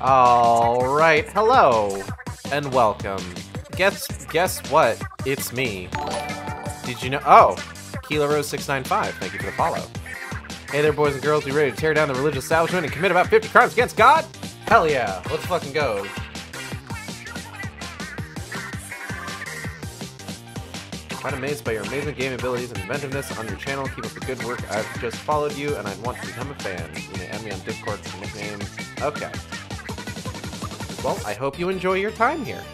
Alright, hello, and welcome. Guess what? It's me. Did you know? Oh, Kila Rose 695, thank you for the follow. Hey there, boys and girls, be ready to tear down the religious establishment and commit about 50 crimes against God? Hell yeah, let's fucking go. I'm amazed by your amazing game abilities and inventiveness on your channel. Keep up the good work. I've just followed you, and I want to become a fan. You may add me on Discord for nickname. Okay. Well, I hope you enjoy your time here.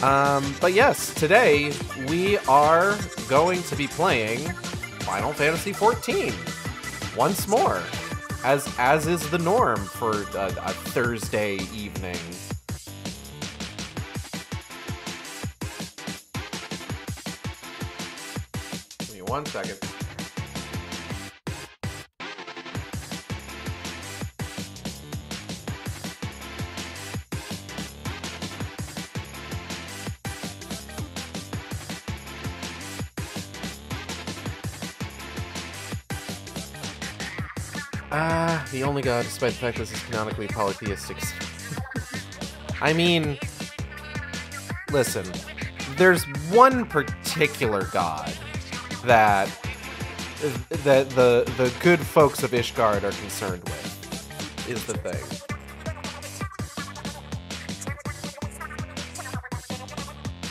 But yes, today we are going to be playing Final Fantasy XIV once more, as is the norm for a Thursday evening. Give me 1 second. The only god, despite the fact this is canonically polytheistic. I mean, listen, there's one particular god that the good folks of Ishgard are concerned with, is the thing.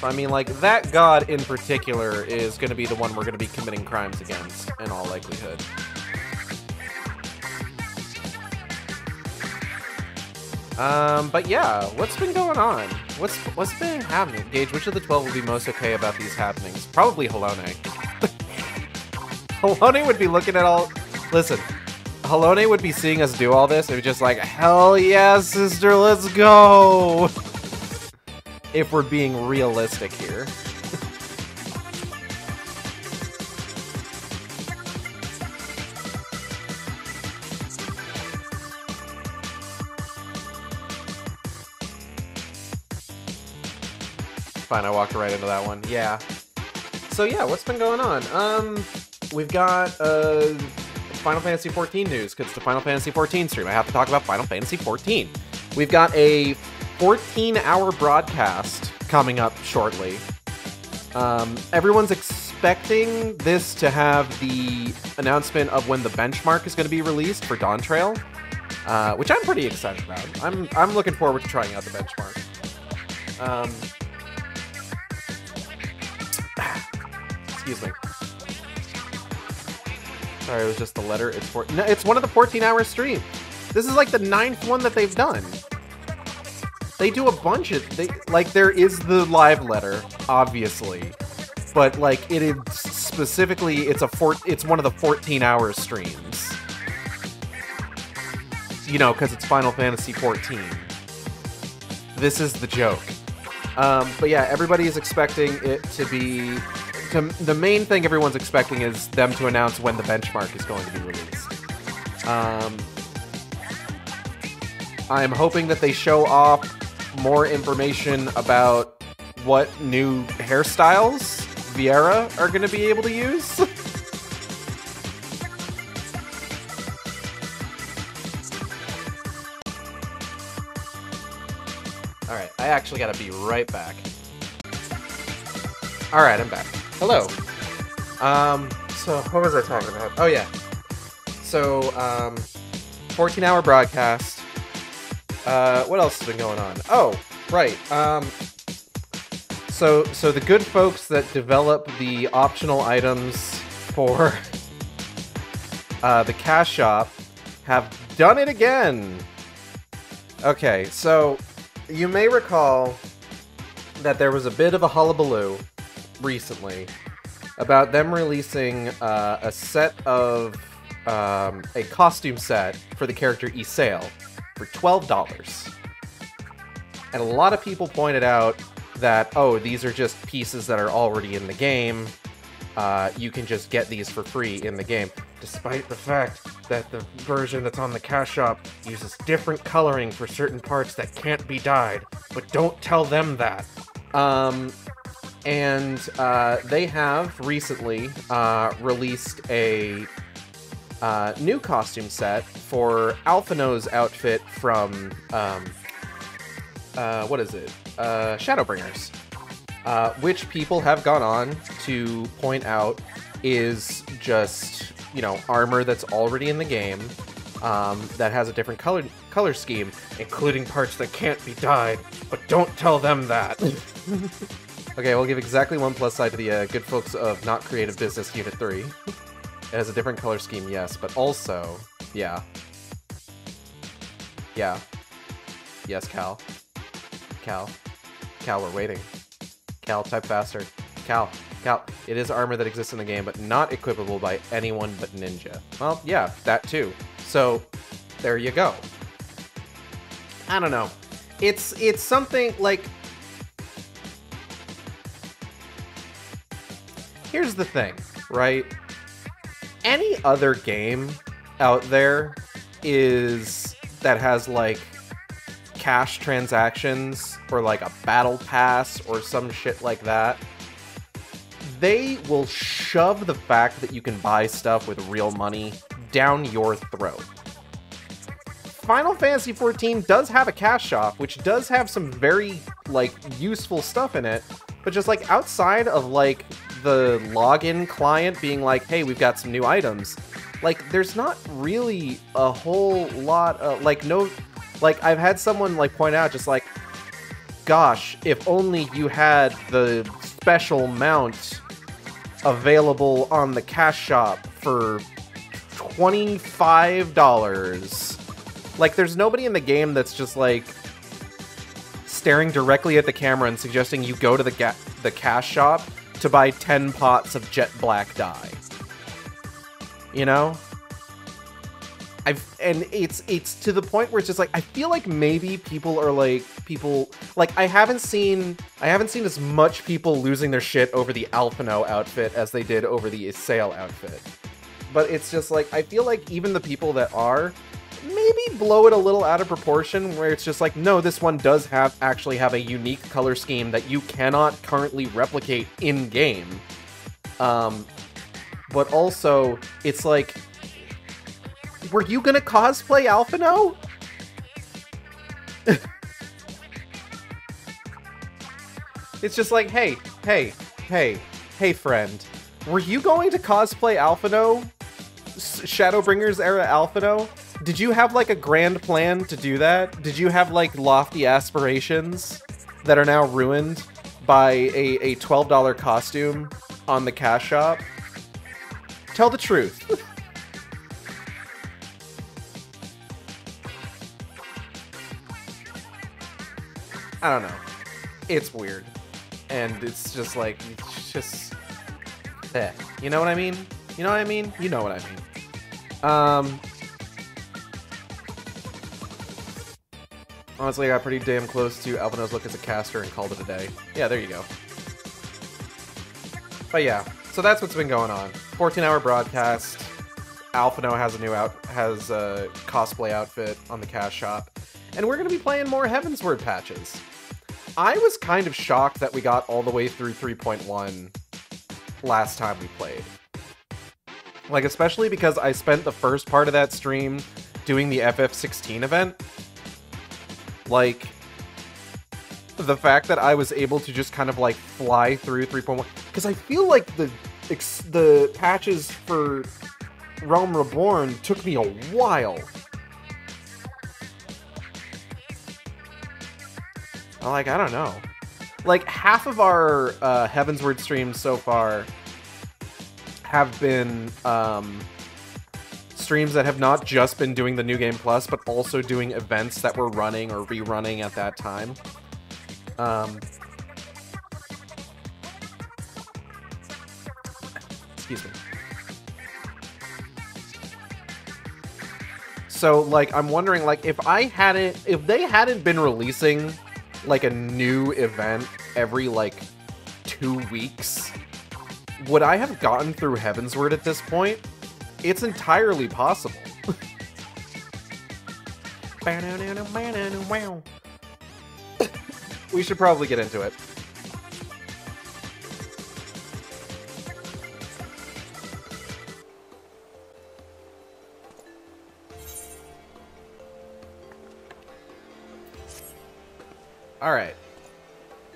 I mean, like, that god in particular is going to be the one we're going to be committing crimes against, in all likelihood. But yeah, what's been going on? What's been happening? Gage, which of the 12 will be most okay about these happenings? Probably Halone. Halone would be looking at all... Listen, Halone would be seeing us do all this and be just like, hell yeah, sister, let's go! If we're being realistic here. Fine, I walked right into that one. Yeah. So yeah, what's been going on? We've got Final Fantasy XIV news, because it's the Final Fantasy XIV stream. I have to talk about Final Fantasy XIV. We've got a 14-hour broadcast coming up shortly. Everyone's expecting this to have the announcement of when the benchmark is going to be released for Dawn Trail, which I'm pretty excited about. I'm looking forward to trying out the benchmark. Excuse me. Sorry, it was just the letter. No, it's one of the 14-hour streams. This is like the 9th one that they've done. They do a bunch of... there is the live letter, obviously. But, like, it is specifically... It's one of the 14-hour streams. You know, because it's Final Fantasy XIV. This is the joke. But yeah, everybody is expecting it to be... the main thing everyone's expecting is them to announce when the benchmark is going to be released. I'm hoping that they show off more information about what new hairstyles Viera are going to be able to use. Alright, I actually gotta be right back. Alright, I'm back. Hello. So what was I talking about? Oh yeah. So, 14-hour broadcast. What else has been going on? Oh, right. So the good folks that develop the optional items for the cash shop have done it again. Okay, so you may recall that there was a bit of a hullabaloo recently about them releasing a set of a costume set for the character Isael for $12. And a lot of people pointed out that, oh, these are just pieces that are already in the game. You can just get these for free in the game, despite the fact that the version that's on the cash shop uses different coloring for certain parts that can't be dyed. But don't tell them that. And they have recently released a new costume set for Alphino's outfit from what is it? Shadowbringers. Which people have gone on to point out is just, you know, armor that's already in the game, that has a different color scheme, including parts that can't be dyed, but don't tell them that. Okay, we'll give exactly one plus side to the good folks of Not Creative Business Unit 3. It has a different color scheme, yes, but also, yeah. Yeah. Yes, Cal. Cal, we're waiting. Cal, type faster. Cal, it is armor that exists in the game, but not equipable by anyone but Ninja. Well, yeah, that too. So, there you go. I don't know. It's something like... Here's the thing, right? Any other game out there that has, like, cash transactions or, like, a battle pass or some shit like that, they will shove the fact that you can buy stuff with real money down your throat. Final Fantasy XIV does have a cash shop, which does have some very, like, useful stuff in it, but just, like, outside of, like, the login client being like, hey, we've got some new items, like, there's not really a whole lot of, like, no, like, I've had someone, like, point out, just like, gosh, if only you had the special mount available on the cash shop for $25. Like, there's nobody in the game that's just, like, staring directly at the camera and suggesting you go to the cash shop to buy 10 pots of jet black dye. You know? And it's to the point where it's just like, I feel like maybe people are like, I haven't seen as much people losing their shit over the Alphino outfit as they did over the Isail outfit. But it's just like, I feel like even the people that are, maybe blow it a little out of proportion, where it's just like, no, this one does actually have a unique color scheme that you cannot currently replicate in-game. But also, it's like, were you gonna cosplay Alphino? It's just like, hey, friend. Were you going to cosplay Alphino? Shadowbringers era Alphino? Did you have, like, a grand plan to do that? Did you have, like, lofty aspirations that are now ruined by a $12 costume on the cash shop? Tell the truth. I don't know. It's weird. And it's just like, you know what I mean? You know what I mean? You know what I mean. Honestly, I got pretty damn close to Alphino's look as a caster and called it a day. Yeah, there you go. But yeah, so that's what's been going on. 14-hour broadcast. Alphino has a cosplay outfit on the cash shop. And we're going to be playing more Heavensward patches. I was kind of shocked that we got all the way through 3.1 last time we played. Like, especially because I spent the first part of that stream doing the FF16 event. Like, the fact that I was able to just kind of, like, fly through 3.1... Because I feel like the patches for Realm Reborn took me a while. Like, I don't know. Like, half of our Heavensward streams so far have been streams that have not just been doing the New Game Plus, but also doing events that were running or rerunning at that time. Excuse me. So, like, I'm wondering, like, if they hadn't been releasing, like, a new event every, like, 2 weeks, would I have gotten through Heavensward at this point? It's entirely possible. We should probably get into it. Alright.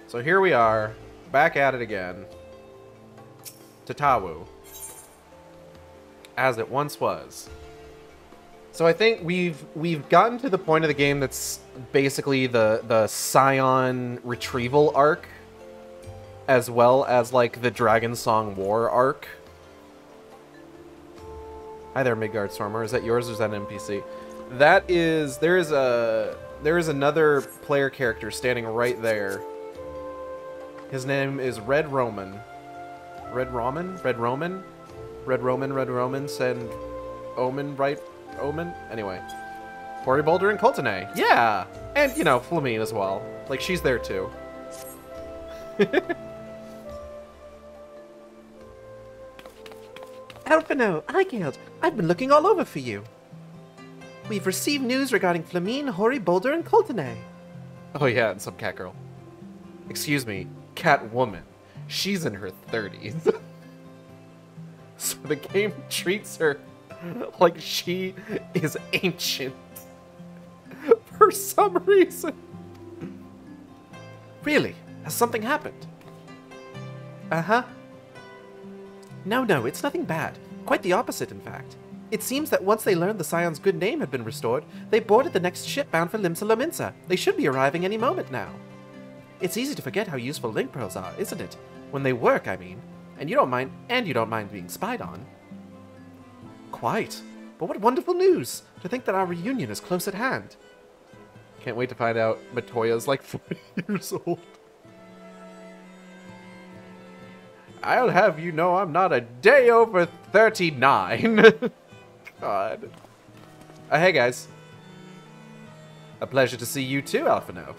So here we are, back at it again. Tatawu. As it once was. So I think we've gotten to the point of the game that's basically the Scion retrieval arc, as well as like the Dragon Song War arc. Hi there, Midgard Stormer. Is that yours or is that an NPC? That is... There is another player character standing right there. His name is Red Roman. Red Roman? Red Roman? Red Roman, Red Roman, send Omen, right? Omen? Anyway. Hoary Boulder and Coltene. Yeah! And, you know, Flamine as well. Like, she's there too. Alphino, Eicheld, I've been looking all over for you. We've received news regarding Flamine, Hoary Boulder, and Coltene. Oh yeah, and some cat girl. Excuse me, cat woman. She's in her 30s. So the game treats her like she is ancient. For some reason. Really? Has something happened? Uh-huh. No, it's nothing bad. Quite the opposite, in fact. It seems that once they learned the Scion's good name had been restored, they boarded the next ship bound for Limsa Lominsa. They should be arriving any moment now. It's easy to forget how useful link pearls are, isn't it? When they work, I mean. And you don't mind being spied on. Quite. But what wonderful news! To think that our reunion is close at hand. Can't wait to find out Matoya's like 40 years old. I'll have you know I'm not a day over 39. God. Hey guys. A pleasure to see you too, Alphino.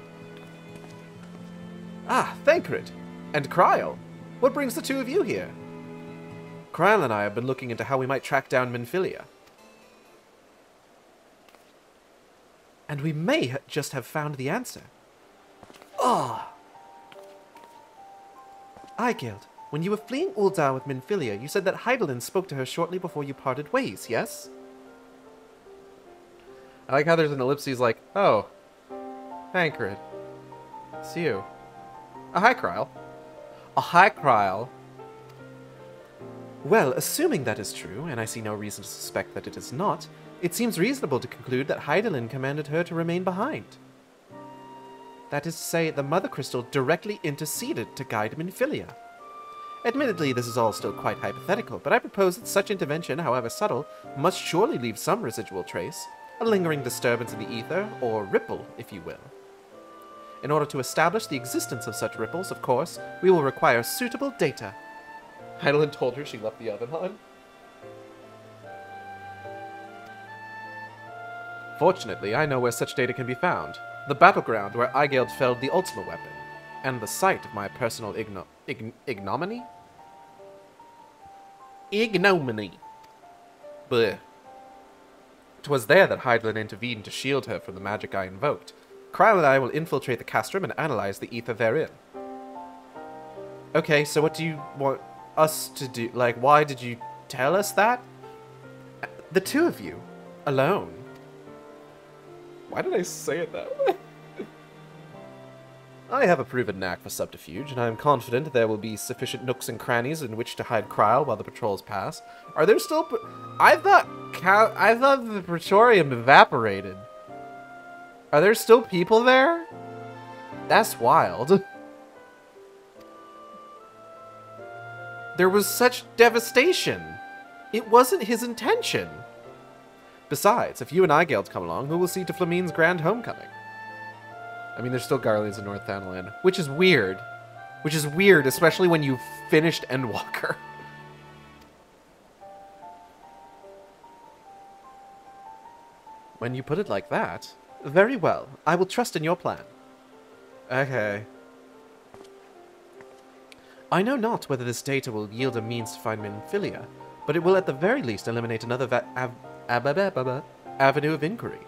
Ah, Thancred. And Kryl. What brings the two of you here? Kryl and I have been looking into how we might track down Minfilia. And we may just have found the answer. Ah! Eicheld, when you were fleeing Uldar with Minfilia, you said that Hydaelyn spoke to her shortly before you parted ways, yes? I like how there's an ellipses like, oh, Thancred. It's you. Hi, Kryl. Hi, Kryl. Well, assuming that is true, and I see no reason to suspect that it is not, it seems reasonable to conclude that Hydaelyn commanded her to remain behind. That is to say, the Mother Crystal directly interceded to guide Minfilia. Admittedly, this is all still quite hypothetical, but I propose that such intervention, however subtle, must surely leave some residual trace, a lingering disturbance in the ether, or ripple, if you will. In order to establish the existence of such ripples, of course, we will require suitable data. Hydaelyn told her she left the oven on. Fortunately, I know where such data can be found. The battleground where Eicheld felled the Ultima weapon, and the site of my personal ignominy? Ignominy. Bleh. 'Twas there that Hydaelyn intervened to shield her from the magic I invoked. Kryl and I will infiltrate the castrum and analyze the ether therein. Okay, so what do you want us to do? Like, why did you tell us that? The two of you. Alone. Why did I say it that way? I have a proven knack for subterfuge, and I am confident there will be sufficient nooks and crannies in which to hide Kryl while the patrols pass. Are there still... I thought the Praetorium evaporated. Are there still people there? That's wild. There was such devastation. It wasn't his intention. Besides, if you and Eicheld come along, who will see to Flamine's grand homecoming? I mean, there's still Garleans in North Thanalan, which is weird. Which is weird, especially when you've finished Endwalker. When you put it like that... Very well. I will trust in your plan. Okay. I know not whether this data will yield a means to find Minfilia, but it will at the very least eliminate another avenue of inquiry.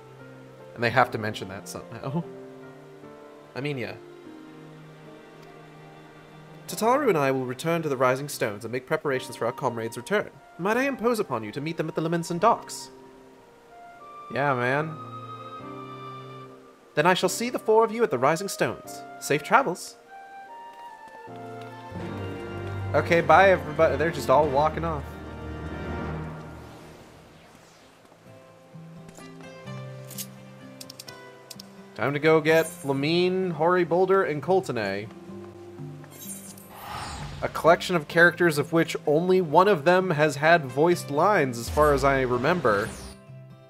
And they have to mention that somehow. I mean, yeah. Tataru and I will return to the Rising Stones and make preparations for our comrades' return. Might I impose upon you to meet them at the Laminson docks? Yeah, man. Then I shall see the 4 of you at the Rising Stones. Safe travels. Okay, bye everybody. They're just all walking off. Time to go get Flamine, Hori Boulder, and Coltonay. A collection of characters of which only one of them has had voiced lines as far as I remember.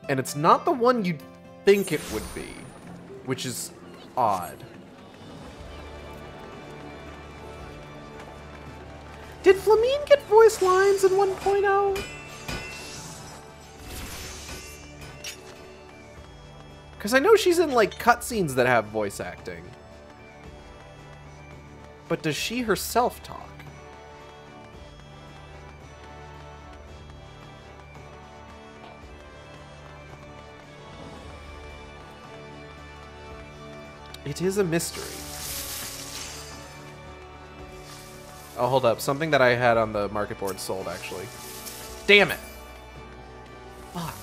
And it's not the one you'd think it would be, which is odd. Did Flamine get voiced lines in 1.0? Because I know she's in, like, cutscenes that have voice acting. But does she herself talk? It is a mystery. Oh, hold up. Something that I had on the market board sold, actually. Damn it! Fuck.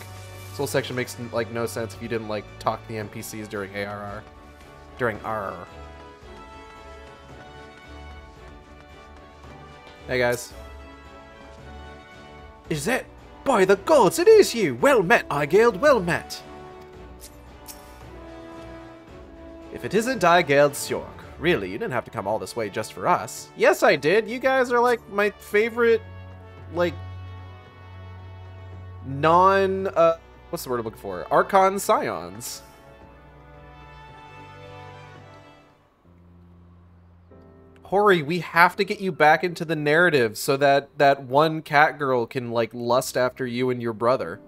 This whole section makes, like, no sense if you didn't, like, talk to the NPCs during ARR. During RR. Hey, guys. Is it? By the gods, it is you! Well met, Igeld, well met! If it isn't Igeld Sjork, really, you didn't have to come all this way just for us. Yes, I did. You guys are, like, my favorite, like, what's the word I'm looking for? Archon Scions. Hori, we have to get you back into the narrative so that that one cat girl can, like, lust after you and your brother.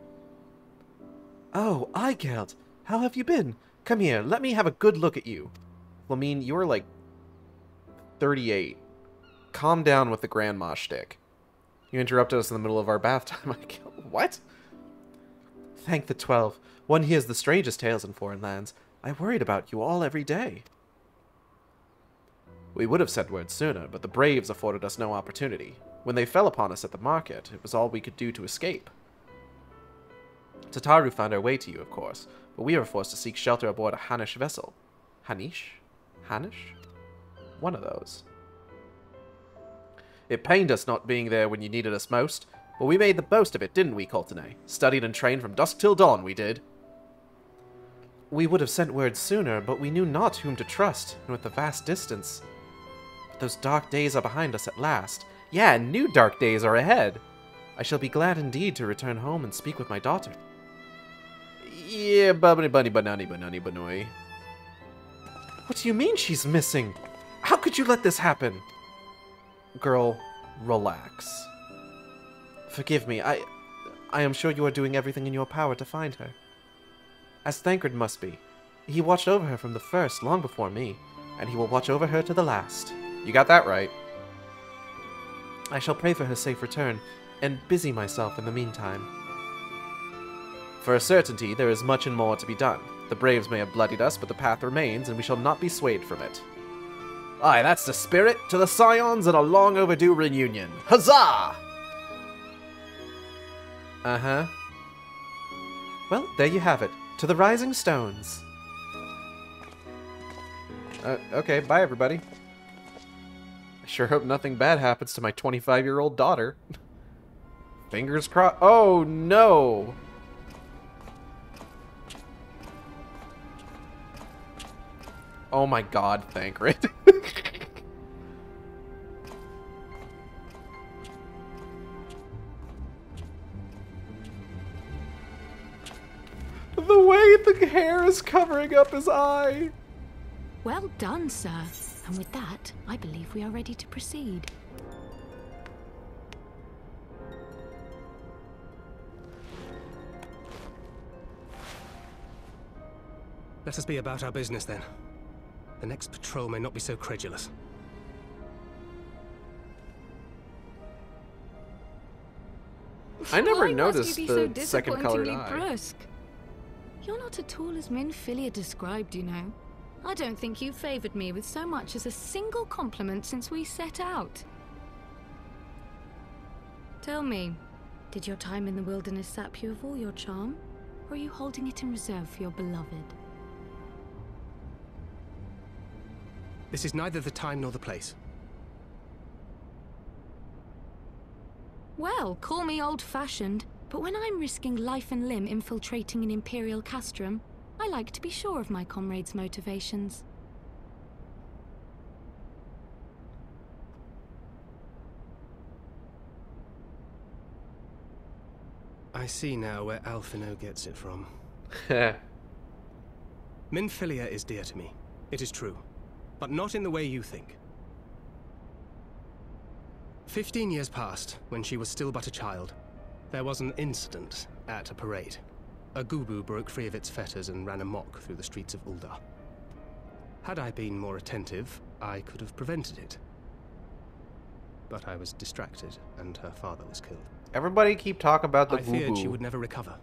Oh, Igeld, how have you been? Come here, let me have a good look at you. Flamine, you're, like, 38. Calm down with the grandma shtick. You interrupted us in the middle of our bath time. What? Thank the 12. One hears the strangest tales in foreign lands. I worried about you all every day. We would have sent word sooner, but the Braves afforded us no opportunity. When they fell upon us at the market, it was all we could do to escape. Tataru found our way to you, of course, but we were forced to seek shelter aboard a Hanish vessel. Hanish? Hanish? One of those. It pained us not being there when you needed us most, but we made the most of it, didn't we, Coltonay? Studied and trained from dusk till dawn, we did. We would have sent word sooner, but we knew not whom to trust, and with the vast distance. But those dark days are behind us at last. Yeah, new dark days are ahead. I shall be glad indeed to return home and speak with my daughter. Yeah, bubbly bunny banani banani bnuuy. What do you mean she's missing? How could you let this happen? Girl, relax. Forgive me, I am sure you are doing everything in your power to find her. As Thancred must be. He watched over her from the first, long before me, and he will watch over her to the last. You got that right. I shall pray for her safe return, and busy myself in the meantime. For a certainty, there is much and more to be done. The Braves may have bloodied us, but the path remains, and we shall not be swayed from it. Aye, that's the spirit. To the Scions and a long overdue reunion. Huzzah! Uh-huh. Well, there you have it. To the Rising Stones. Okay, bye everybody. I sure hope nothing bad happens to my 25-year-old daughter. Fingers crossed. Oh, no! Oh my god, Thancred. The way the hair is covering up his eye. Well done, sir. And with that, I believe we are ready to proceed. Let us be about our business then. The next patrol may not be so credulous. I never Why noticed must you be the so second colored disappointingly eye. brusque? You're not at all as Minfilia described, you know. I don't think you favoured me with so much as a single compliment since we set out. Tell me, did your time in the wilderness sap you of all your charm? Or are you holding it in reserve for your beloved? This is neither the time nor the place. Well, call me old-fashioned, but when I'm risking life and limb infiltrating an Imperial castrum, I like to be sure of my comrades' motivations. I see now where Alphino gets it from. Minfilia is dear to me. It is true. But not in the way you think. 15 years passed, when she was still but a child. There was an incident at a parade. A Gubu broke free of its fetters and ran amok through the streets of Ul'dah. Had I been more attentive, I could have prevented it. But I was distracted, and her father was killed. Everybody keep talking about the I feared she boo-boo. would never recover.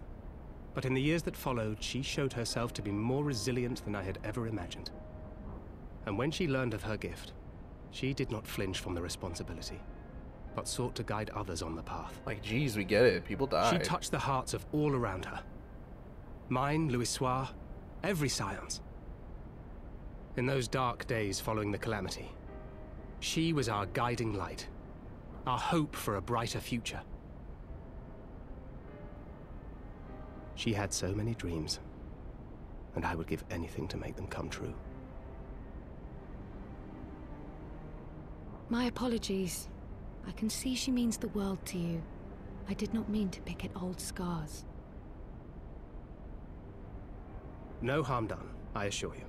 But in the years that followed, she showed herself to be more resilient than I had ever imagined. And when she learned of her gift, she did not flinch from the responsibility, but sought to guide others on the path. Like, geez, we get it. People died. She touched the hearts of all around her. Mine, Louisoix, every science. In those dark days following the calamity, she was our guiding light, our hope for a brighter future. She had so many dreams, and I would give anything to make them come true. My apologies. I can see she means the world to you. I did not mean to pick at old scars. No harm done, I assure you.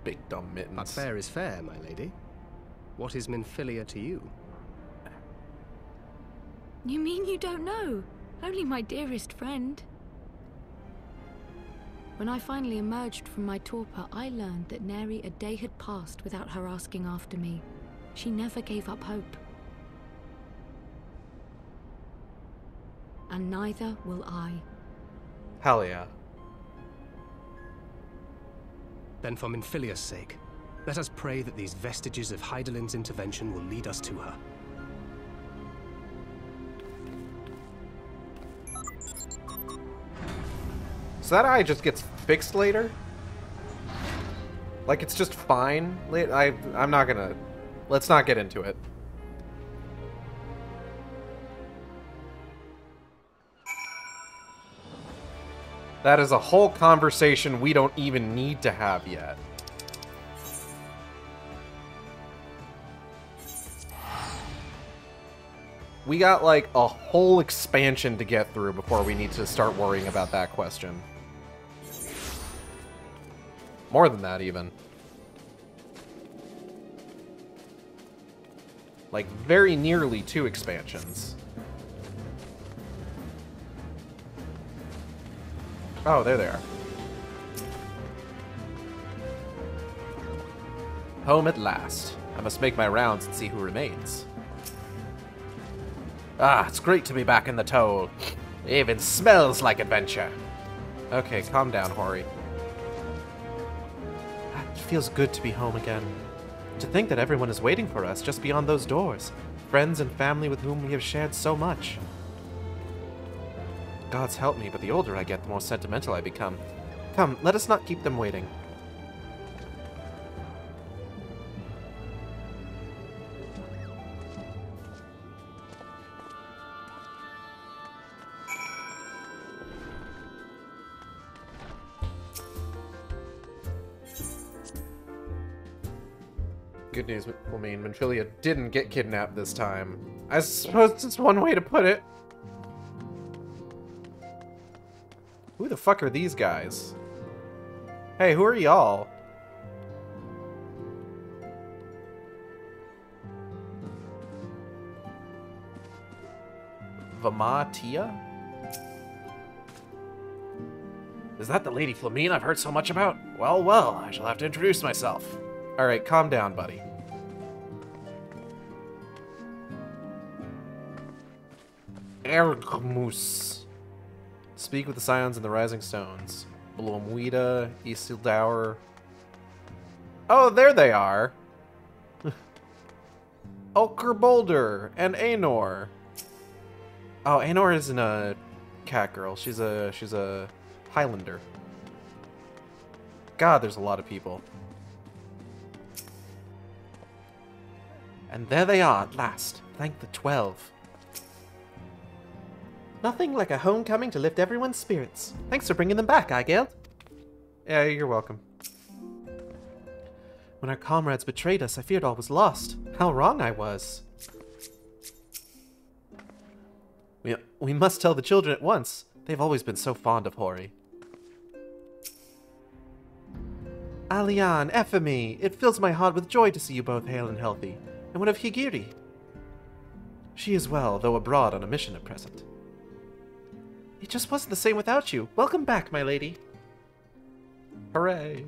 Big dumb mittens. But fair is fair, my lady. What is Minfilia to you? You mean you don't know? Only my dearest friend. When I finally emerged from my torpor, I learned that nary a day had passed without her asking after me. She never gave up hope. And neither will I. Hell yeah. Then for Minfilia's sake, let us pray that these vestiges of Hydaelyn's intervention will lead us to her. So that eye just gets fixed later? Like, it's just fine? I'm not gonna... Let's not get into it. That is a whole conversation we don't even need to have yet. We got, like, a whole expansion to get through before we need to start worrying about that question. More than that, even. Like, very nearly 2 expansions. Oh, there they are. Home at last. I must make my rounds and see who remains. Ah, it's great to be back in the Toll. It even smells like adventure. Okay, calm down, Hori. It feels good to be home again. To think that everyone is waiting for us just beyond those doors. Friends and family with whom we have shared so much. Gods help me, but the older I get, the more sentimental I become. Come, let us not keep them waiting. Good news, I mean, Minfilia didn't get kidnapped this time. I suppose it's one way to put it. Who the fuck are these guys? Hey, who are y'all? Vamatia? Is that the Lady Flamine I've heard so much about? Well, well, I shall have to introduce myself. Alright, calm down, buddy. Ergmus. Speak with the Scions and the Rising Stones. Blomwida, Isildour. Oh, there they are! Ulker Boulder and Aenor. Oh, Aenor isn't a cat girl. She's a Highlander. God, there's a lot of people. And there they are at last. Thank the 12. Nothing like a homecoming to lift everyone's spirits. Thanks for bringing them back, Aigeld. Yeah, you're welcome. When our comrades betrayed us, I feared all was lost. How wrong I was. We must tell the children at once. They've always been so fond of Hori. Alian, Ephemy, it fills my heart with joy to see you both hale and healthy. And what of Higiri? She is well, though abroad on a mission at present. It just wasn't the same without you. Welcome back, my lady. Hooray.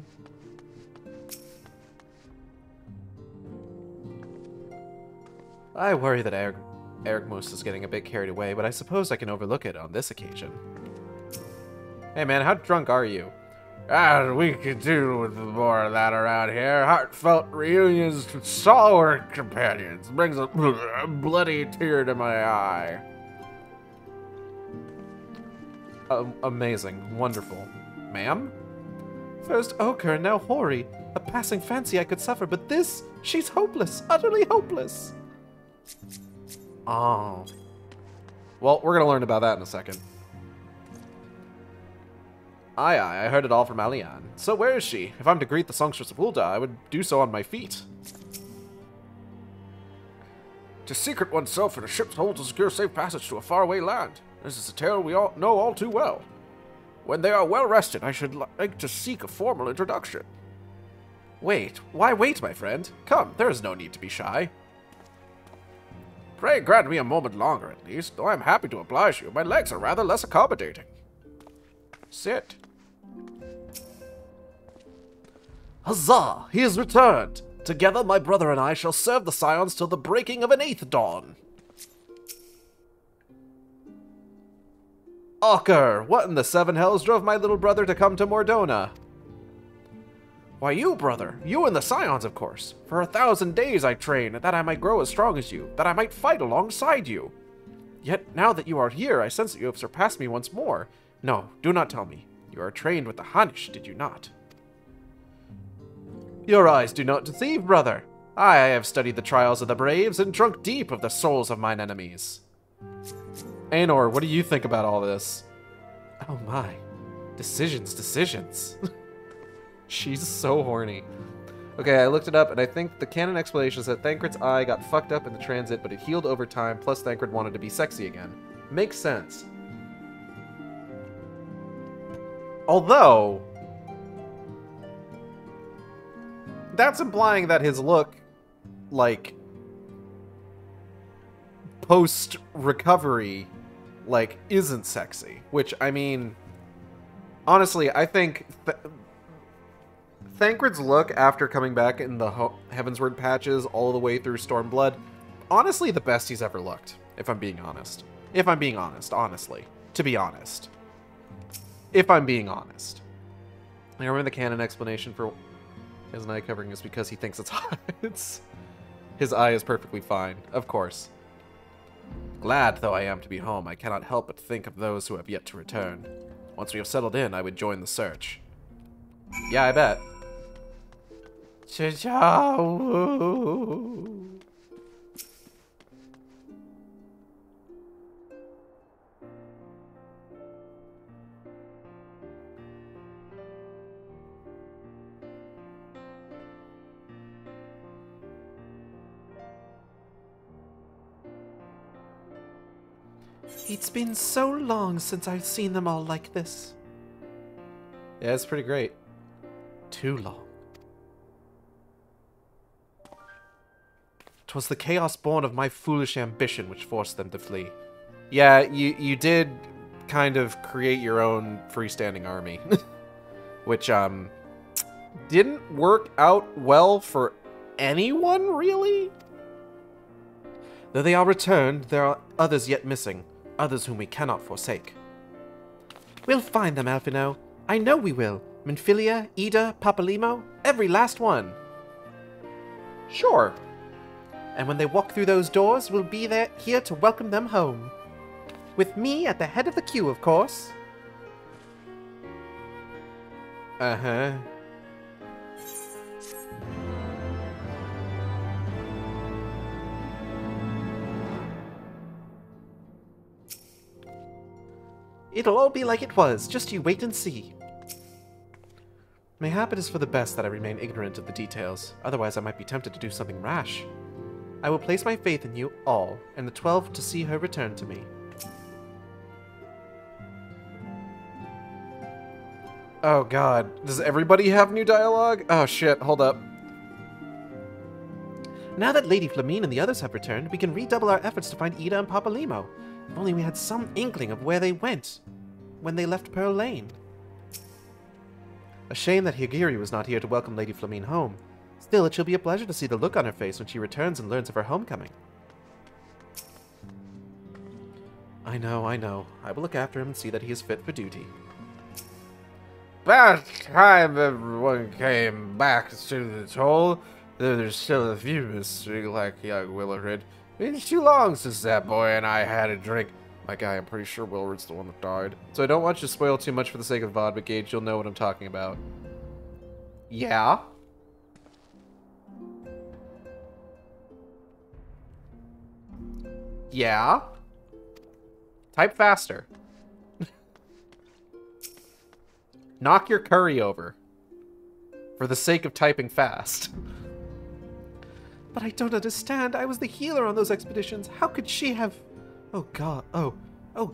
I worry that Ergmus is getting a bit carried away, but I suppose I can overlook it on this occasion. Hey man, how drunk are you? We could do with more of that around here. Heartfelt reunions with stalwart companions brings a bloody tear to my eye. Amazing. Wonderful. Ma'am? First Ochre and now Hori. A passing fancy I could suffer, but this, she's hopeless, utterly hopeless. Oh. Well, we're gonna learn about that in a second. Aye, I heard it all from Alian. So where is she? If I'm to greet the songstress of Ul'dah, I would do so on my feet. To secret oneself in a ship holds a secure safe passage to a faraway land. This is a tale we all know all too well. When they are well rested, I should like to seek a formal introduction. Wait, why wait, my friend? Come, there is no need to be shy. Pray grant me a moment longer at least, though I am happy to oblige you. My legs are rather less accommodating. Sit. Huzzah! He has returned! Together my brother and I shall serve the Scions till the breaking of an 8th dawn. Ochre, what in the 7 hells drove my little brother to come to Mordona? Why, you, brother. You and the Scions, of course. For 1,000 days I trained, that I might grow as strong as you, that I might fight alongside you. Yet, now that you are here, I sense that you have surpassed me once more. No, do not tell me. You are trained with the Hanish, did you not? Your eyes do not deceive, brother. I have studied the trials of the braves and drunk deep of the souls of mine enemies. Anor, what do you think about all this? Oh my. Decisions. She's so horny. Okay, I looked it up, and I think the canon explanation is that Thancred's eye got fucked up in the transit, but it healed over time, plus Thancred wanted to be sexy again. Makes sense. Although, that's implying that his look, like, post-recovery, like, isn't sexy. Which, I mean, honestly, I think Thancred's look after coming back in the Heavensward patches all the way through Stormblood, honestly the best he's ever looked, if I'm being honest. If I'm being honest, honestly. To be honest. If I'm being honest. I remember the canon explanation for his eye covering is because he thinks it's his eye is perfectly fine, of course. Glad though I am to be home, I cannot help but think of those who have yet to return. Once we have settled in, I would join the search. Yeah, I bet. Cha-chow. It's been so long since I've seen them all like this. Yeah, it's pretty great. Too long. 'Twas the chaos born of my foolish ambition which forced them to flee. Yeah, you did kind of create your own freestanding army. Which, didn't work out well for anyone, really? Though they are returned, there are others yet missing. Others whom we cannot forsake. We'll find them, Alphino. I know we will. Minfilia, Ida, Papalimo, every last one. Sure. And when they walk through those doors, we'll be here to welcome them home. With me at the head of the queue, of course. Uh-huh. It'll all be like it was, just you wait and see. Mayhap it is for the best that I remain ignorant of the details, otherwise I might be tempted to do something rash. I will place my faith in you all, and the 12 to see her return to me. Oh god, does everybody have new dialogue? Oh shit, hold up. Now that Lady Flamine and the others have returned, we can redouble our efforts to find Ida and Papalimo. If only we had some inkling of where they went when they left Pearl Lane. A shame that Higiri was not here to welcome Lady Flamine home. Still, it shall be a pleasure to see the look on her face when she returns and learns of her homecoming. I know, I know. I will look after him and see that he is fit for duty. By the time everyone came back to the toll, there's still a few missing, like young Willard. It's too long since that boy and I had a drink. My guy, I'm pretty sure Willard's the one that died. So I don't want you to spoil too much for the sake of VOD, but Gage, you'll know what I'm talking about. Yeah? Yeah? Type faster. Knock your curry over. For the sake of typing fast. But I don't understand. I was the healer on those expeditions. How could she have... Oh god. Oh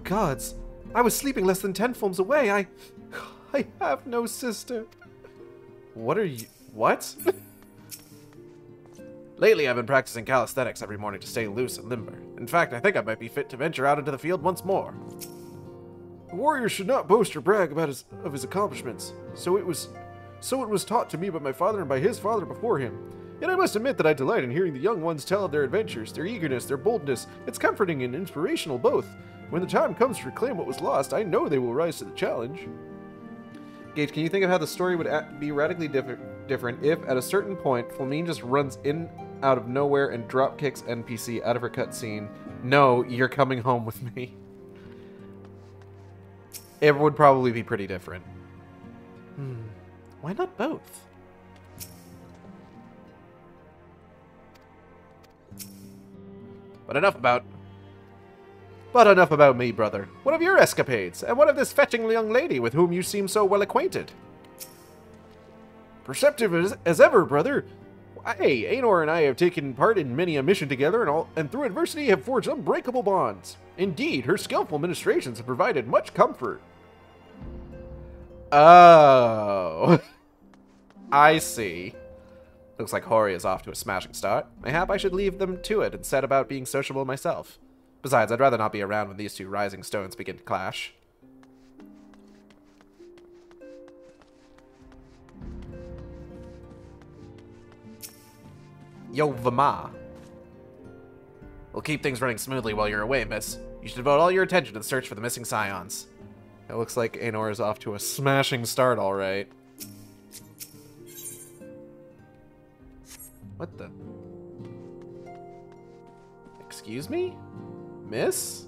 gods. I was sleeping less than 10 forms away. I have no sister. What are you... What? Lately, I've been practicing calisthenics every morning to stay loose and limber. In fact, I think I might be fit to venture out into the field once more. A warrior should not boast or brag about his accomplishments. So it was taught to me by my father and by his father before him. Yet I must admit that I delight in hearing the young ones tell of their adventures, their eagerness, their boldness. It's comforting and inspirational both. When the time comes to reclaim what was lost, I know they will rise to the challenge. Gage, can you think of how the story would be radically different if, at a certain point, Flamine just runs in out of nowhere and drop kicks NPC out of her cutscene? No, you're coming home with me. It would probably be pretty different. Why not both? But enough about me, brother. What of your escapades? And what of this fetching young lady with whom you seem so well acquainted? Perceptive as ever, brother. Hey, Aenor and I have taken part in many a mission together and through adversity have forged unbreakable bonds. Indeed, her skillful ministrations have provided much comfort. Oh. I see. Looks like Hori is off to a smashing start. Mayhap I should leave them to it and set about being sociable myself. Besides, I'd rather not be around when these two rising stones begin to clash. Yo, Vama. We'll keep things running smoothly while you're away, miss. You should devote all your attention to the search for the missing scions. It looks like Aenor is off to a smashing start, alright. What the? Excuse me? Miss?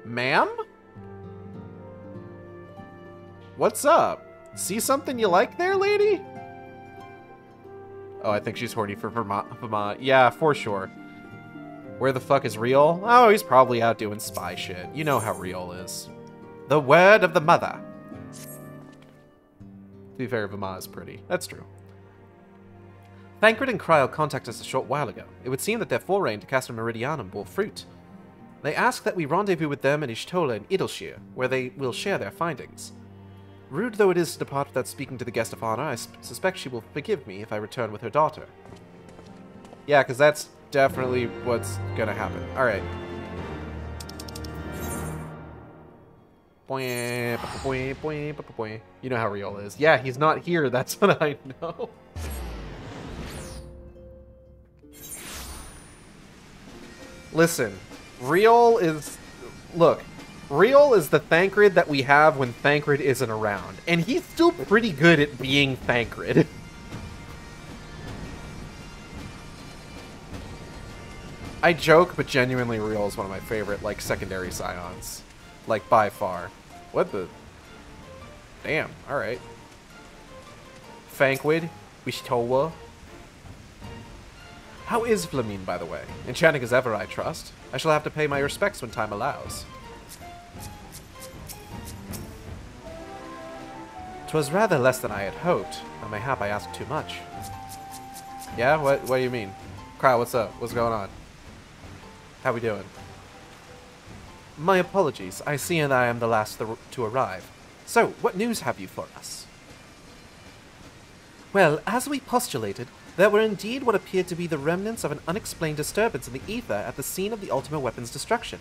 Ma'am? What's up? See something you like there, lady? Oh, I think she's horny for Vermont. Yeah, for sure. Where the fuck is Riol? Oh, he's probably out doing spy shit. You know how Riol is. The word of the mother. To be fair, Vama is pretty. That's true. Thancred and Kryl contacted us a short while ago. It would seem that their foray into Castle Meridianum bore fruit. They ask that we rendezvous with them in Ishtola and Idleshire, where they will share their findings. Rude though it is to depart without speaking to the guest of honor, I suspect she will forgive me if I return with her daughter. Yeah, because that's definitely what's gonna happen. Alright. You know how Riol is. Yeah, he's not here, that's what I know. Listen, Riol is... Look, Riol is the Thancred that we have when Thancred isn't around. And he's still pretty good at being Thancred. I joke, but genuinely Riol is one of my favorite, like, secondary scions. Like, by far. What the... Damn, alright. Thancred, Wishtola. How is Flamine, by the way? Enchanting as ever, I trust. I shall have to pay my respects when time allows. 'Twas rather less than I had hoped, though mayhap I asked too much. Yeah? What do you mean? Crow, what's up? What's going on? How we doing? My apologies. I see and I am the last to arrive. So, what news have you for us? Well, as we postulated, there were indeed what appeared to be the remnants of an unexplained disturbance in the ether at the scene of the Ultima weapon's destruction.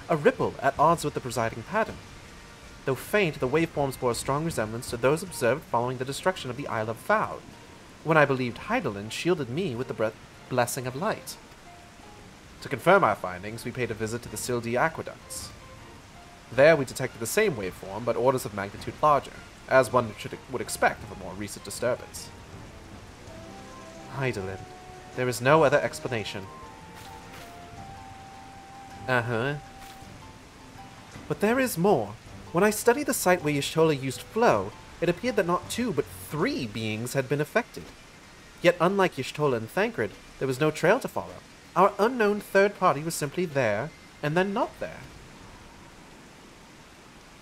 A ripple at odds with the presiding pattern. Though faint, the waveforms bore a strong resemblance to those observed following the destruction of the Isle of Foul, when I believed Hydaelyn shielded me with the blessing of light. To confirm our findings, we paid a visit to the Sildi aqueducts. There we detected the same waveform, but orders of magnitude larger, as one would expect of a more recent disturbance. Hydaelyn. There is no other explanation. Uh-huh. But there is more. When I studied the site where Y'shtola used flow, it appeared that not 2, but 3 beings had been affected. Yet unlike Y'shtola and Thancred, there was no trail to follow. Our unknown third party was simply there, and then not there.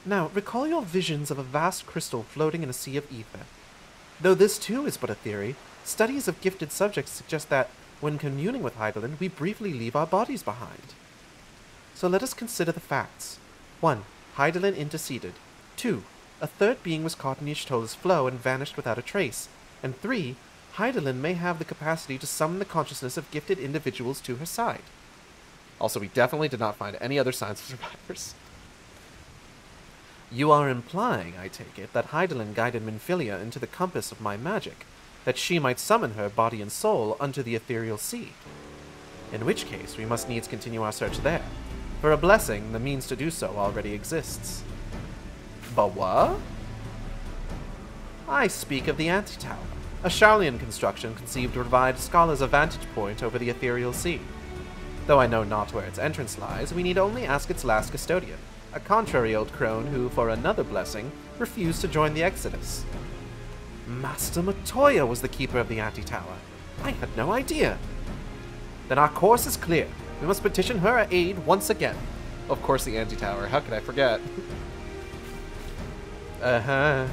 Now, recall your visions of a vast crystal floating in a sea of ether. Though this too is but a theory, studies of gifted subjects suggest that, when communing with Hydaelyn, we briefly leave our bodies behind. So let us consider the facts. 1. Hydaelyn interceded. 2. A third being was caught in Y'shtola's flow and vanished without a trace. And 3. Hydaelyn may have the capacity to summon the consciousness of gifted individuals to her side. Also, we definitely did not find any other signs of survivors. You are implying, I take it, that Hydaelyn guided Minfilia into the compass of my magic, that she might summon her body and soul unto the ethereal sea. In which case, we must needs continue our search there. For a blessing, the means to do so already exists. But what? I speak of the Antitower, a Sharlayan construction conceived to provide scholars a vantage point over the ethereal sea. Though I know not where its entrance lies, we need only ask its last custodian, a contrary old crone who, for another blessing, refused to join the Exodus. Master Matoya was the keeper of the Antitower. I had no idea. Then our course is clear. We must petition her aid once again. Of course, the Antitower. How could I forget? Uh-huh.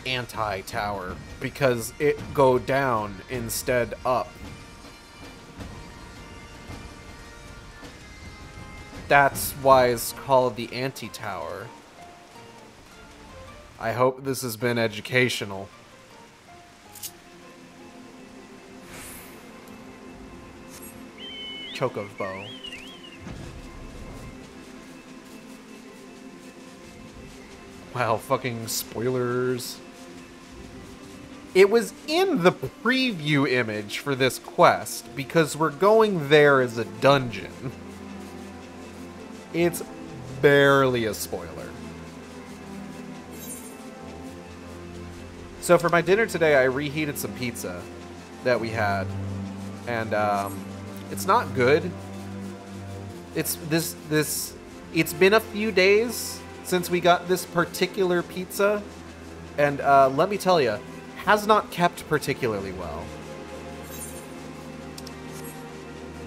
The anti-tower, because it go down instead up. That's why it's called the anti-tower. I hope this has been educational. Chocobo. Wow, fucking spoilers. It was in the preview image for this quest, because we're going there as a dungeon. It's barely a spoiler. So for my dinner today, I reheated some pizza that we had, and it's not good. It's been a few days since we got this particular pizza, and let me tell you, has not kept particularly well.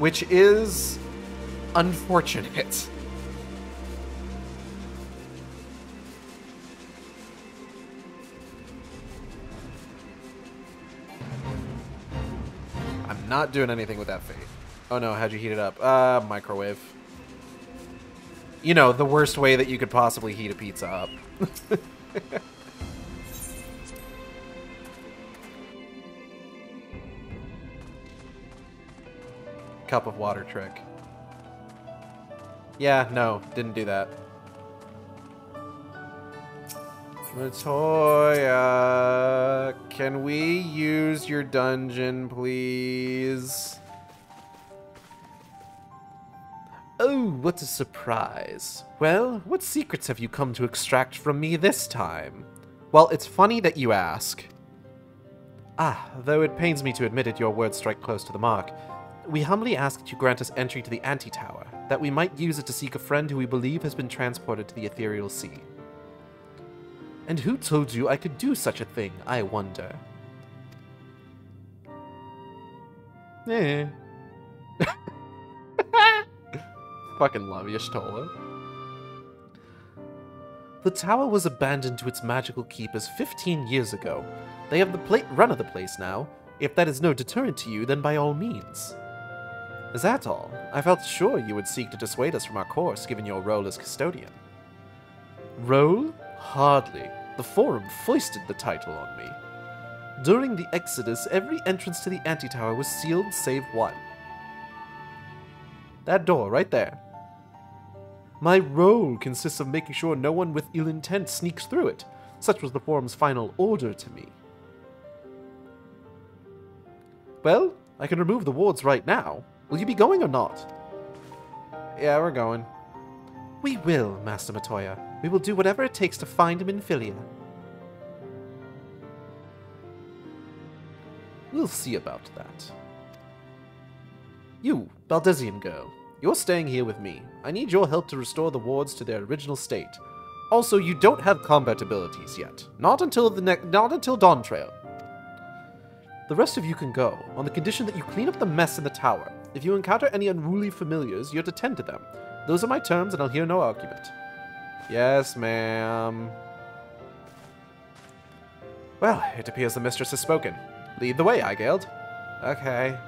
Which is unfortunate. I'm not doing anything with that fate. Oh no, how'd you heat it up? Microwave. You know, the worst way that you could possibly heat a pizza up. Cup of water trick. Yeah, no, didn't do that. Matoya, can we use your dungeon, please? Oh, what a surprise. Well, what secrets have you come to extract from me this time? Well, it's funny that you ask. Ah, though it pains me to admit it, your words strike close to the mark. we humbly ask that you grant us entry to the Anti-Tower, that we might use it to seek a friend who we believe has been transported to the Ethereal Sea. And who told you I could do such a thing, I wonder? Eh. Fucking love you, Shtola. The tower was abandoned to its magical keepers 15 years ago. They have the run of the place now. If that is no deterrent to you, then by all means. Is that all? I felt sure you would seek to dissuade us from our course, given your role as custodian. Role? Hardly. The Forum foisted the title on me. During the Exodus, every entrance to the Anti-Tower was sealed save one. That door, right there. My role consists of making sure no one with ill intent sneaks through it. Such was the Forum's final order to me. Well, I can remove the wards right now. Will you be going or not? Yeah, we're going. We will, Master Matoya. We will do whatever it takes to find him in Philia. We'll see about that. You, Baldesion girl, you're staying here with me. I need your help to restore the wards to their original state. Also, you don't have combat abilities yet. Not until Dawn Trail. The rest of you can go, on the condition that you clean up the mess in the tower. If you encounter any unruly familiars, you're to tend to them. Those are my terms, and I'll hear no argument. Yes, ma'am. Well, it appears the mistress has spoken. Lead the way, Aigeld. Okay.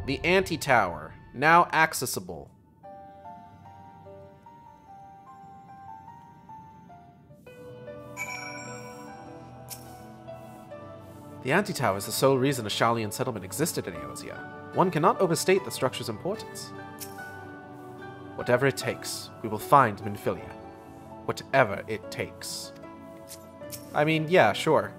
The Anti-Tower, now accessible. The Anti-Tower is the sole reason a Shalian settlement existed in Eorzea. One cannot overstate the structure's importance. Whatever it takes, we will find Minfilia. Whatever it takes. I mean, yeah, sure.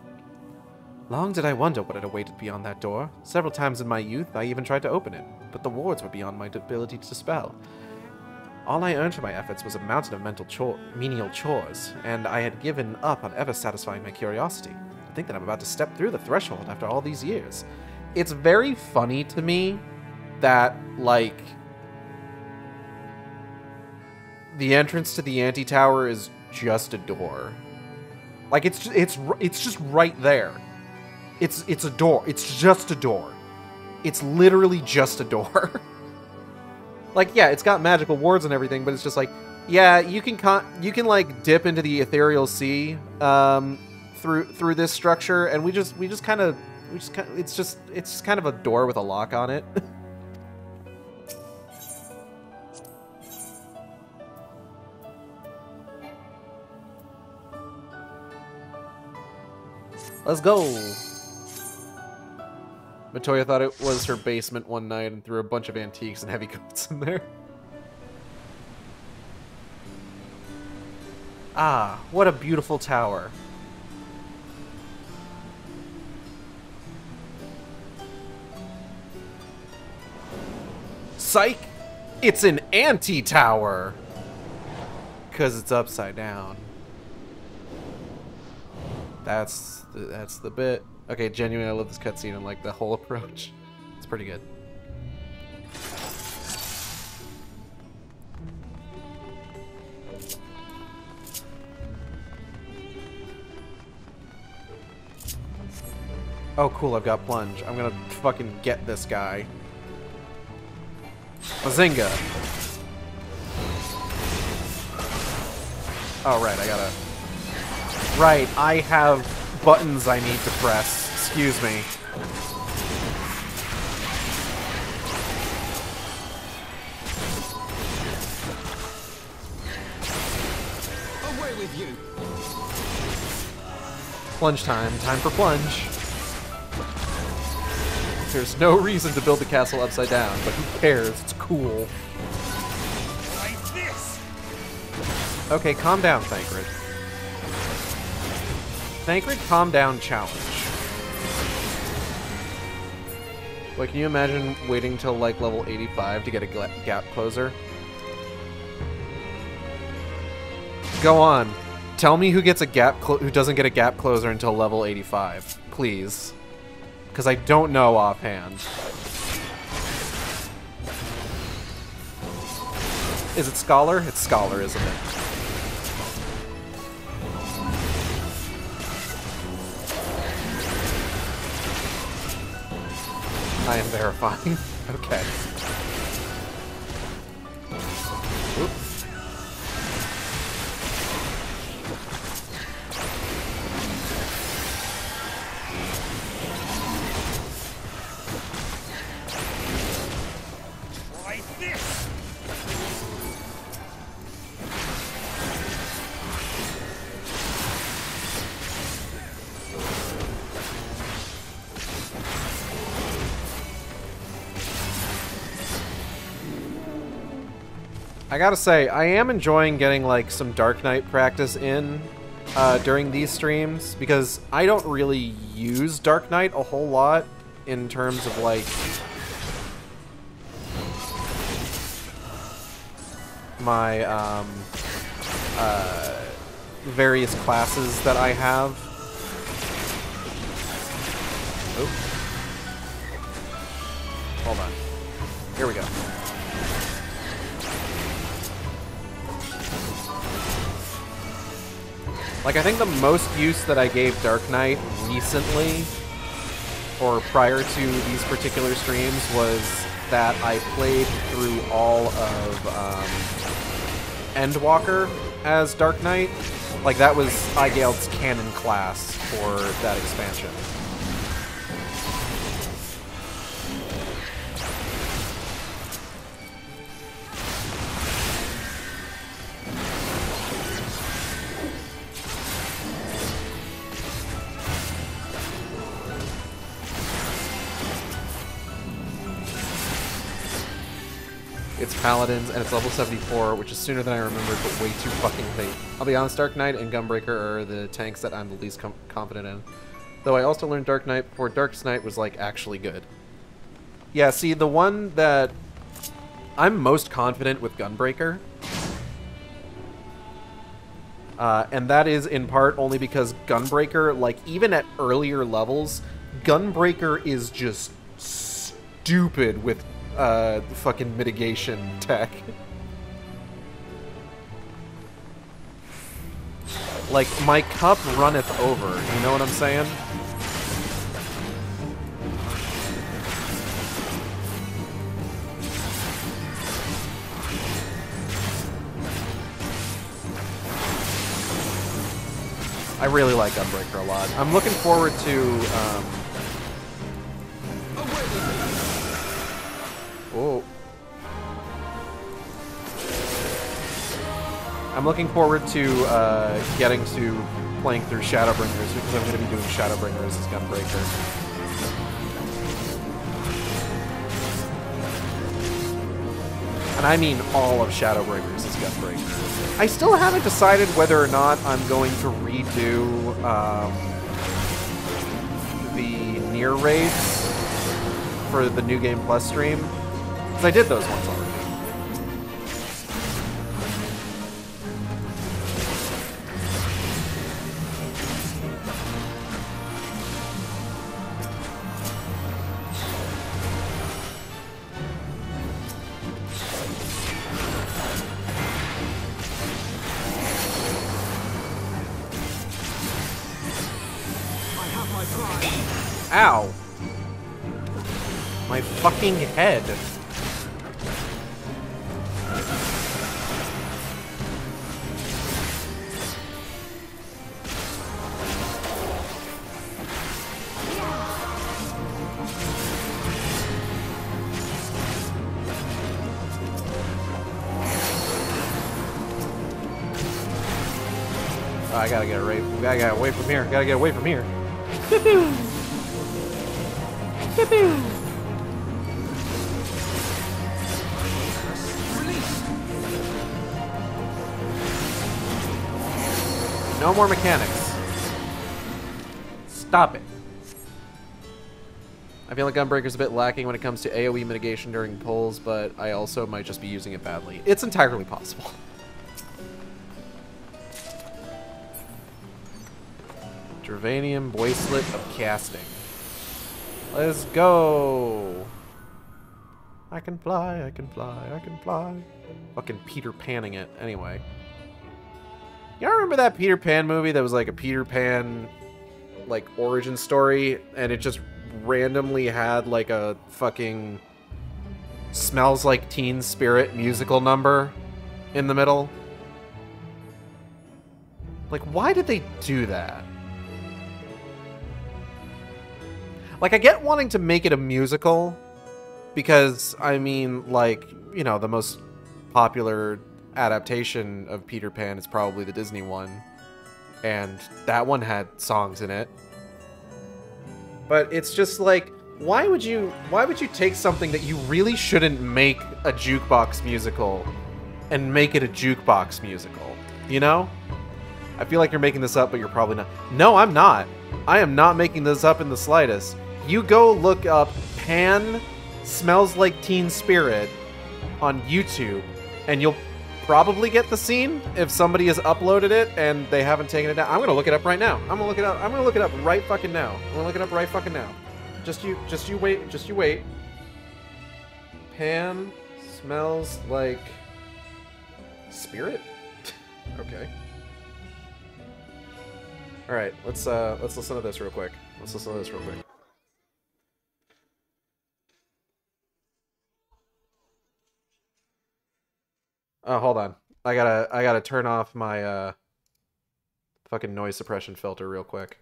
Long did I wonder what had awaited beyond that door. Several times in my youth, I even tried to open it, but the wards were beyond my ability to dispel. All I earned for my efforts was a mountain of menial chores, and I had given up on ever satisfying my curiosity. To think that I'm about to step through the threshold after all these years. It's very funny to me that, like, the entrance to the Anti-Tower is just a door. Like, it's just right there. It's a door. It's just a door. It's literally just a door. Like, yeah, it's got magical wards and everything, but it's just like, yeah, you can like dip into the Ethereal Sea through this structure, and it's just kind of a door with a lock on it. Let's go. Matoya thought it was her basement one night and threw a bunch of antiques and heavy coats in there. Ah, what a beautiful tower. Psych! It's an anti-tower! 'Cause it's upside down. That's the bit. Okay, genuinely, I love this cutscene and like the whole approach. It's pretty good. Oh, cool, I've got plunge. I'm gonna fucking get this guy. Bazinga! Oh, right, I gotta... Right, I have buttons I need to press. Excuse me. Away with you. Plunge time. Time for plunge. There's no reason to build the castle upside down, but who cares? It's cool. Like this. Okay, calm down, Thancred. Thancred, calm down challenge. Wait, can you imagine waiting till like level 85 to get a gap closer? Go on. Tell me who gets a who doesn't get a gap closer until level 85, please. because I don't know offhand. Is it Scholar? It's Scholar, isn't it? I am verifying. Okay. Oops. I gotta say, I am enjoying getting, like, some Dark Knight practice in during these streams, because I don't really use Dark Knight a whole lot in terms of, like, my, various classes that I have. Oh. Hold on. Here we go. Like, I think the most use that I gave Dark Knight recently, or prior to these particular streams, was that I played through all of Endwalker as Dark Knight. Like, that was Igeld's canon class for that expansion. It's Paladins, and it's level 74, which is sooner than I remembered, but way too fucking late. I'll be honest, Dark Knight and Gunbreaker are the tanks that I'm the least confident in. Though I also learned Dark Knight before Darkest Knight was, like, actually good. Yeah, see, the one that I'm most confident with Gunbreaker, and that is in part only because Gunbreaker, like, even at earlier levels, Gunbreaker is just stupid with fucking mitigation tech. Like, my cup runneth over, you know what I'm saying? I really like Gunbreaker a lot. I'm looking forward to, oh. I'm looking forward to getting to playing through Shadowbringers, because I'm going to be doing Shadowbringers as Gunbreaker. And I mean all of Shadowbringers as Gunbreaker. I still haven't decided whether or not I'm going to redo the Nier raids for the New Game Plus stream. Because I did those ones already. Ow! My fucking head. Oh, I gotta get away. I gotta get away from here. Gotta get away from here. No more mechanics. Stop it. I feel like Gunbreaker's a bit lacking when it comes to AoE mitigation during pulls, but I also might just be using it badly. It's entirely possible. Dravanium Bracelet of Casting. Let's go. I can fly, I can fly, I can fly. Fucking Peter Panning it. Anyway. Y'all remember that Peter Pan movie that was like a Peter Pan, like, origin story? And it just randomly had, like, a fucking Smells Like Teen Spirit musical number in the middle? Like, why did they do that? Like, I get wanting to make it a musical, because, I mean, like, you know, the most popular adaptation of Peter Pan is probably the Disney one, and that one had songs in it. But it's just like, why would you take something that you really shouldn't make a jukebox musical and make it a jukebox musical, you know? I feel like you're making this up, but you're probably not. No, I'm not. I am not making this up in the slightest. You go look up Pan Smells Like Teen Spirit on YouTube, and you'll probably get the scene if somebody has uploaded it and they haven't taken it down. I'm gonna look it up right now. I'm gonna look it up. I'm gonna look it up right fucking now. I'm gonna look it up right fucking now. Just you wait. Just you wait. Pan Smells Like Spirit? Okay. All right, let's listen to this real quick. Oh, hold on. I gotta turn off my fucking noise suppression filter real quick.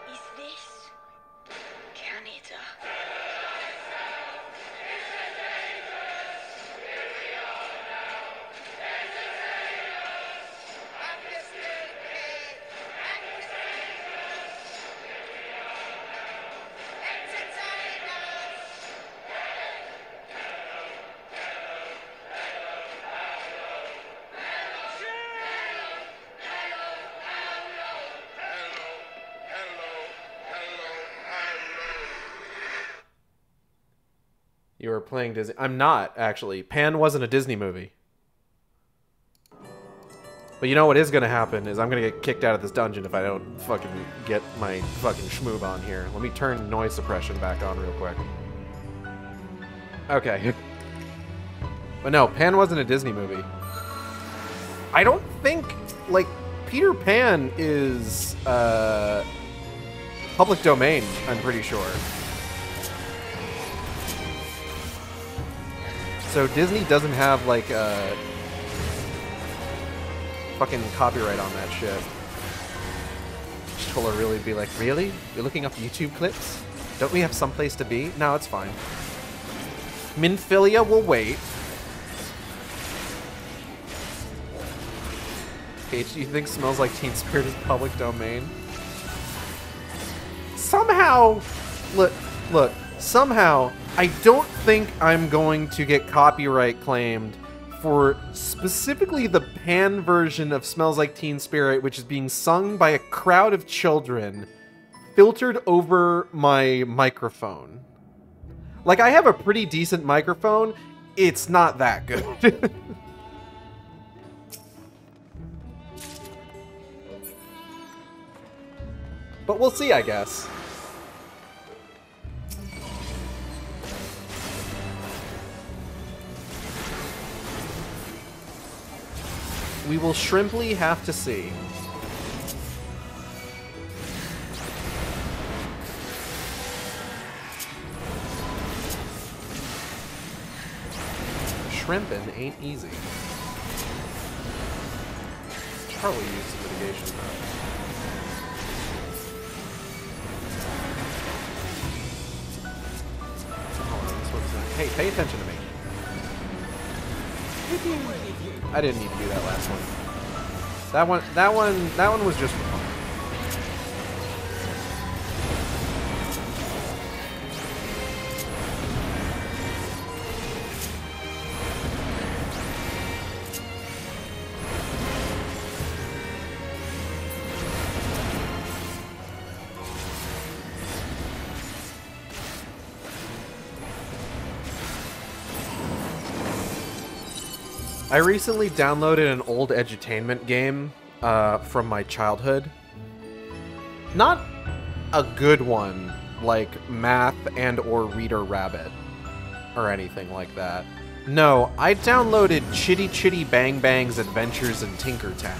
Is this Canada? You were playing Disney. I'm not, actually. Pan wasn't a Disney movie. But you know what is gonna happen is I'm gonna get kicked out of this dungeon if I don't fucking get my fucking schmoob on here. Let me turn noise suppression back on real quick. Okay. But no, Pan wasn't a Disney movie. I don't think, like, Peter Pan is, public domain, I'm pretty sure. So Disney doesn't have, like, fucking copyright on that shit. She'll really be like, really? You're looking up YouTube clips? Don't we have someplace to be? No, it's fine. Minfilia will wait. H, do you think Smells Like Teen Spirit is public domain? Somehow, look, somehow, I don't think I'm going to get copyright claimed for specifically the Pan version of Smells Like Teen Spirit, which is being sung by a crowd of children, filtered over my microphone. Like, I have a pretty decent microphone. It's not that good. But we'll see, I guess. We will shrimply have to see. Shrimpin' ain't easy. Charlie used the mitigation though. Hey, pay attention to me. I didn't need to do that last one. That one was just fun. I recently downloaded an old edutainment game from my childhood. Not a good one, like Math and or Reader Rabbit, or anything like that. No, I downloaded Chitty Chitty Bang Bang's Adventures in Tinkertown.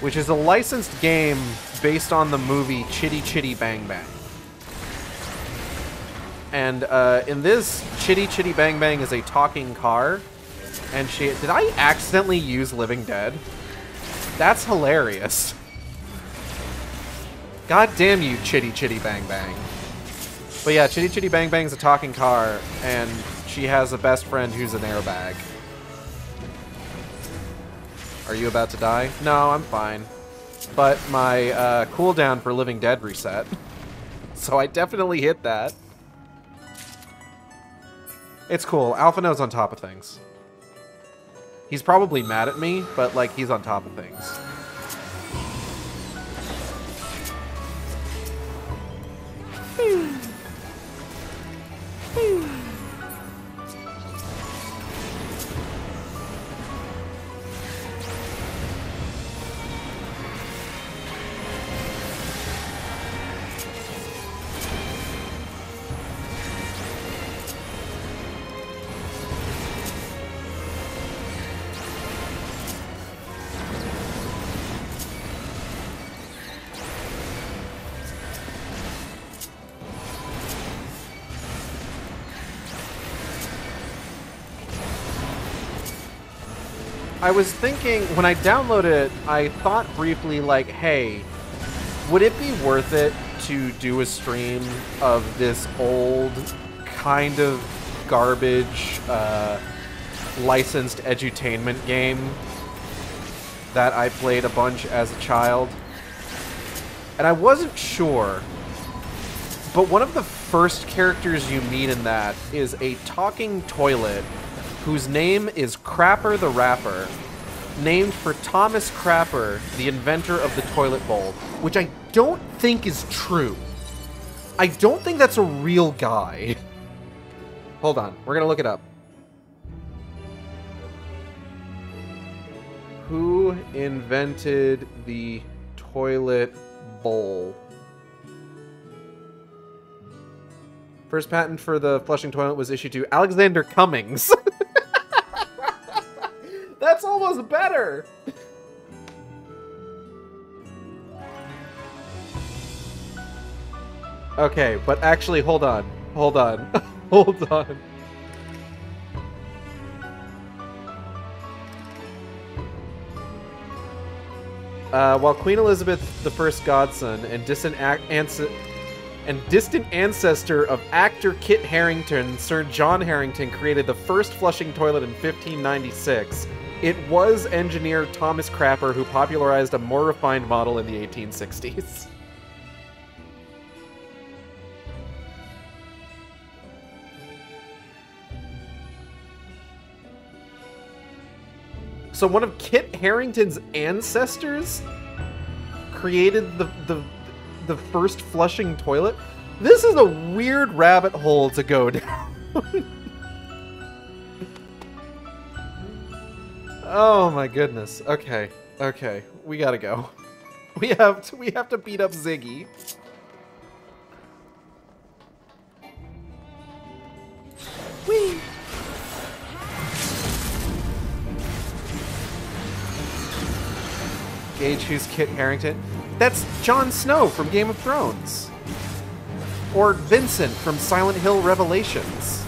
Which is a licensed game based on the movie Chitty Chitty Bang Bang. And in this, Chitty Chitty Bang Bang is a talking car. And did I accidentally use Living Dead? That's hilarious. God damn you, Chitty Chitty Bang Bang. But yeah, Chitty Chitty Bang Bang is a talking car, and she has a best friend who's an airbag. Are you about to die? No, I'm fine. But my cooldown for Living Dead reset. So I definitely hit that. It's cool. Alphino's on top of things. He's probably mad at me, but, like, he's on top of things. I was thinking, when I downloaded it, I thought briefly, like, hey, would it be worth it to do a stream of this old, kind of garbage, licensed edutainment game that I played a bunch as a child? And I wasn't sure, but one of the first characters you meet in that is a talking toilet whose name is Crapper the Rapper, named for Thomas Crapper, the inventor of the toilet bowl, which I don't think is true. I don't think that's a real guy. Hold on, we're gonna look it up. Who invented the toilet bowl? First patent for the flushing toilet was issued to Alexander Cummings. That's almost better! Okay, but actually, hold on. Hold on. Hold on. While Queen Elizabeth I's godson and distant ancestor of actor Kit Harington, Sir John Harington created the first flushing toilet in 1596, it was engineer Thomas Crapper who popularized a more refined model in the 1860s. So one of Kit Harington's ancestors created the first flushing toilet? This is a weird rabbit hole to go down. Oh my goodness. Okay. Okay. We gotta go. We have to beat up Ziggy. Whee! Gage, who's Kit Harington? That's Jon Snow from Game of Thrones. Or Vincent from Silent Hill Revelations.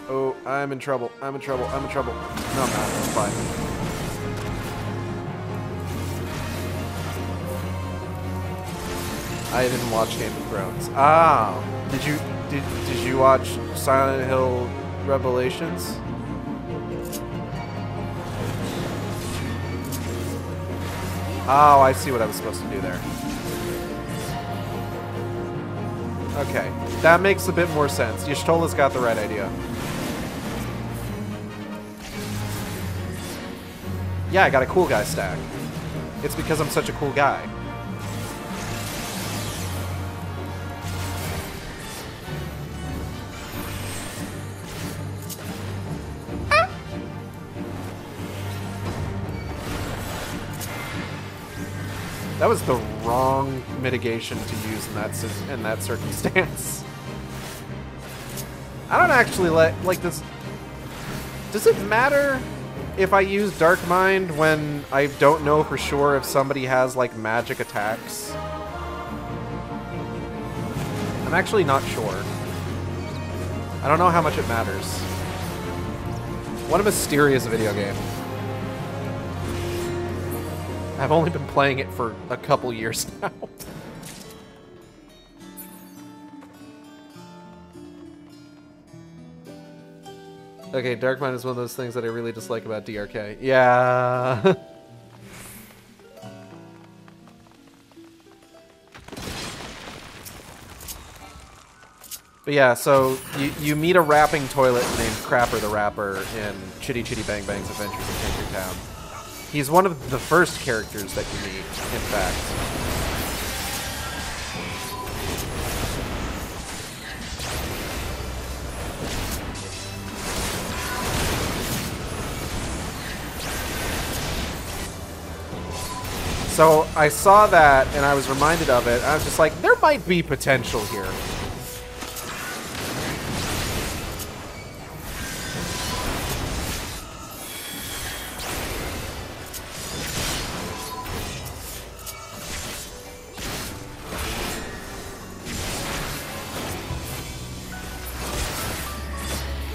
Oh, I'm in trouble. I'm in trouble. I'm in trouble. No, I'm not. It's fine. I didn't watch Game of Thrones. Ah, did you watch Silent Hill Revelations? Oh, I see what I was supposed to do there. Okay, that makes a bit more sense. Y'shtola's got the right idea. Yeah, I got a cool guy stack. It's because I'm such a cool guy. That was the wrong mitigation to use in that circumstance. I don't actually like this. Does it matter if I use Dark Mind when I don't know for sure if somebody has like magic attacks? I'm actually not sure. I don't know how much it matters. What a mysterious video game. I've only been playing it for a couple years now. Okay, Dark Mind is one of those things that I really dislike about DRK. Yeah. But yeah, so you meet a rapping toilet named Crapper the Rapper in Chitty Chitty Bang Bang's Adventures in Tinkertown. He's one of the first characters that you meet, in fact. So I saw that and I was reminded of it. I was just like, there might be potential here.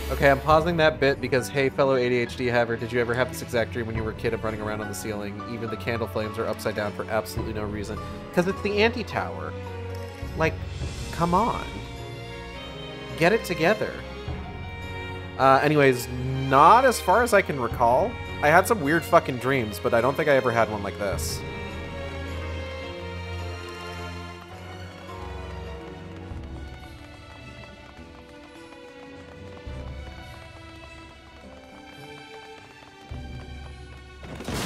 Okay, I'm pausing that bit because, hey, fellow ADHD haver, did you ever have this exact dream when you were a kid of running around on the ceiling? Even the candle flames are upside down for absolutely no reason. Because it's the anti-tower. Like, come on. Get it together. Anyways, not as far as I can recall. I had some weird fucking dreams, but I don't think I ever had one like this.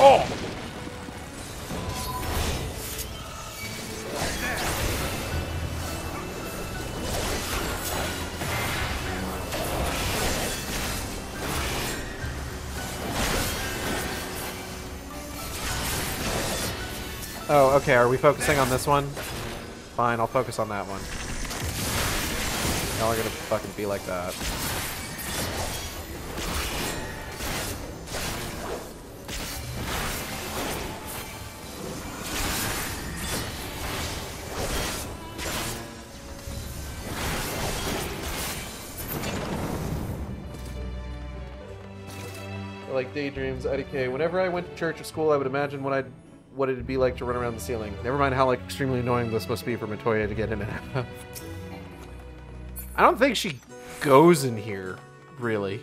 Oh! Oh, okay, are we focusing on this one? Fine, I'll focus on that one. Y'all are gonna fucking be like that. Like daydreams, IDK. Whenever I went to church or school, I would imagine what it'd be like to run around the ceiling. Never mind how like extremely annoying this must be for Matoya to get in and out. I don't think she goes in here, really.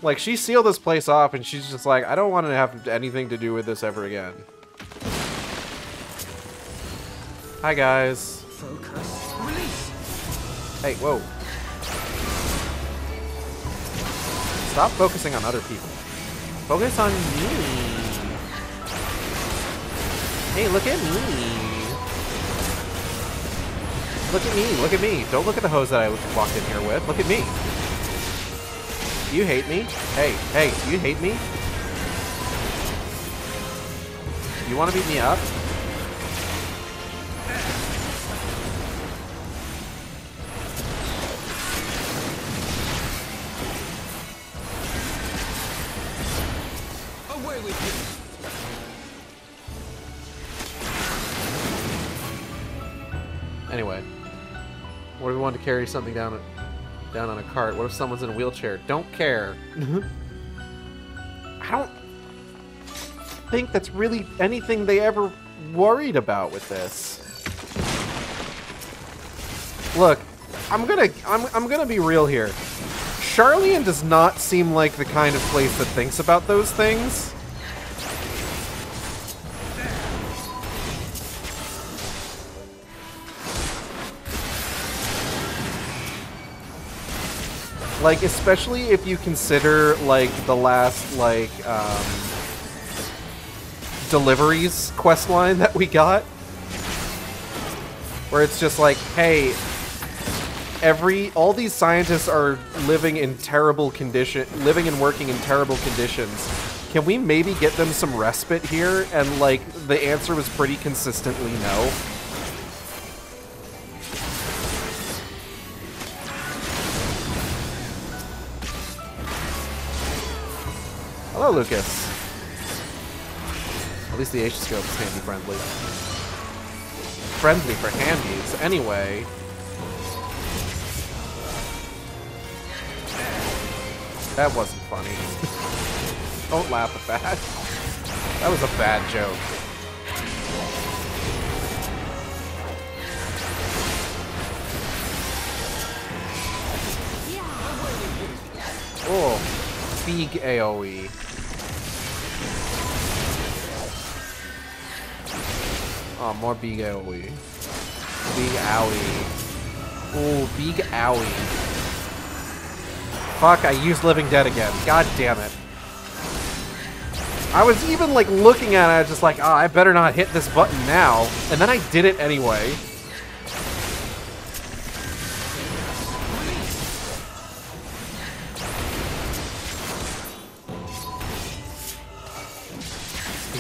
Like, she sealed this place off and she's just like, I don't want to have anything to do with this ever again. Hi, guys. Focus. Release. Hey, whoa. Stop focusing on other people. Focus on me. Hey, look at me. Look at me. Look at me. Don't look at the hose that I walked in here with. Look at me. You hate me? Hey, hey, you hate me? You want to beat me up? Anyway, what if we want to carry something down on a cart? What if someone's in a wheelchair? Don't care. I don't think that's really anything they ever worried about with this. Look, I'm gonna be real here. Charlian does not seem like the kind of place that thinks about those things. Like, especially if you consider, like, the last, like, deliveries questline that we got. Where it's just like, hey, all these scientists are living and working in terrible conditions. Can we maybe get them some respite here? And, like, the answer was pretty consistently no. Hello, Lucas. At least the H-scope is handy-friendly. Friendly for handies. Anyway. That wasn't funny. Don't laugh at that. That was a bad joke. Oh, big AoE. Oh, more big AoE. Big owie. Oh, big owie. Fuck, I used Living Dead again. God damn it. I was even, like, looking at it, I was just like, oh, I better not hit this button now. And then I did it anyway.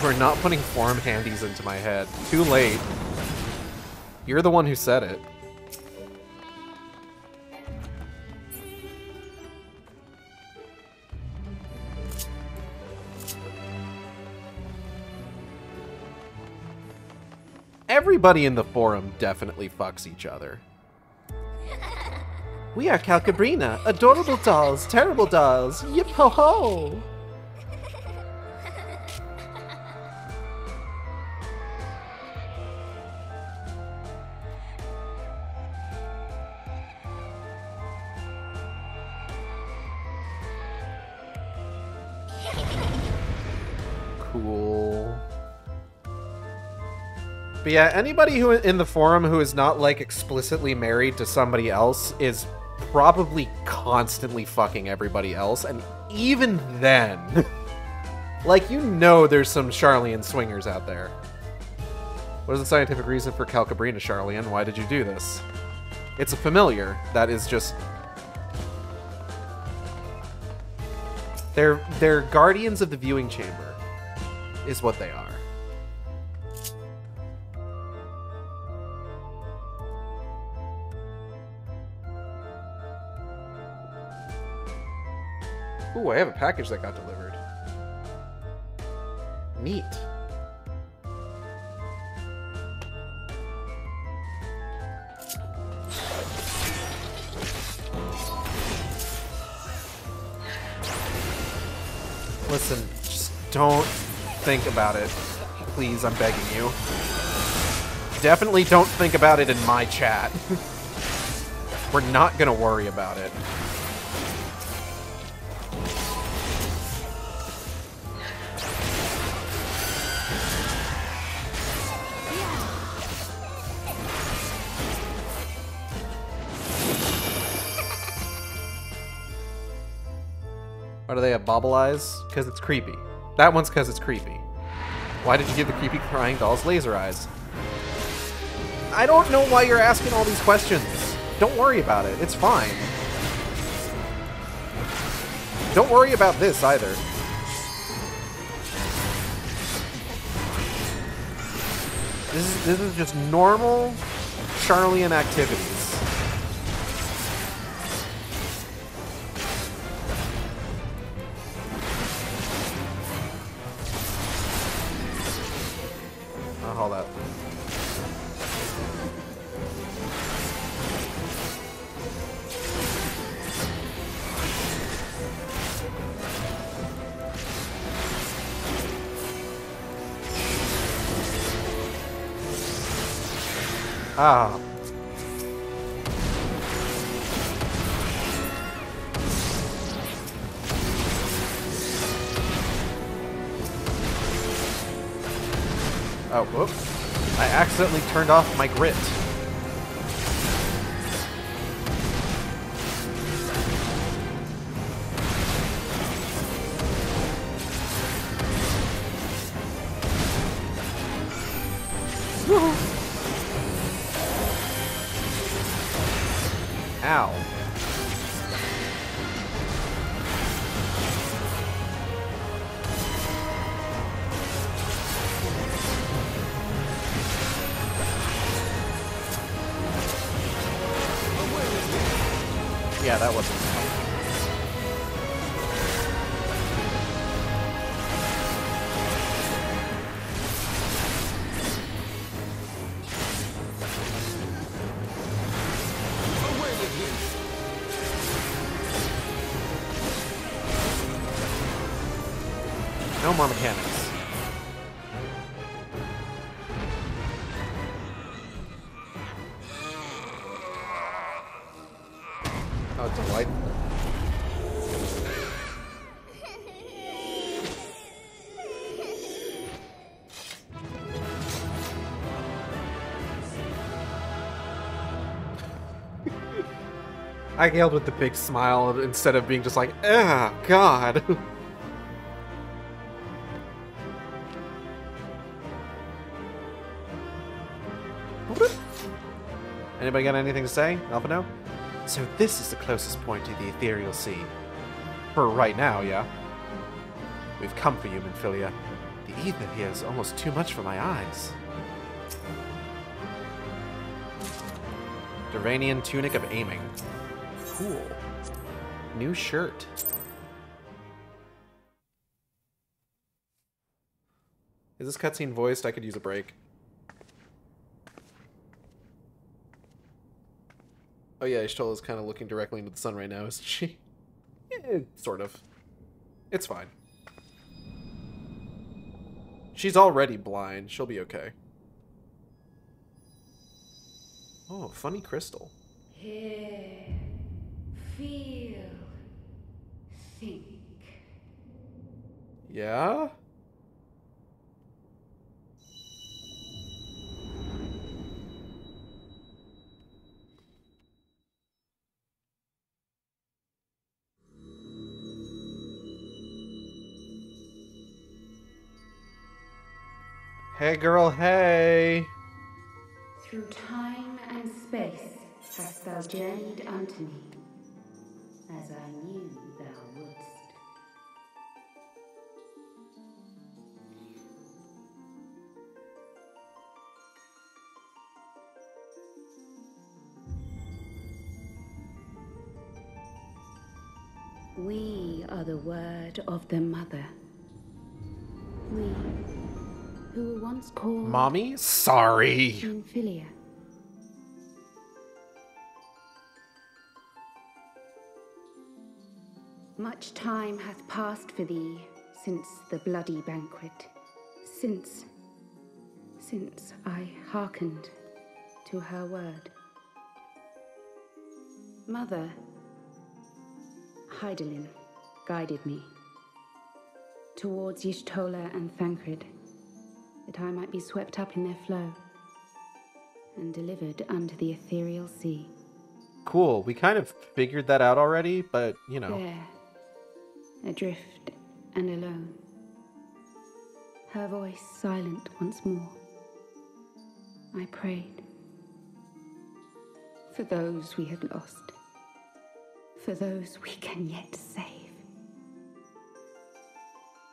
We're not putting form handies into my head. Too late. You're the one who said it. Everybody in the forum definitely fucks each other. We are Calcabrina, adorable dolls, terrible dolls, yip ho ho! Cool. But yeah, anybody who in the forum who is not, like, explicitly married to somebody else is probably constantly fucking everybody else, and even then, like, you know there's some Charlian swingers out there. What is the scientific reason for Calcabrina, Charlian? Why did you do this? It's a familiar that is just... They're guardians of the viewing chamber, is what they are. Ooh, I have a package that got delivered. Neat. Listen, just don't think about it. Please, I'm begging you. Definitely don't think about it in my chat. We're not gonna worry about it. Why do they have bobble eyes? Because it's creepy. That one's because it's creepy. Why did you give the creepy crying dolls laser eyes? I don't know why you're asking all these questions. Don't worry about it. It's fine. Don't worry about this either. This is just normal Charlian activities. I'll haul that. Ah. Oh, whoop. I accidentally turned off my grit. Ow. Yeah, that wasn't fun. No more mechanics. Oh, delightful. I yelled with the big smile instead of being just like, "Ah, God." Anybody got anything to say? Alphino? So this is the closest point to the ethereal sea. For right now, yeah. We've come for you, Minfilia. The ether here is almost too much for my eyes. Duranian Tunic of Aiming. Cool. New shirt. Is this cutscene voiced? I could use a break. Oh yeah, Ishtola's kind of looking directly into the sun right now, isn't she? Sort of. It's fine. She's already blind. She'll be okay. Oh, funny crystal. Hear, feel, think. Yeah? Hey girl, hey! Through time and space hast thou journeyed unto me, as I knew thou wouldst. We are the word of the mother. We, who were once called Mommy? Sorry. Minfilia. Much time hath passed for thee since the bloody banquet, since I hearkened to her word. Mother, Hydaelyn guided me towards Y'shtola and Thancred, that I might be swept up in their flow and delivered unto the ethereal sea. Cool. We kind of figured that out already, but, you know. There, adrift and alone, her voice silent once more, I prayed for those we had lost, for those we can yet save.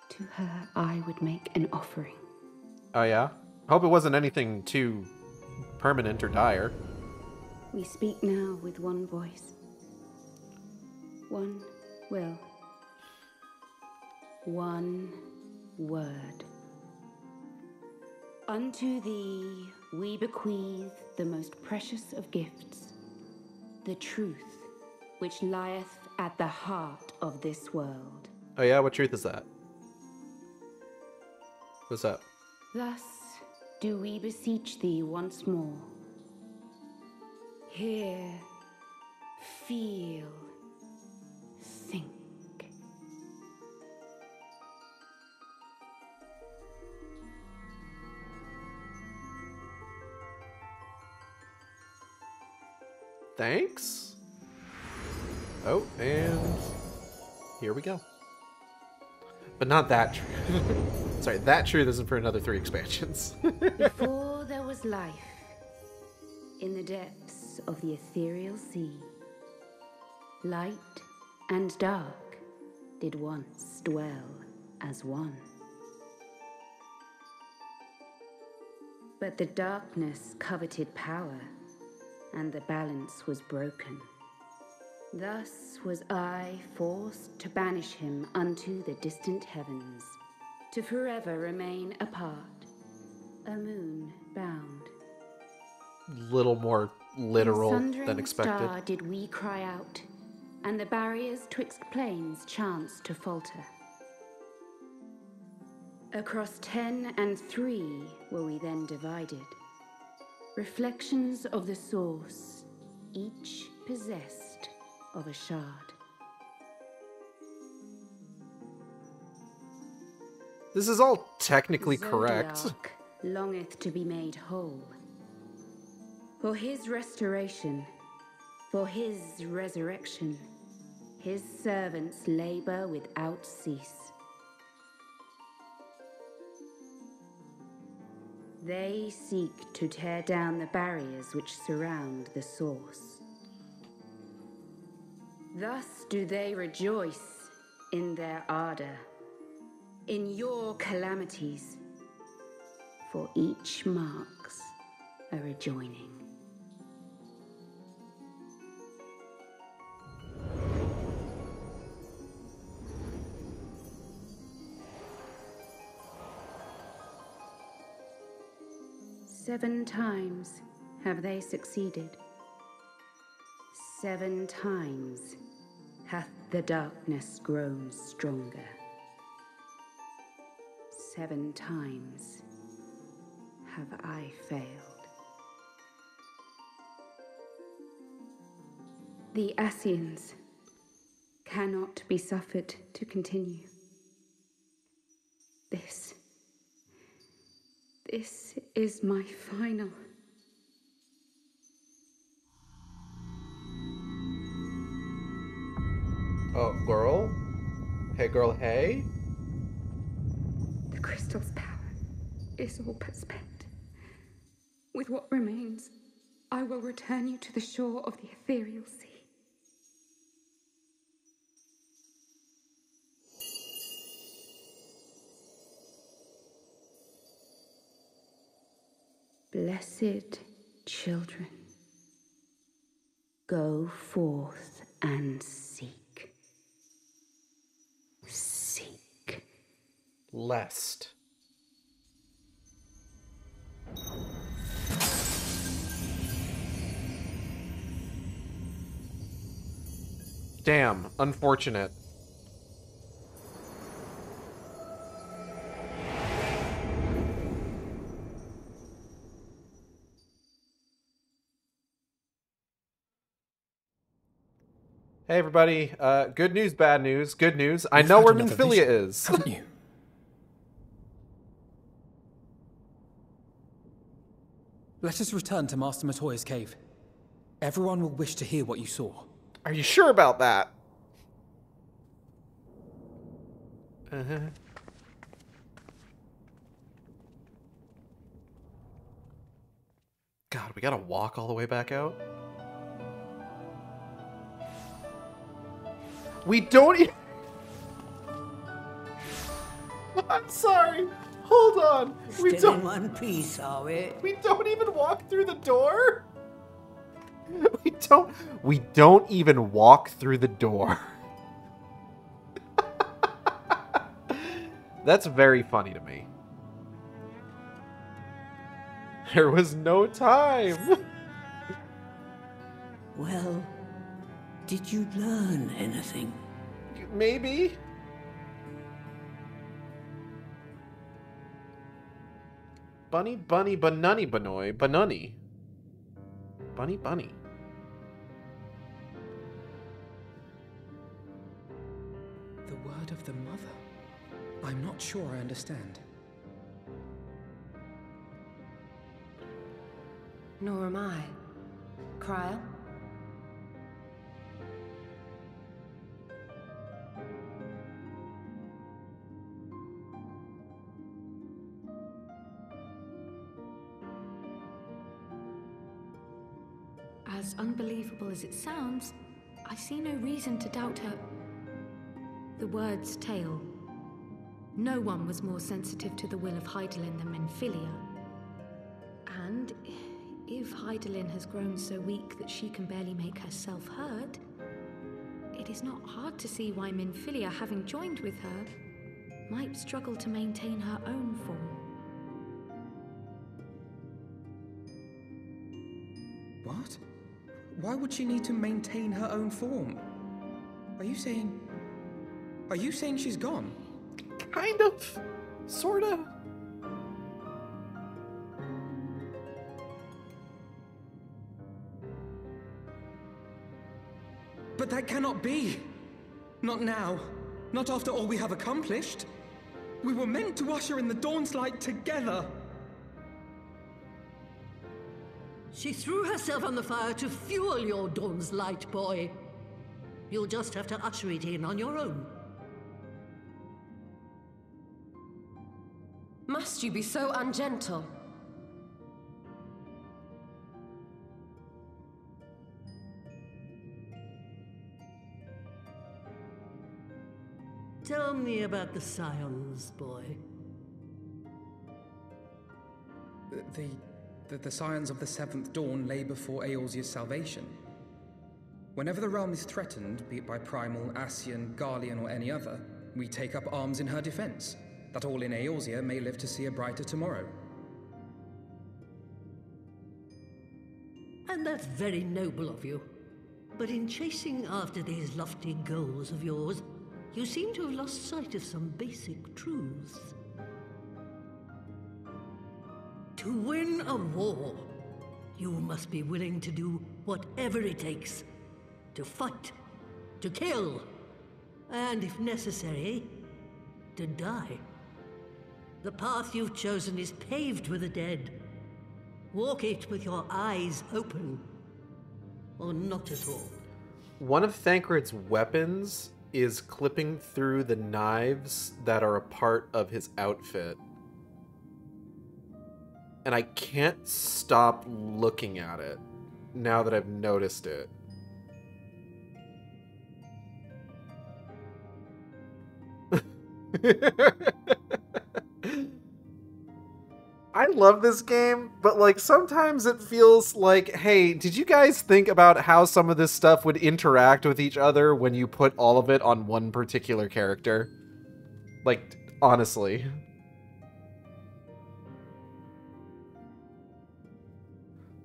To her I would make an offering. Oh yeah? I hope it wasn't anything too permanent or dire. We speak now with one voice, one will, one word. Unto thee we bequeath the most precious of gifts, the truth which lieth at the heart of this world. Oh yeah? What truth is that? What's up? Thus do we beseech thee once more. Hear, feel, think. Thanks? Oh, and here we go. But not that truth. Sorry, that truth isn't for another 3 expansions. Before there was life, in the depths of the ethereal sea, Light and dark did once dwell as one. But the darkness coveted power, and the balance was broken. Thus was I forced to banish him unto the distant heavens, to forever remain apart, a moon bound. Little more literal In sundering than expected. star did we cry out, and the barriers twixt planes chanced to falter. Across 10 and 3 were we then divided, reflections of the source, each possessed of a shard. This is all technically correct. Zodiac longeth to be made whole. For his restoration, for his resurrection, his servants labor without cease. They seek to tear down the barriers which surround the source. Thus do they rejoice in their ardor, in your calamities, for each marks a rejoining. Seven times have they succeeded. 7 times hath the darkness grown stronger. 7 times have I failed. The Ascians cannot be suffered to continue. This is my final. Oh, girl? Hey, girl, hey? The crystal's power is all but spent. With what remains, I will return you to the shore of the ethereal sea. Blessed children, go forth and seek. Seek. Lest. Damn, unfortunate. Hey everybody, good news, bad news, good news. I know where Minfilia is. Haven't you? Let us return to Master Matoya's cave. Everyone will wish to hear what you saw. Are you sure about that? God, we gotta walk all the way back out? We don't e- I'm sorry. Hold on. Still in one piece, are we? We don't even walk through the door? We don't even walk through the door. That's very funny to me. There was no time. Well, did you learn anything? Maybe. Bunny, bunny, banunny, banoy, banunny. Bunny, bunny. The word of the mother? I'm not sure I understand. Nor am I. Cryle? As unbelievable as it sounds, I see no reason to doubt her. The word's tale. No one was more sensitive to the will of Hydaelyn than Menphilia. And if Hydaelyn has grown so weak that she can barely make herself heard, it is not hard to see why Menphilia, having joined with her, might struggle to maintain her own form. What? Why would she need to maintain her own form? Are you saying she's gone? Kind of. Sorta. But that cannot be! Not now. Not after all we have accomplished. We were meant to usher in the dawn's light together. She threw herself on the fire to fuel your dawn's light, boy. You'll just have to usher it in on your own. Must you be so ungentle? Tell me about the Scions, boy. The Scions of the Seventh Dawn lay before Eorzea's salvation. Whenever the realm is threatened, be it by Primal, Ascian, Garlean, or any other, we take up arms in her defense, that all in Eorzea may live to see a brighter tomorrow. And that's very noble of you. But in chasing after these lofty goals of yours, you seem to have lost sight of some basic truths. To win a war, you must be willing to do whatever it takes. To fight, to kill, and if necessary, to die. The path you've chosen is paved with the dead. Walk it with your eyes open, or not at all. One of Thancred's weapons is clipping through the knives that are a part of his outfit. And I can't stop looking at it now that I've noticed it. I love this game, but like sometimes it feels like, hey, did you guys think about how some of this stuff would interact with each other when you put all of it on one particular character? Like, honestly.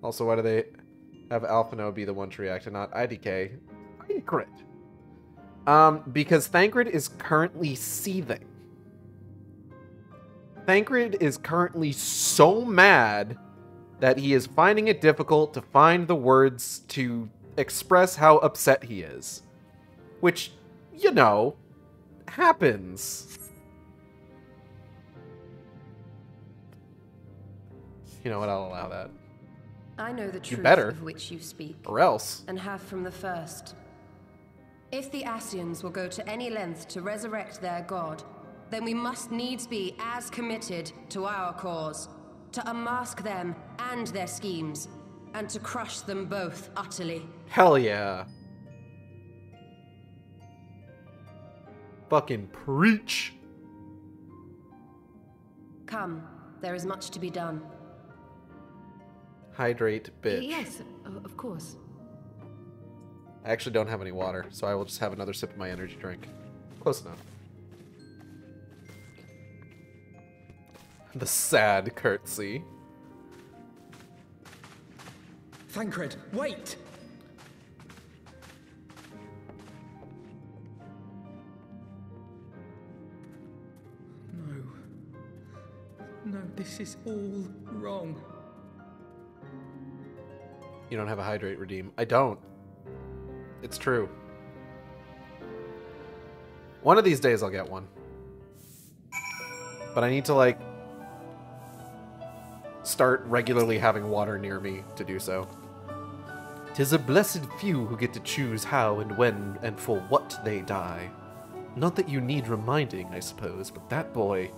Also, why do they have Alphino be the one to react and not IDK? Thancred. Because Thancred is currently seething. Thancred is currently so mad that he is finding it difficult to find the words to express how upset he is. Which, you know, happens. You know what, I'll allow that. I know the truth better. of which you speak. Or else. And have from the first. If the Ascians will go to any length to resurrect their god, then we must needs be as committed to our cause, to unmask them and their schemes, and to crush them both utterly. Hell yeah. Fucking preach. Come, there is much to be done. Hydrate, bitch. Yes, of course. I actually don't have any water, so I will just have another sip of my energy drink. Close enough. The sad curtsy. Thancred, wait! No, this is all wrong. You don't have a hydrate redeem. I don't. It's true. One of these days I'll get one. But I need to, like, start regularly having water near me to do so. 'Tis a blessed few who get to choose how and when and for what they die. Not that you need reminding, I suppose, but that boy...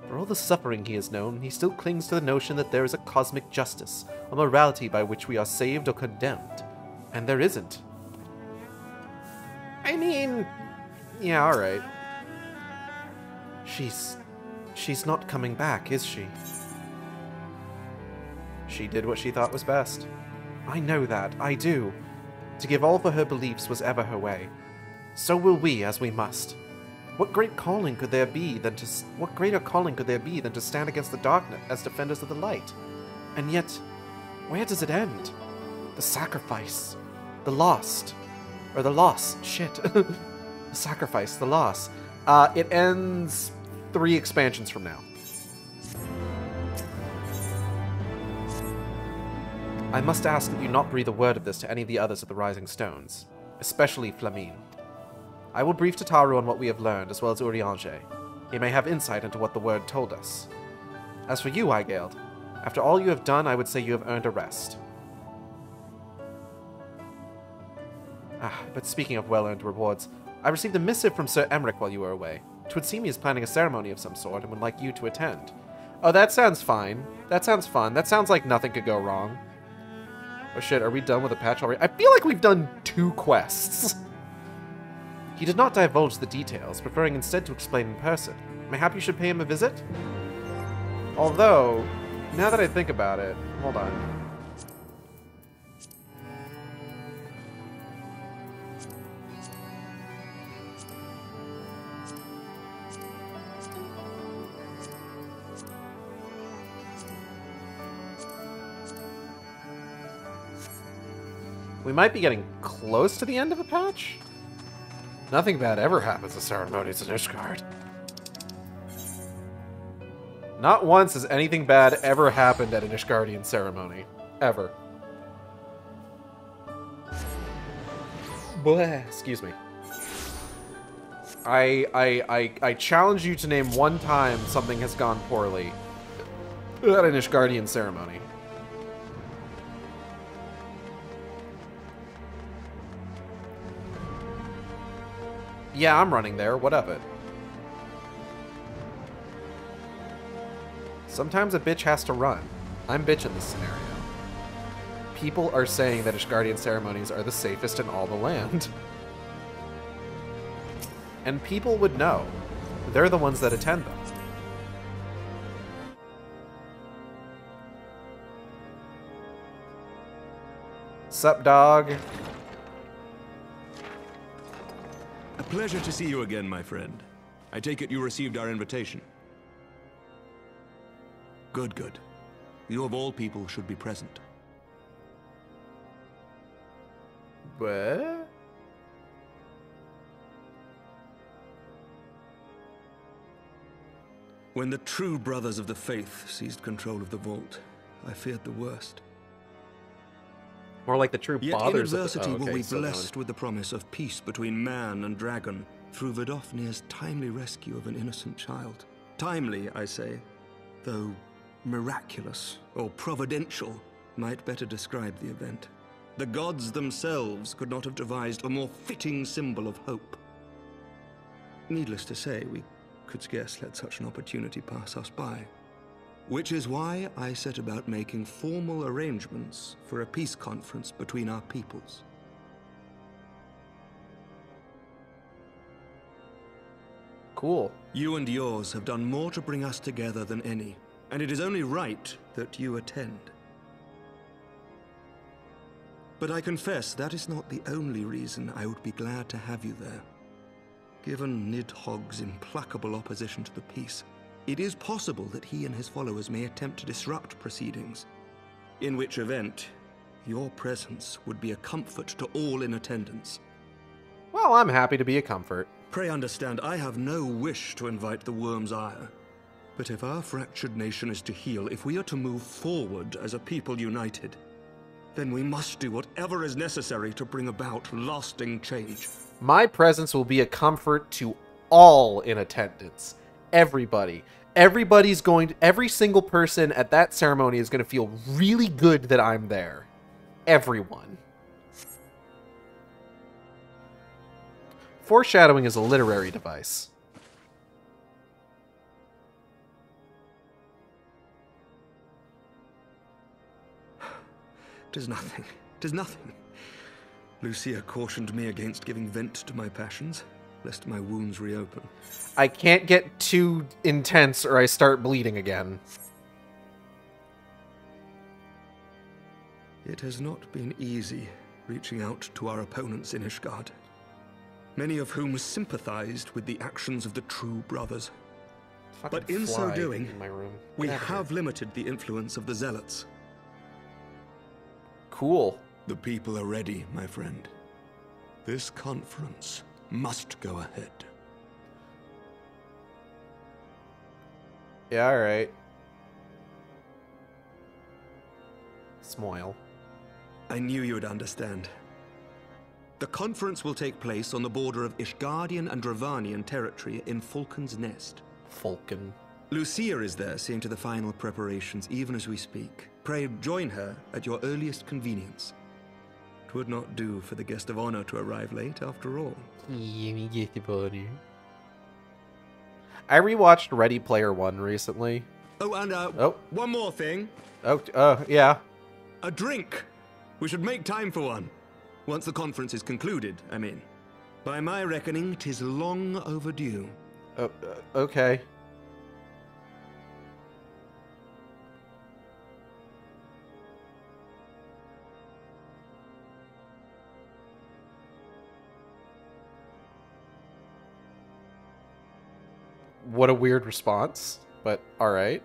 For all the suffering he has known, he still clings to the notion that there is a cosmic justice, a morality by which we are saved or condemned. And there isn't. I mean... Yeah, alright. She's not coming back, is she? She did what she thought was best. I know that, I do. To give all for her beliefs was ever her way. So will we, as we must. What greater calling could there be than to stand against the darkness as defenders of the light? And yet, where does it end? The sacrifice. The lost. Or the loss. Shit. The sacrifice. The loss. It ends 3 expansions from now. I must ask that you not breathe a word of this to any of the others of the Rising Stones, especially Flamine. I will brief Tataru on what we have learned, as well as Urianger. He may have insight into what the word told us. As for you, Aigeld, after all you have done, I would say you have earned a rest. But speaking of well-earned rewards, I received a missive from Sir Emmerich while you were away. 'Twould seem he is planning a ceremony of some sort and would like you to attend. Oh, that sounds fine. That sounds fun. That sounds like nothing could go wrong. Oh shit, are we done with the patch already? I feel like we've done 2 quests. He did not divulge the details, preferring instead to explain in person. Mayhap you should pay him a visit? Although, now that I think about it, hold on. We might be getting close to the end of a patch? Nothing bad ever happens at ceremonies in Ishgard. Not once has anything bad ever happened at an Ishgardian ceremony. Ever. Bleh, excuse me. I challenge you to name one time something has gone poorly at an Ishgardian ceremony. Yeah, I'm running there. What of it? Sometimes a bitch has to run. I'm bitch in this scenario. People are saying that Ishgardian ceremonies are the safest in all the land. And people would know. They're the ones that attend them. Sup, dog? A pleasure to see you again, my friend. I take it you received our invitation. Good, good. You of all people should be present. What? When the true brothers of the faith seized control of the vault, I feared the worst. More like the true Yet fathers in of adversity the... were we blessed with the promise of peace between man and dragon through Vidofnir's timely rescue of an innocent child. Timely, I say, though miraculous or providential might better describe the event. The gods themselves could not have devised a more fitting symbol of hope. Needless to say, we could scarce let such an opportunity pass us by. Which is why I set about making formal arrangements for a peace conference between our peoples. Cool. You and yours have done more to bring us together than any, and it is only right that you attend. But I confess that is not the only reason I would be glad to have you there. Given Nidhogg's implacable opposition to the peace, it is possible that he and his followers may attempt to disrupt proceedings, in which event your presence would be a comfort to all in attendance. Well, I'm happy to be a comfort. Pray understand, I have no wish to invite the worm's ire. But if our fractured nation is to heal, if we are to move forward as a people united, then we must do whatever is necessary to bring about lasting change. My presence will be a comfort to all in attendance. Everybody. Every single person at that ceremony is going to feel really good that I'm there. Everyone. Foreshadowing is a literary device. Tis nothing. 'Tis nothing. Lucia cautioned me against giving vent to my passions, lest my wounds reopen. I can't get too intense or I start bleeding again. It has not been easy reaching out to our opponents in Ishgard, many of whom sympathized with the actions of the true brothers. But in so doing, we have limited the influence of the zealots. Cool. The people are ready, my friend. This conference must go ahead. Yeah, alright. Smile. I knew you would understand. The conference will take place on the border of Ishgardian and Dravanian territory in Falcon's Nest. Falcon. Lucia is there, seeing to the final preparations even as we speak. Pray join her at your earliest convenience. It would not do for the guest of honor to arrive late, after all. I rewatched Ready Player One recently. Oh, and one more thing. Oh, yeah. A drink. We should make time for one. Once the conference is concluded, I mean. By my reckoning, 'tis long overdue. Okay. What a weird response, but alright.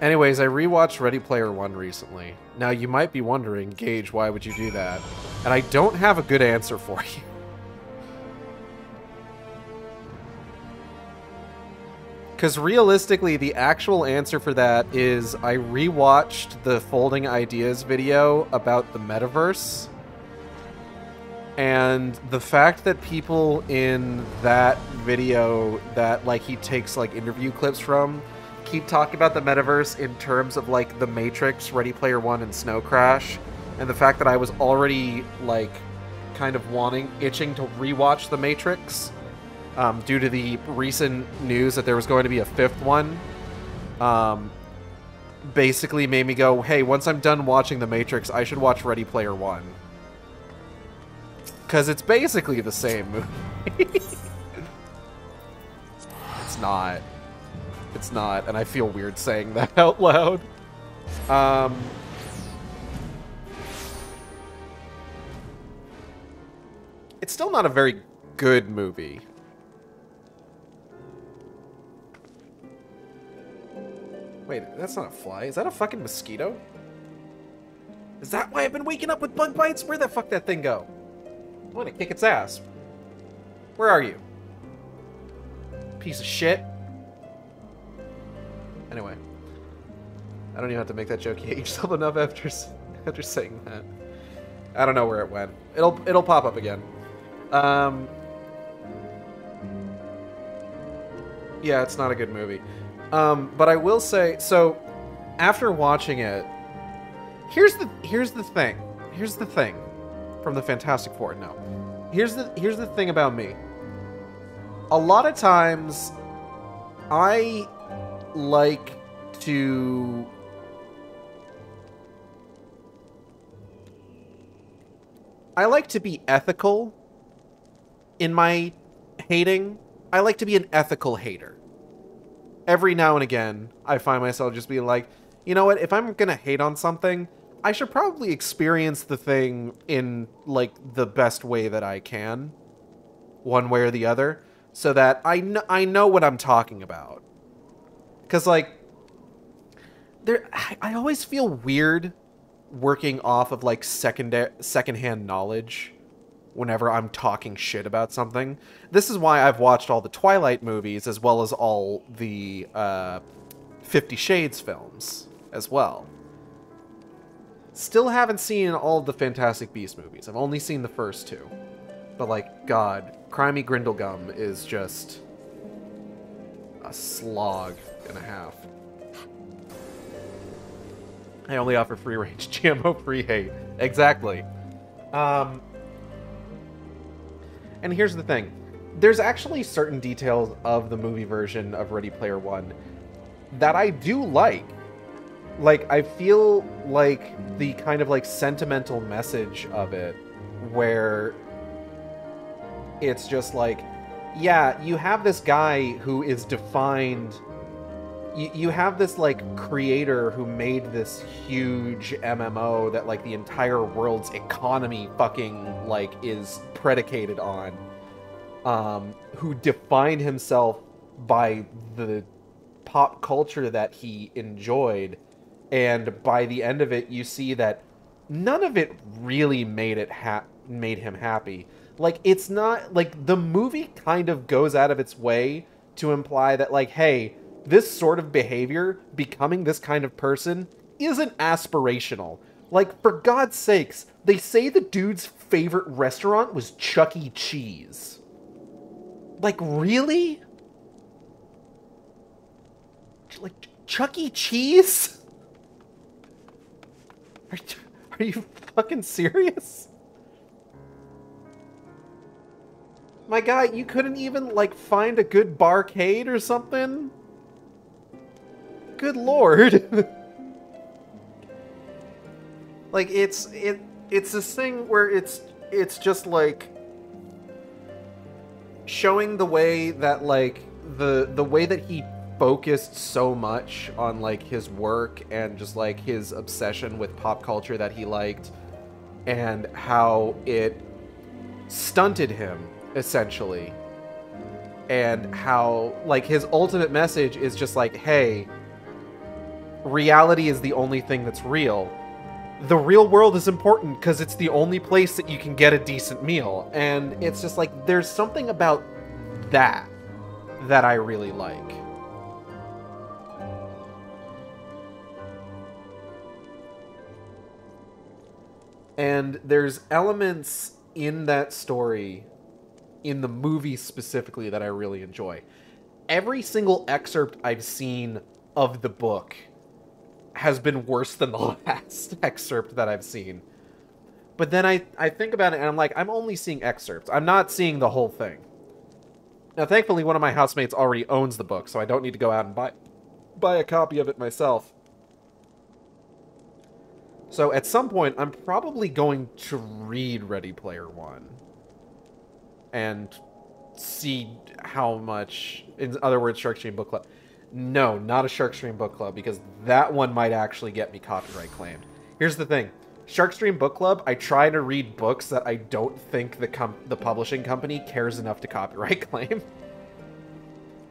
Anyways, I rewatched Ready Player One recently. Now, you might be wondering, Gage, why would you do that? And I don't have a good answer for you. Because realistically, the actual answer for that is I rewatched the Folding Ideas video about the metaverse. And the fact that people in that video that, like, he takes, like, interview clips from keep talking about the metaverse in terms of, like, The Matrix, Ready Player One, and Snow Crash, and the fact that I was already, like, kind of itching to rewatch The Matrix, due to the recent news that there was going to be a fifth one, basically made me go, hey, once I'm done watching The Matrix, I should watch Ready Player One. Because it's basically the same movie. It's not. It's not, and I feel weird saying that out loud. It's still not a very good movie. Wait, that's not a fly. Is that a fucking mosquito? Is that why I've been waking up with bug bites? Where'd the fuck that thing go? I want to kick its ass. Where are you? Piece of shit. Anyway. I don't even have to make that joke. You hate yourself enough after saying that. I don't know where it went. It'll pop up again. Yeah, it's not a good movie. But I will say, so after watching it, here's the thing. Here's the thing from the Fantastic Four. No. Here's the thing about me. A lot of times I like to be ethical in my hating. I like to be an ethical hater. Every now and again, I find myself just being like, you know what, if I'm gonna hate on something, I should probably experience the thing in, like, the best way that I can, one way or the other, so that I know what I'm talking about. Because, like, I always feel weird working off of, like, secondhand knowledge whenever I'm talking shit about something. This is why I've watched all the Twilight movies, as well as all the 50 Shades films, as well. Still haven't seen all of the Fantastic Beasts movies. I've only seen the first two. But, like, God, Crimey Grindlegum is just a slog and a half. I only offer free-range GMO-free hate. Exactly. And here's the thing. There's actually certain details of the movie version of Ready Player One that I do like. like, I feel like the kind of, like, sentimental message of it, where it's just like, yeah, you have this guy who is defined... You have this, like, creator who made this huge MMO that, like, the entire world's economy fucking, like, is predicated on. Who defined himself by the pop culture that he enjoyed. And by the end of it, you see that none of it really made him happy. Like, it's not... Like, the movie kind of goes out of its way to imply that, like, hey... This sort of behavior, becoming this kind of person, isn't aspirational. Like, for God's sakes, they say the dude's favorite restaurant was Chuck E. Cheese. Like, really? Like, Chuck E. Cheese? Are you fucking serious? My guy, you couldn't even, like, find a good barcade or something? Good lord. Like, it's this thing where it's just like showing the way that, like, the way that he focused so much on, like, his work and just, like, his obsession with pop culture that he liked, and how it stunted him, essentially. And how, like, his ultimate message is just like, hey, reality is the only thing that's real. The real world is important because it's the only place that you can get a decent meal. And it's just like, there's something about that that I really like. And there's elements in that story, in the movie specifically, that I really enjoy. Every single excerpt I've seen of the book has been worse than the last excerpt that I've seen. But then I think about it and I'm like, I'm only seeing excerpts. I'm not seeing the whole thing. Now, thankfully, one of my housemates already owns the book, so I don't need to go out and buy a copy of it myself. So at some point, I'm probably going to read Ready Player One. And see how much... In other words, Sharkstream Book Club. No, not a Sharkstream Book Club, because that one might actually get me copyright claimed. Here's the thing. Sharkstream Book Club, I try to read books that I don't think the publishing company cares enough to copyright claim.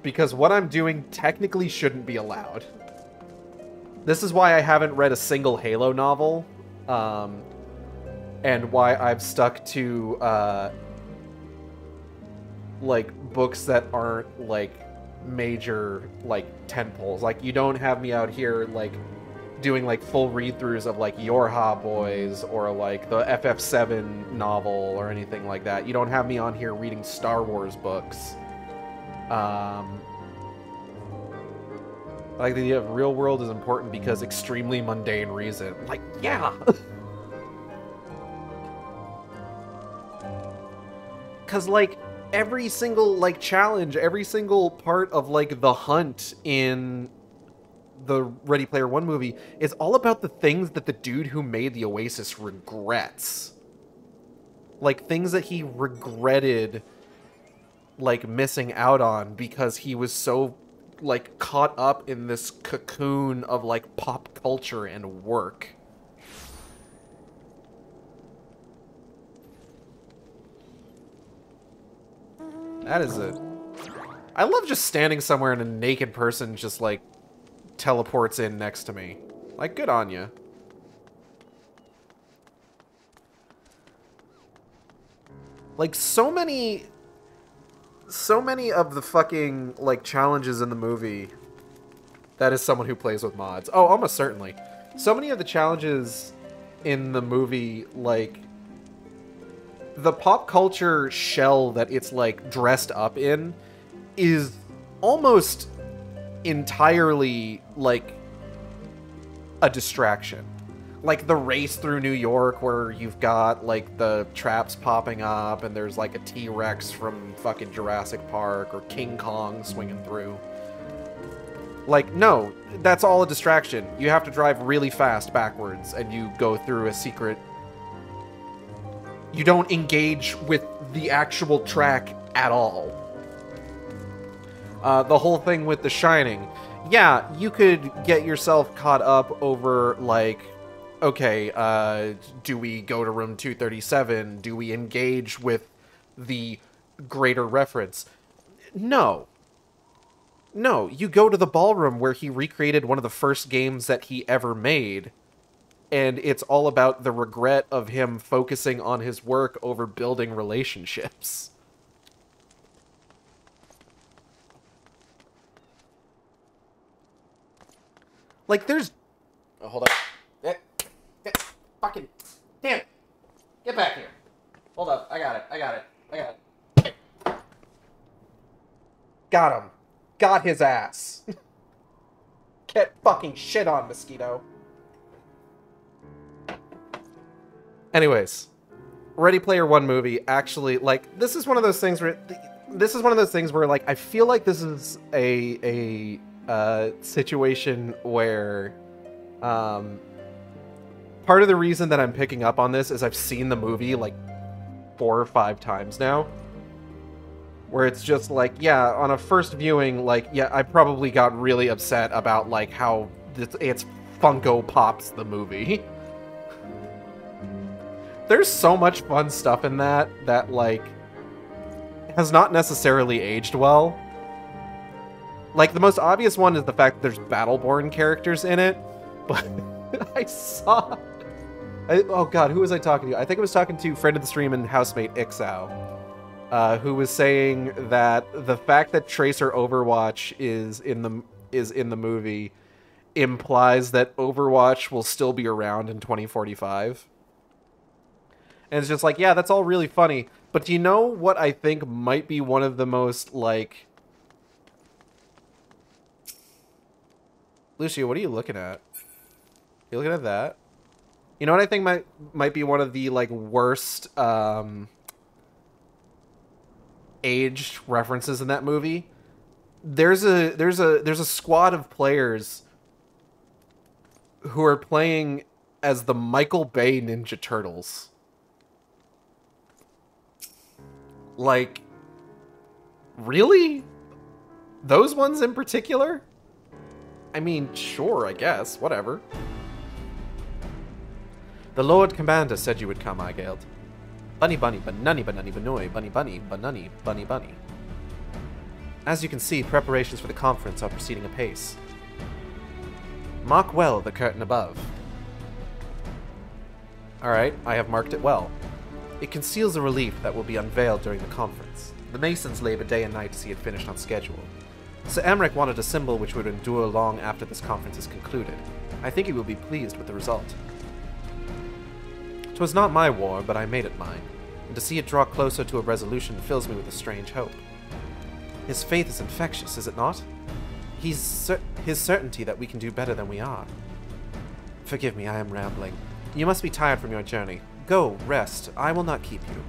Because what I'm doing technically shouldn't be allowed. This is why I haven't read a single Halo novel, and why I've stuck to, like, books that aren't, like, major, like, tentpoles. Like, you don't have me out here, like, doing, like, full read-throughs of, like, Your Ha Boys or, like, the FF7 novel or anything like that. You don't have me on here reading Star Wars books. Like, the idea of real world is important because extremely mundane reason. Like, yeah! Because, like, every single, like, challenge, every single part of, like, the hunt in the Ready Player One movie is all about the things that the dude who made the Oasis regrets. Like, things that he regretted, like, missing out on because he was so, like, caught up in this cocoon of, like, pop culture and work. That is it. I love just standing somewhere and a naked person just, like, teleports in next to me. Like, good on ya. Like, so many of the fucking, like, challenges in the movie... That is someone who plays with mods. Oh, almost certainly. So many of the challenges in the movie, like... The pop culture shell that it's, like, dressed up in is almost entirely, like, a distraction. Like, the race through New York where you've got, like, the traps popping up and there's, like, a T-Rex from fucking Jurassic Park or King Kong swinging through. Like, no, that's all a distraction. You have to drive really fast backwards, and you go through a secret... You don't engage with the actual track at all. The whole thing with The Shining. Yeah, you could get yourself caught up over, like, okay, do we go to room 237? Do we engage with the greater reference? No. No, you go to the ballroom where he recreated one of the first games that he ever made, and it's all about the regret of him focusing on his work over building relationships. Like, there's... Oh, hold up. Fucking... Damn it. Get back here. Hold up. I got it. Got him. Got his ass. Get fucking shit on, mosquito. Anyways. Ready Player One movie, actually, like, this is one of those things where... like, I feel like this is a situation where part of the reason that I'm picking up on this is I've seen the movie like 4 or 5 times now, where it's just like, yeah, on a first viewing, like, yeah, I probably got really upset about like how it's Funko Pops the movie. There's so much fun stuff in that like has not necessarily aged well. Like, the most obvious one is the fact that there's Battleborn characters in it, but oh god, who was I talking to? I think I was talking to friend of the stream and housemate Ixao, who was saying that the fact that Tracer Overwatch is in the movie implies that Overwatch will still be around in 2045. And it's just like, yeah, that's all really funny, but do you know what I think might be one of the most, like... Lucia, what are you looking at? You looking at that? You know what I think might be one of the like worst aged references in that movie? There's a squad of players who are playing as the Michael Bay Ninja Turtles. Like, really? Those ones in particular? I mean, sure, I guess. Whatever. The Lord Commander said you would come, I gailed. Bunny bunny, banunny banunny bnuuy, bunny bunny, banunny, bunny bunny. As you can see, preparations for the conference are proceeding apace. Mark well the curtain above. Alright, I have marked it well. It conceals a relief that will be unveiled during the conference. The Masons labor day and night to see it finished on schedule. Sir Emmerich wanted a symbol which would endure long after this conference is concluded. I think he will be pleased with the result. 'Twas not my war, but I made it mine, and to see it draw closer to a resolution fills me with a strange hope. His faith is infectious, is it not? His certainty that we can do better than we are. Forgive me, I am rambling. You must be tired from your journey. Go, rest. I will not keep you.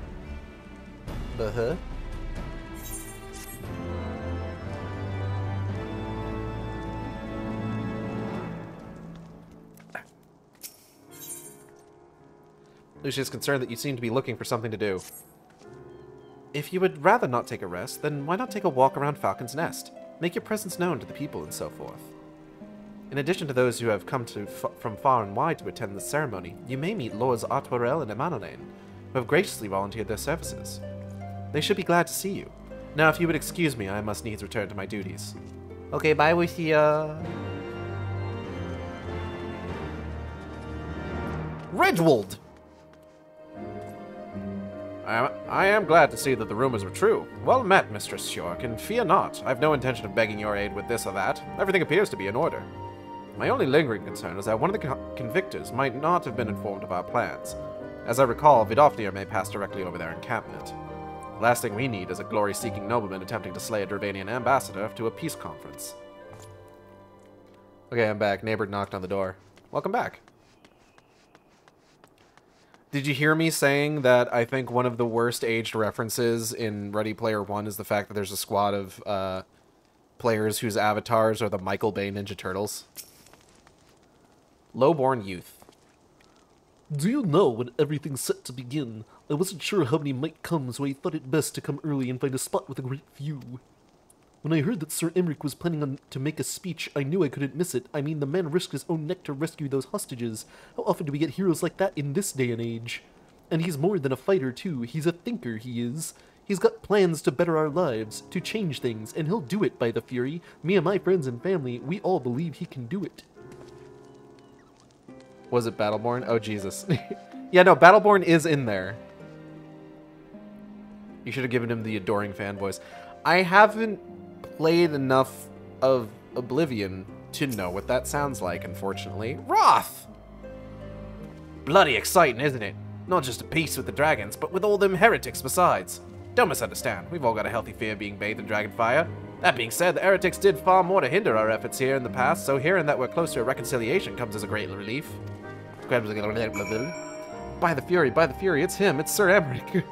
Uh-huh. Lucia is concerned that you seem to be looking for something to do. If you would rather not take a rest, then why not take a walk around Falcon's Nest? Make your presence known to the people and so forth. In addition to those who have come from far and wide to attend the ceremony, you may meet Lords Artoirel and Emanolain, who have graciously volunteered their services. They should be glad to see you. Now, if you would excuse me, I must needs return to my duties. Okay, bye with ya. Redwold! I am glad to see that the rumors were true. Well met, Mistress York, and fear not. I've no intention of begging your aid with this or that. Everything appears to be in order. My only lingering concern is that one of the convictors might not have been informed of our plans. As I recall, Vidofnir may pass directly over their encampment. The last thing we need is a glory-seeking nobleman attempting to slay a Dravanian ambassador to a peace conference. Okay, I'm back. Neighbor knocked on the door. Welcome back. Did you hear me saying that I think one of the worst aged references in Ready Player One is the fact that there's a squad of players whose avatars are the Michael Bay Ninja Turtles. Lowborn youth. Do you know, when everything's set to begin, I wasn't sure how many might come, so I thought it best to come early and find a spot with a great view. When I heard that Sir Emmerich was planning to make a speech, I knew I couldn't miss it. I mean, the man risked his own neck to rescue those hostages. How often do we get heroes like that in this day and age? And he's more than a fighter, too. He's a thinker, he is. He's got plans to better our lives, to change things, and he'll do it, by the Fury. Me and my friends and family, we all believe he can do it. Was it Battleborn? Oh, Jesus. Yeah, no, Battleborn is in there. You should have given him the adoring fan voice. I haven't played enough of Oblivion to know what that sounds like, unfortunately. Wrath! Bloody exciting, isn't it? Not just a peace with the dragons, but with all them heretics besides. Don't misunderstand. We've all got a healthy fear of being bathed in dragon fire. That being said, the heretics did far more to hinder our efforts here in the past, so hearing that we're close to a reconciliation comes as a great relief. By the Fury, it's him, it's Sir Emmerich.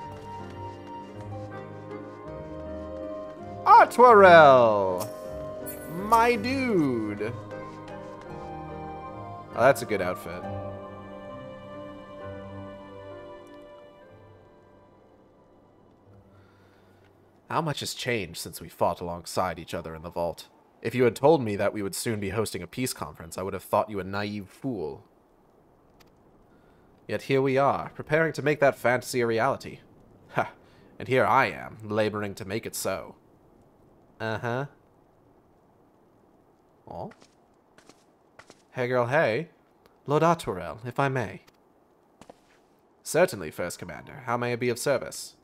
Artwarel! My dude! Oh, that's a good outfit. How much has changed since we fought alongside each other in the vault? If you had told me that we would soon be hosting a peace conference, I would have thought you a naive fool. Yet here we are, preparing to make that fantasy a reality. Ha! And here I am, laboring to make it so. Uh-huh. Oh? Hey girl, hey. Lord Artwarel, if I may. Certainly, First Commander. How may I be of service?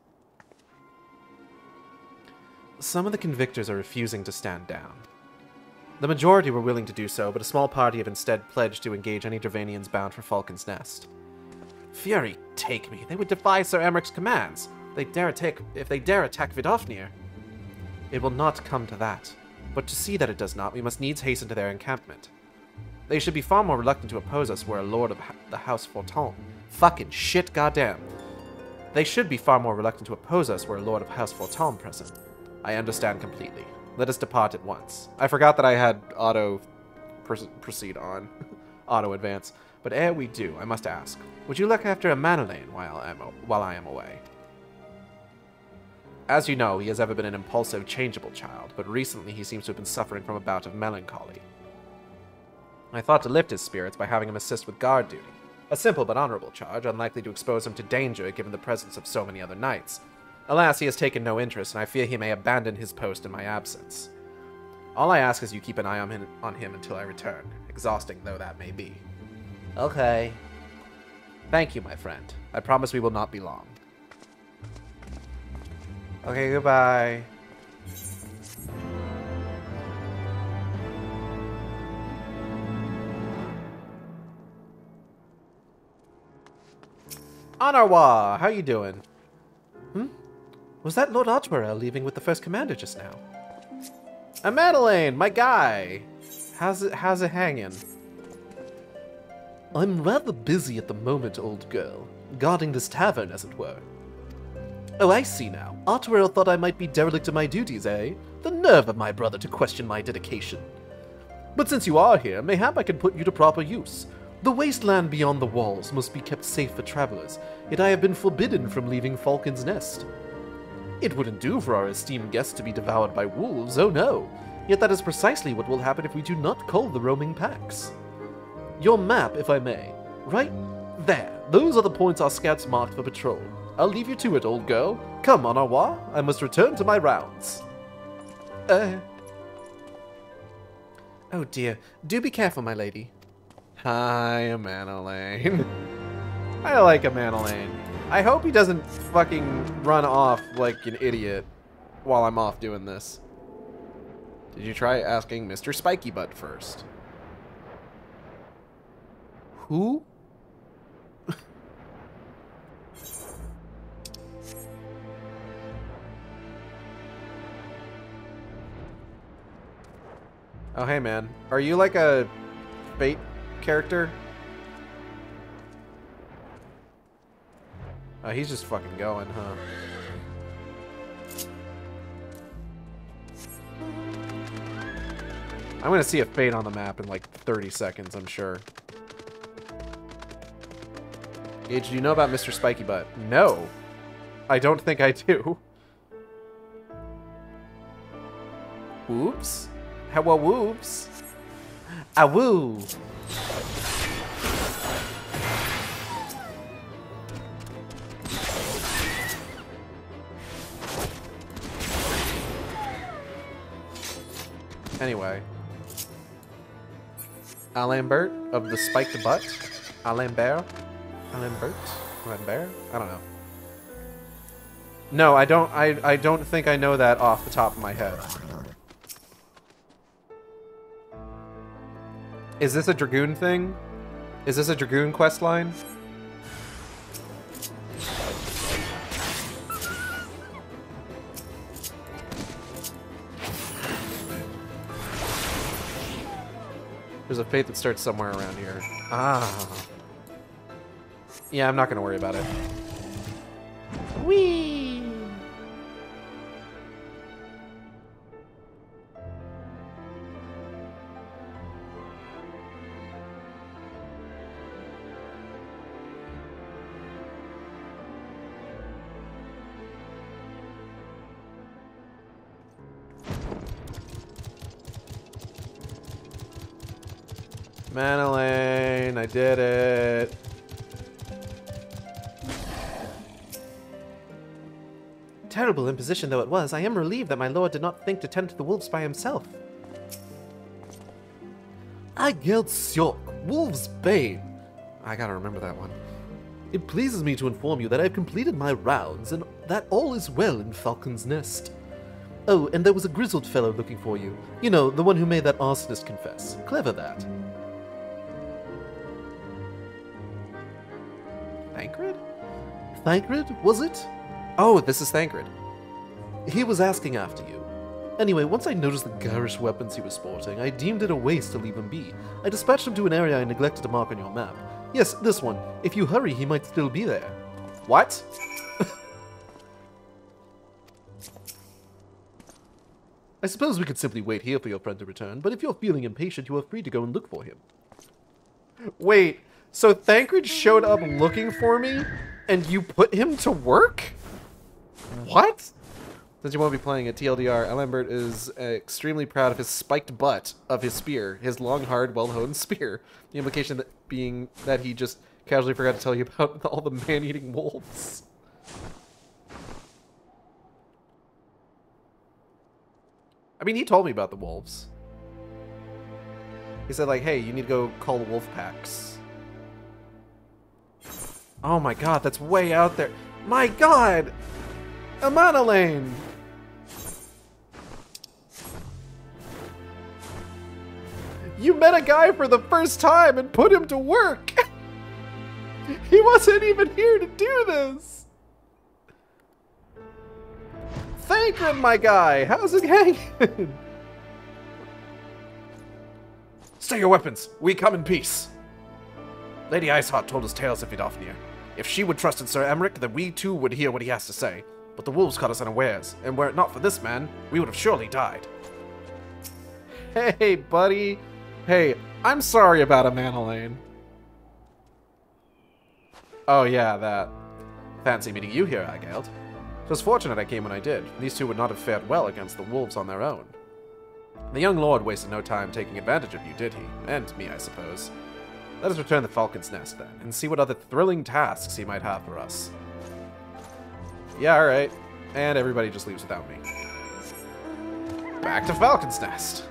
Some of the convictors are refusing to stand down. The majority were willing to do so, but a small party have instead pledged to engage any Dravanians bound for Falcon's Nest. Fury take me. They would defy Sir Emmerich's commands. If they dare attack Vidofnir. It will not come to that. But to see that it does not, we must needs hasten to their encampment. They should be far more reluctant to oppose us were a lord of the House Forton. Fucking shit, goddamn. They should be far more reluctant to oppose us were a lord of House Forton present. I understand completely. Let us depart at once. I forgot that I had auto proceed on. Auto advance. But ere we do, I must ask, would you look after Manolaine while I am away? As you know, he has ever been an impulsive, changeable child, but recently he seems to have been suffering from a bout of melancholy. I thought to lift his spirits by having him assist with guard duty. A simple but honorable charge, unlikely to expose him to danger given the presence of so many other knights. Alas, he has taken no interest, and I fear he may abandon his post in my absence. All I ask is you keep an eye on him until I return, exhausting though that may be. Okay. Thank you, my friend. I promise we will not be long. Okay, goodbye. Anarwa, how you doing? Was that Lord Artwarel leaving with the First Commander just now? Madeleine, my guy! How's it hanging? I'm rather busy at the moment, old girl. Guarding this tavern, as it were. Oh, I see now. Artwarel thought I might be derelict in my duties, eh? The nerve of my brother to question my dedication. But since you are here, mayhap I can put you to proper use. The wasteland beyond the walls must be kept safe for travelers, yet I have been forbidden from leaving Falcon's Nest. It wouldn't do for our esteemed guests to be devoured by wolves, oh no. Yet that is precisely what will happen if we do not cull the roaming packs. Your map, if I may. Right there. Those are the points our scouts marked for patrol. I'll leave you to it, old girl. Come, Anarwa. I must return to my rounds. Oh dear. Do be careful, my lady. Hi, Manolaine. I like Manolaine. I hope he doesn't fucking run off like an idiot while I'm off doing this. Did you try asking Mr. Spiky Butt first? Who? Oh, hey, man. Are you like a Fate character? Oh, he's just fucking going, huh? I'm gonna see a fate on the map in like 30 seconds, I'm sure. Gage, do you know about Mr. Spiky Butt? No. I don't think I do. Whoops. How are whoops? Ah, woo. Anyway. Alambert of the Spiked Butt. Alambert? Alambert? Alambert? I don't know. No, I don't think I know that off the top of my head. Is this a Dragoon thing? Is this a Dragoon quest line? There's a fate that starts somewhere around here. Ah. Yeah, I'm not gonna worry about it. Whee! Manolane, I did it. Terrible imposition though it was, I am relieved that my lord did not think to tend to the wolves by himself. I geld Sjok, Wolf's Bane. I gotta remember that one. It pleases me to inform you that I have completed my rounds and that all is well in Falcon's Nest. Oh, and there was a grizzled fellow looking for you. You know, the one who made that arsonist confess. Clever that. Thancred? Thancred, was it? Oh, this is Thancred. He was asking after you. Anyway, once I noticed the garish weapons he was sporting, I deemed it a waste to leave him be. I dispatched him to an area I neglected to mark on your map. Yes, this one. If you hurry, he might still be there. What? I suppose we could simply wait here for your friend to return, but if you're feeling impatient, you are free to go and look for him. Wait, so Thancred showed up looking for me, and you put him to work? What? Since you won't be playing it, TLDR, Alambert is extremely proud of his spiked butt of his spear, his long, hard, well-honed spear. The implication that being that he just casually forgot to tell you about all the man-eating wolves. I mean, he told me about the wolves. He said, like, hey, you need to go call the wolf packs. Oh my god, that's way out there. My god! Amanalane! You met a guy for the first time and put him to work! He wasn't even here to do this! Thancred, my guy! How's it hanging? Stay your weapons! We come in peace! Lady Iceheart told us tales of Vidofnir. If she would trust in Sir Emmerich, then we too would hear what he has to say. But the wolves caught us unawares, and were it not for this man, we would have surely died. Hey, buddy. Hey, I'm sorry about Amanalane. Oh yeah, that. Fancy meeting you here, Aigeld. It was fortunate I came when I did. These two would not have fared well against the wolves on their own. The young lord wasted no time taking advantage of you, did he? And me, I suppose. Let us return to Falcon's Nest, then, and see what other thrilling tasks he might have for us. Yeah, alright. And everybody just leaves without me. Back to Falcon's Nest.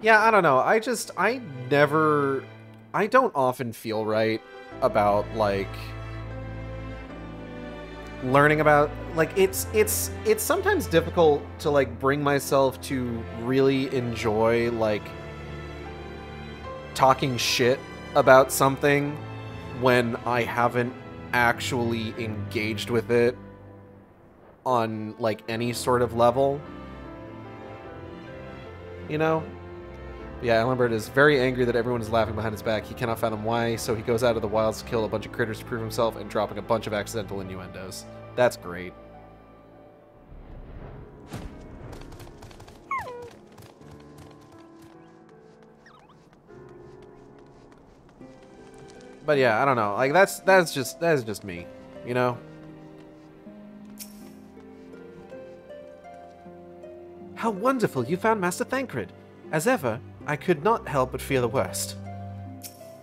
Yeah, I don't know. I don't often feel right about, like, learning about, like, it's sometimes difficult to, like, bring myself to really enjoy, like, talking shit about something when I haven't actually engaged with it on, like, any sort of level. You know? Yeah, Alambert is very angry that everyone is laughing behind his back. He cannot fathom why, so he goes out of the wilds to kill a bunch of critters to prove himself and dropping a bunch of accidental innuendos. That's great. But yeah, I don't know. Like that's just me, you know? How wonderful you found Master Thancred. As ever, I could not help but fear the worst.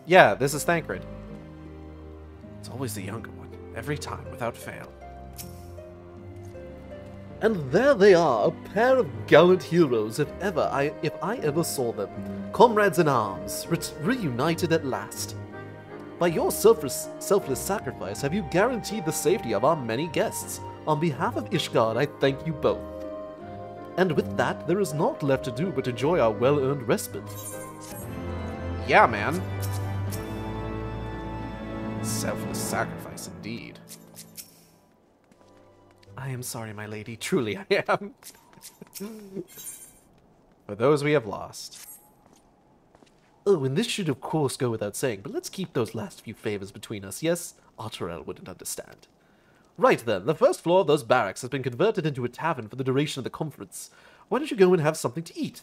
Yeah, this is Thancred. It's always the younger one, every time, without fail. And there they are, a pair of gallant heroes if I ever saw them. Comrades in arms, reunited at last. By your selfless sacrifice have you guaranteed the safety of our many guests. On behalf of Ishgard, I thank you both. And with that, there is naught left to do but enjoy our well-earned respite. Yeah, man. Selfless sacrifice indeed. I am sorry, my lady. Truly, I am. For those we have lost. Oh, and this should of course go without saying, but let's keep those last few favors between us, yes? Arturel wouldn't understand. Right then, the first floor of those barracks has been converted into a tavern for the duration of the conference. Why don't you go and have something to eat?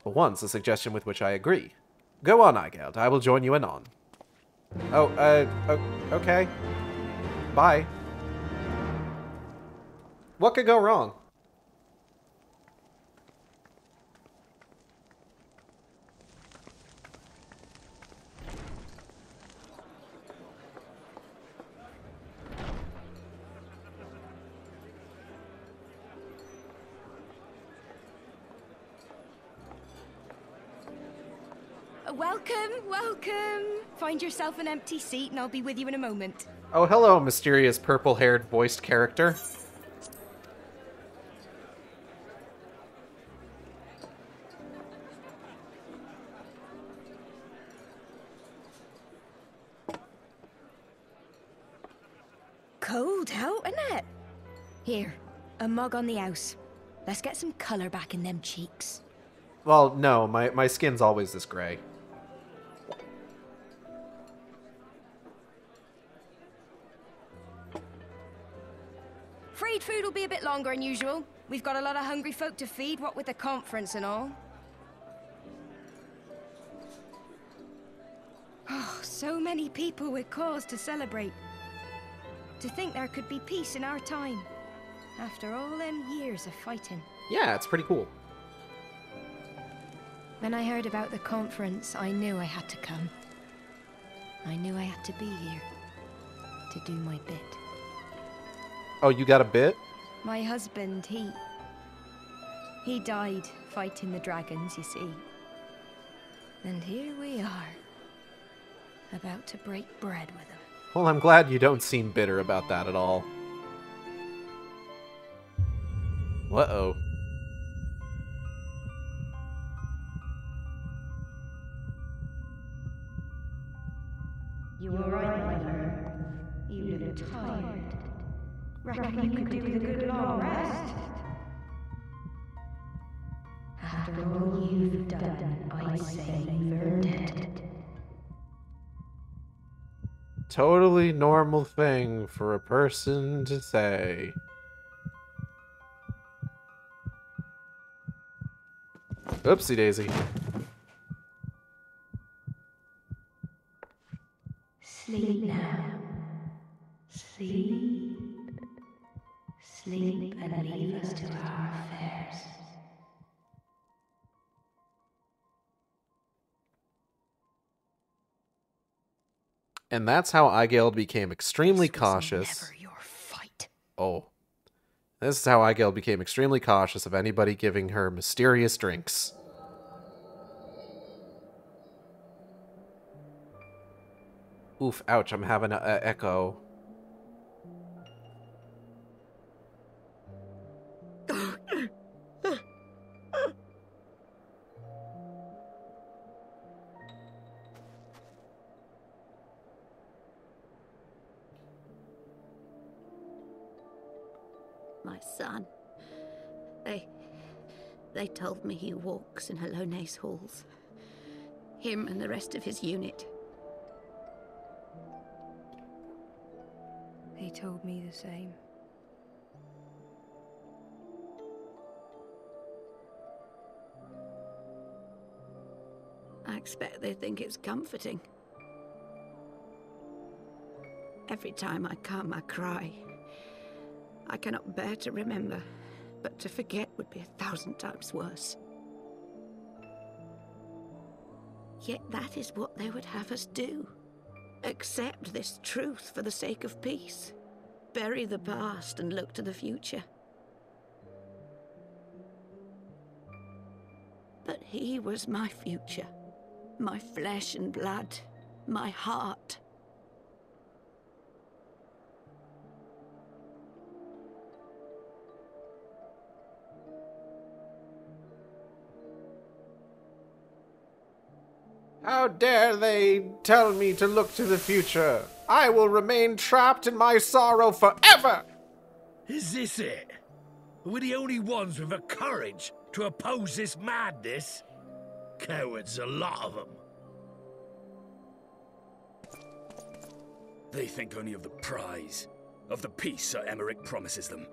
For once, a suggestion with which I agree. Go on, Igeld. I will join you anon. Oh, okay. Bye. What could go wrong? Welcome. Find yourself an empty seat and I'll be with you in a moment. Oh, hello, mysterious purple-haired voiced character. Cold out, isn't it? Here, a mug on the house. Let's get some colour back in them cheeks. Well, no, my skin's always this gray. Afraid food will be a bit longer than usual. We've got a lot of hungry folk to feed, what with the conference and all. Oh, so many people with cause to celebrate. To think there could be peace in our time, after all them years of fighting. Yeah, it's pretty cool. When I heard about the conference, I knew I had to come. I knew I had to be here, to do my bit. Oh, you got a bit? My husband, he died fighting the dragons, you see. And here we are, about to break bread with him. Well, I'm glad you don't seem bitter about that at all. Uh-oh. You were right, my friend. You look tired. Reckon you could do with a good long rest? After all you've done, I'd say you've earned it. Totally normal thing for a person to say. Oopsie daisy. Sleep now. Sleep. Sleep and leave us to our affairs. And that's how Igeld became extremely cautious. Never your fight. Oh. This is how Igeld became extremely cautious of anybody giving her mysterious drinks. Oof, ouch, I'm having an echo. My son. They told me he walks in Halone's halls. Him and the rest of his unit. They told me the same. I expect they think it's comforting. Every time I come, I cry. I cannot bear to remember, but to forget would be 1,000 times worse. Yet that is what they would have us do. Accept this truth for the sake of peace. Bury the past and look to the future. But he was my future, my flesh and blood, my heart. How dare they tell me to look to the future? I will remain trapped in my sorrow forever! Is this it? We're the only ones with the courage to oppose this madness? Cowards, a lot of them. They think only of the prize, of the peace Sir Emmerich promises them.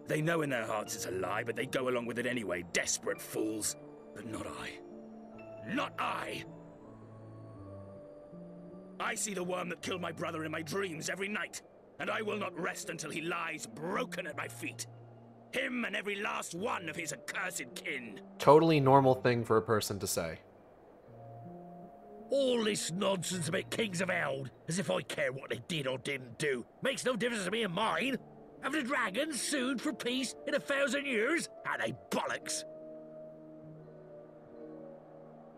They know in their hearts it's a lie, but they go along with it anyway, desperate fools. But not I. Not I! I see the worm that killed my brother in my dreams every night, and I will not rest until he lies broken at my feet. Him and every last one of his accursed kin. Totally normal thing for a person to say. All this nonsense about kings of Eld, as if I care what they did or didn't do, makes no difference to me and mine. Have the dragons sued for peace in 1,000 years? Are they bollocks?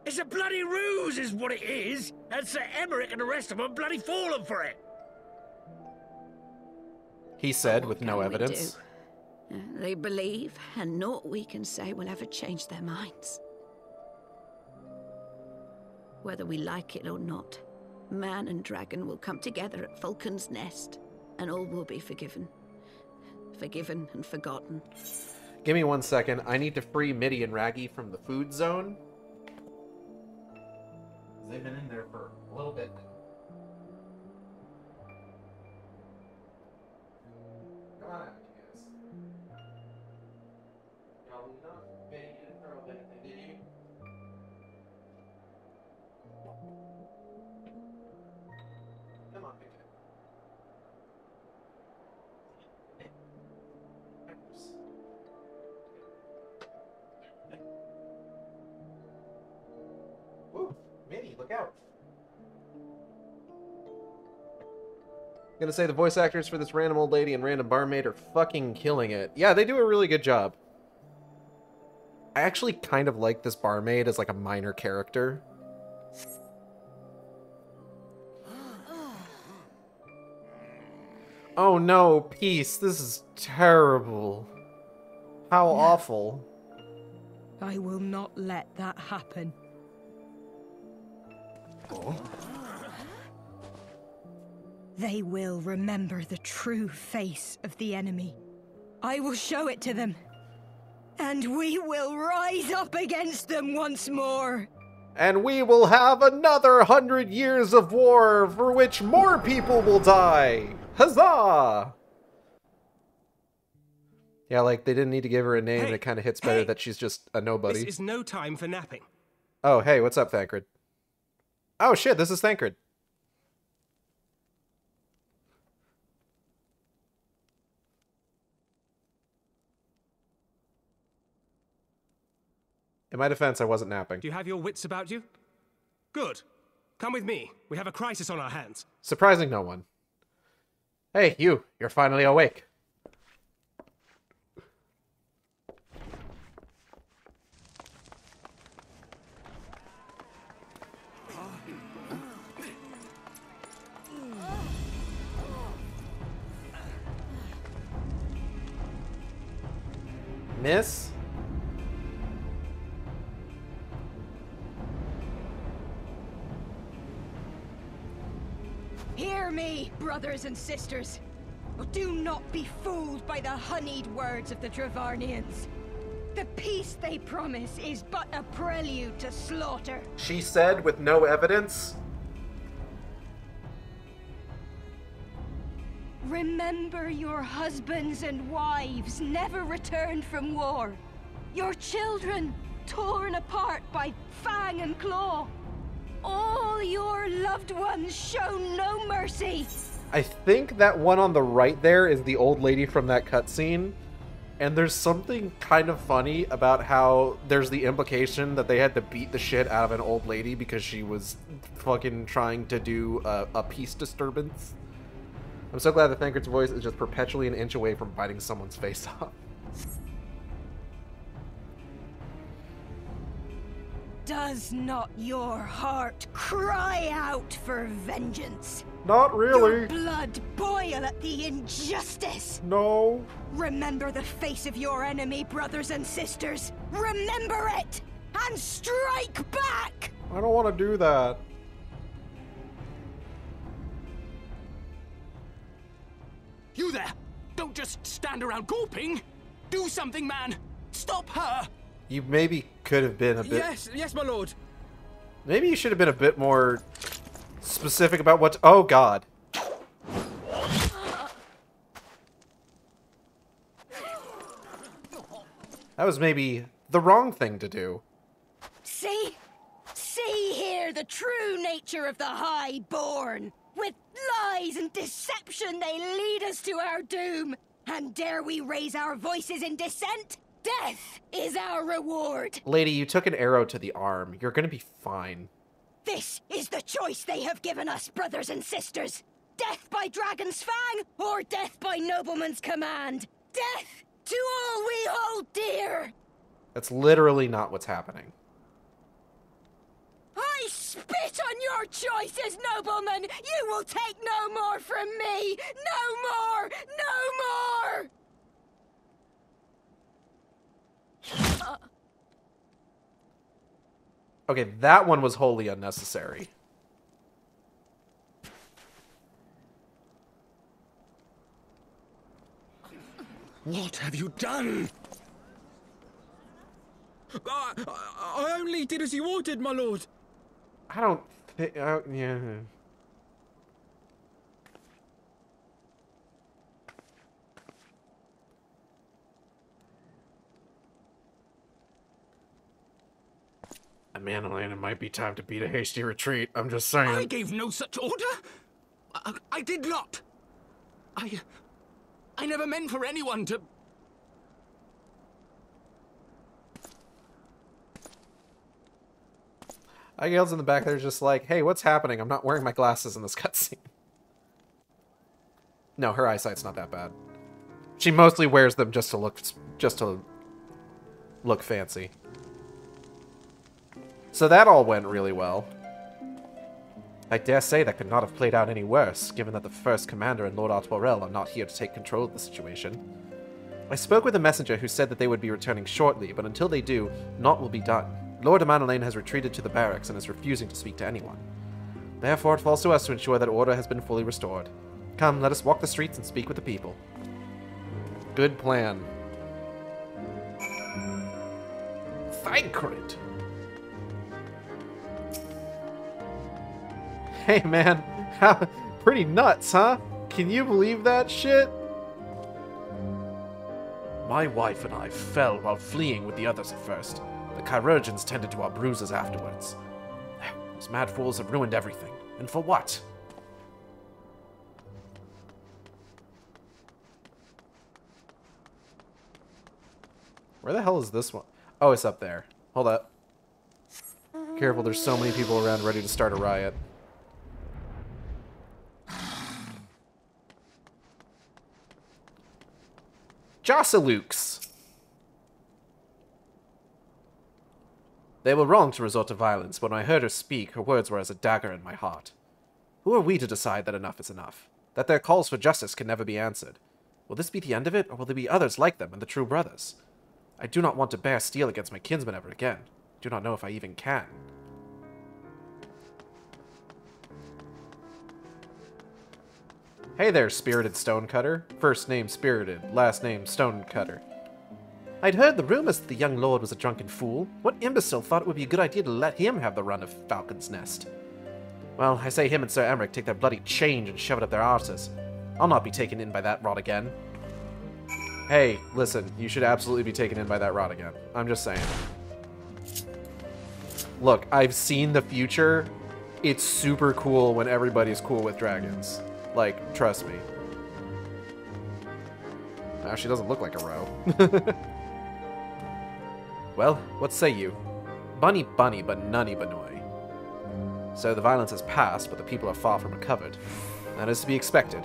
It's a bloody ruse is what it is, and Sir Emmerich and the rest of them bloody fallen for it. He said with no evidence. They believe, and naught we can say will ever change their minds. Whether we like it or not, man and dragon will come together at Vulcan's Nest, and all will be forgiven. Forgiven and forgotten. Give me 1 second. I need to free Mitty and Raggy from the food zone. They've been in there for a little bit now. Come on out, you guys. Y'all not Mitty didn't throw anything, did you? Come on, pick it up. Woo! Mitty, look out. I'm gonna say the voice actors for this random old lady and random barmaid are fucking killing it. Yeah, they do a really good job. I actually kind of like this barmaid as like a minor character. Oh no, Peace, this is terrible. How awful. I will not let that happen. They will remember the true face of the enemy. I will show it to them. And we will rise up against them once more. And we will have another 100 years of war for which more people will die. Huzzah! Yeah, like, they didn't need to give her a name, and it kind of hits better that she's just a nobody. This is no time for napping. Oh, hey, what's up, Thancred? Oh, shit, this is Thancred. In my defense, I wasn't napping. Do you have your wits about you? Good. Come with me. We have a crisis on our hands. Surprising no one. Hey, you're finally awake. Miss? Hear me, brothers and sisters. Do not be fooled by the honeyed words of the Dravarnians. The peace they promise is but a prelude to slaughter. She said with no evidence. Remember your husbands and wives never returned from war. Your children torn apart by fang and claw. All your loved ones shown no mercy. I think that one on the right there is the old lady from that cutscene. And there's something kind of funny about how there's the implication that they had to beat the shit out of an old lady because she was fucking trying to do a peace disturbance. I'm so glad that Thancred's voice is just perpetually an inch away from biting someone's face off. Does not your heart cry out for vengeance? Not really. Your blood boil at the injustice. No. Remember the face of your enemy, brothers and sisters. Remember it, and strike back. I don't want to do that. You there! Don't just stand around gawping! Do something, man! Stop her! You maybe could have been a bit... Yes, my lord! Maybe you should have been a bit more specific about what... Oh, God. That was maybe the wrong thing to do. See? See here the true nature of the Highborn. With lies and deception they lead us to our doom. And dare we raise our voices in dissent? Death is our reward. Lady, you took an arrow to the arm. You're gonna be fine. This is the choice they have given us, brothers and sisters. Death by dragon's fang, or death by nobleman's command. Death to all we hold dear. That's literally not what's happening. I spit on your choices, nobleman! You will take no more from me! No more! No more! Okay, that one was wholly unnecessary. What have you done? I only did as you ordered, my lord. I don't think... yeah... Man, Elaine, it might be time to beat a hasty retreat. I'm just saying. I gave no such order. I did not. I never meant for anyone to... Abigail's in the back there just like, hey, what's happening? I'm not wearing my glasses in this cutscene. No, her eyesight's not that bad. She mostly wears them just to look fancy. So that all went really well. I dare say that could not have played out any worse, given that the First Commander and Lord Artborel are not here to take control of the situation. I spoke with a messenger who said that they would be returning shortly, but until they do, naught will be done. Lord Amanalaine has retreated to the barracks and is refusing to speak to anyone. Therefore, it falls to us to ensure that order has been fully restored. Come, let us walk the streets and speak with the people. Good plan. Thancred! Hey man, pretty nuts, huh? Can you believe that shit? My wife and I fell while fleeing with the others at first. The chirurgeons tended to our bruises afterwards. Those mad fools have ruined everything. And for what? Where the hell is this one? Oh, it's up there. Hold up. Careful, there's so many people around ready to start a riot. Jossalukes! They were wrong to resort to violence, but when I heard her speak, her words were as a dagger in my heart. Who are we to decide that enough is enough? That their calls for justice can never be answered? Will this be the end of it, or will there be others like them and the true brothers? I do not want to bear steel against my kinsmen ever again. I do not know if I even can. Hey there, Spirited Stonecutter. First name Spirited, last name Stonecutter. I'd heard the rumors that the young lord was a drunken fool. What imbecile thought it would be a good idea to let him have the run of Falcon's Nest? Well, I say him and Sir Emmerich take their bloody change and shove it up their arses. I'll not be taken in by that rot again. Hey, listen, you should absolutely be taken in by that rot again. I'm just saying. Look, I've seen the future. It's super cool when everybody's cool with dragons. Like, trust me. Now, she doesn't look like a row. Well, what say you? Bunny bunny, but nunny bnuuy. So the violence has passed, but the people are far from recovered. That is to be expected.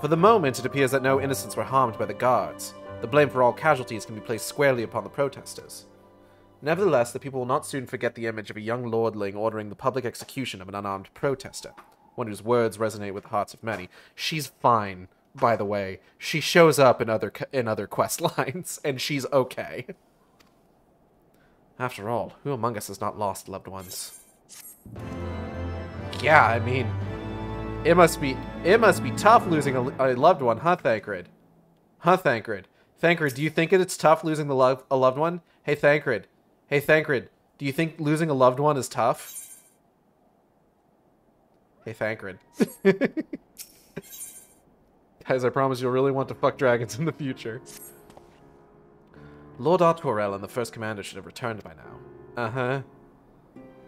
For the moment, it appears that no innocents were harmed by the guards. The blame for all casualties can be placed squarely upon the protesters. Nevertheless, the people will not soon forget the image of a young lordling ordering the public execution of an unarmed protester, one whose words resonate with the hearts of many. She's fine, by the way. She shows up in other quest lines, and she's okay. After all, who among us has not lost loved ones? Yeah, I mean, it must be tough losing a loved one, huh, Thancred? Huh, Thancred? Thancred, do you think it's tough losing a loved one? Hey, Thancred. Hey, Thancred, do you think losing a loved one is tough? Hey, Thancred. Guys, I promise you'll really want to fuck dragons in the future. Lord Artorel and the First Commander should have returned by now. Uh-huh.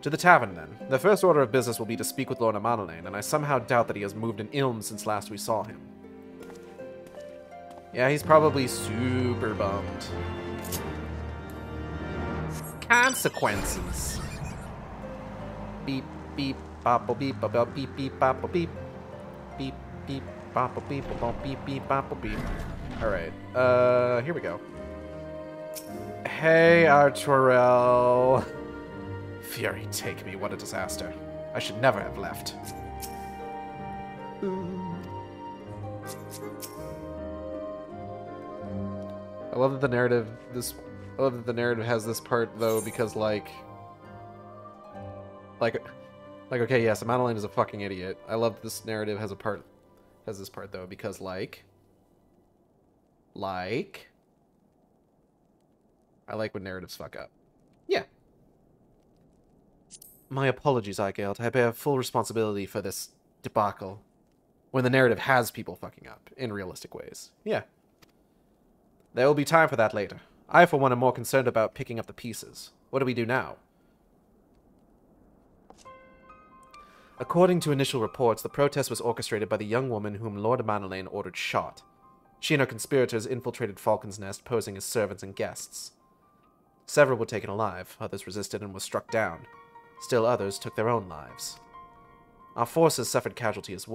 To the tavern, then. The first order of business will be to speak with Lord Amanalain, and I somehow doubt that he has moved an ilm since last we saw him. Yeah, he's probably super bummed. Consequences. Beep, beep, bopple, beep, bop, beep, beep, bopple, beep. Beep, beep, bopple, beep, bop, beep, beep, bopple, beep. Alright, here we go. Hey, Artorel. Fury, take me, what a disaster. I should never have left. I love that the narrative has this part though, because like okay, yes, Amanalain is a fucking idiot. I love that this narrative has this part though, because like I like when narratives fuck up. Yeah. My apologies, Eichelt. I bear full responsibility for this debacle. When the narrative has people fucking up in realistic ways. Yeah. There will be time for that later. I, for one, am more concerned about picking up the pieces. What do we do now? According to initial reports, the protest was orchestrated by the young woman whom Lord Amanalain ordered shot. She and her conspirators infiltrated Falcon's Nest, posing as servants and guests. Several were taken alive, others resisted and were struck down. Still others took their own lives. Our forces suffered casualties